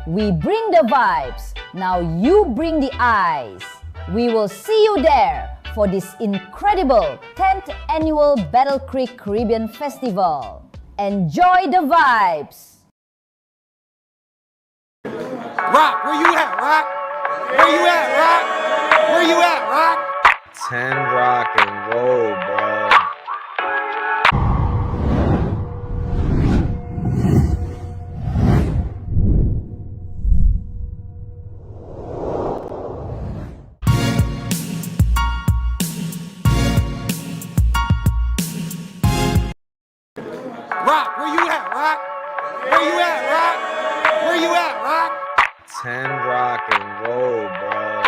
We bring the vibes, now you bring the eyes. We will see you there for this incredible 10th annual Battle Creek Caribbean Festival. Enjoy the vibes! Rock, where you at, Rock? Where you at, Rock? Where you at, Rock? 10 rock and roll, bro. Rock, where you at, Rock? Where you at, Rock? Where you at, Rock? 10 rock and roll, bro.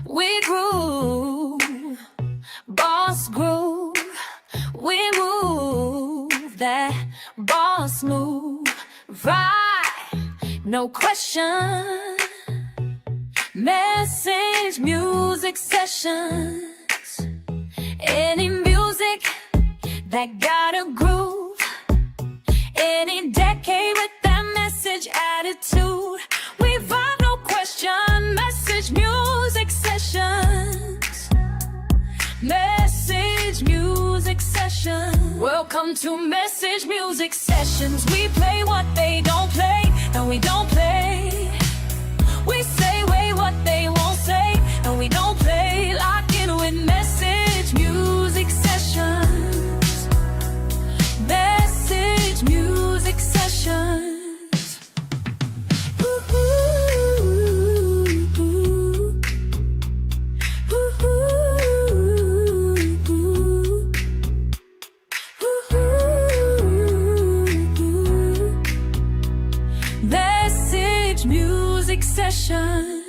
We groove, boss groove. We move that boss move, right? No question. Message music sessions. Any music that got a groove. Any decade with that message attitude. We vibe, no question. Message music sessions. Message music sessions. Welcome to Message Music Sessions. We play what they don't play, and we don't play. We say way what they won't say, and we don't play. Lock in with Message Music Sessions. Message Music Sessions. Message Music Sessions.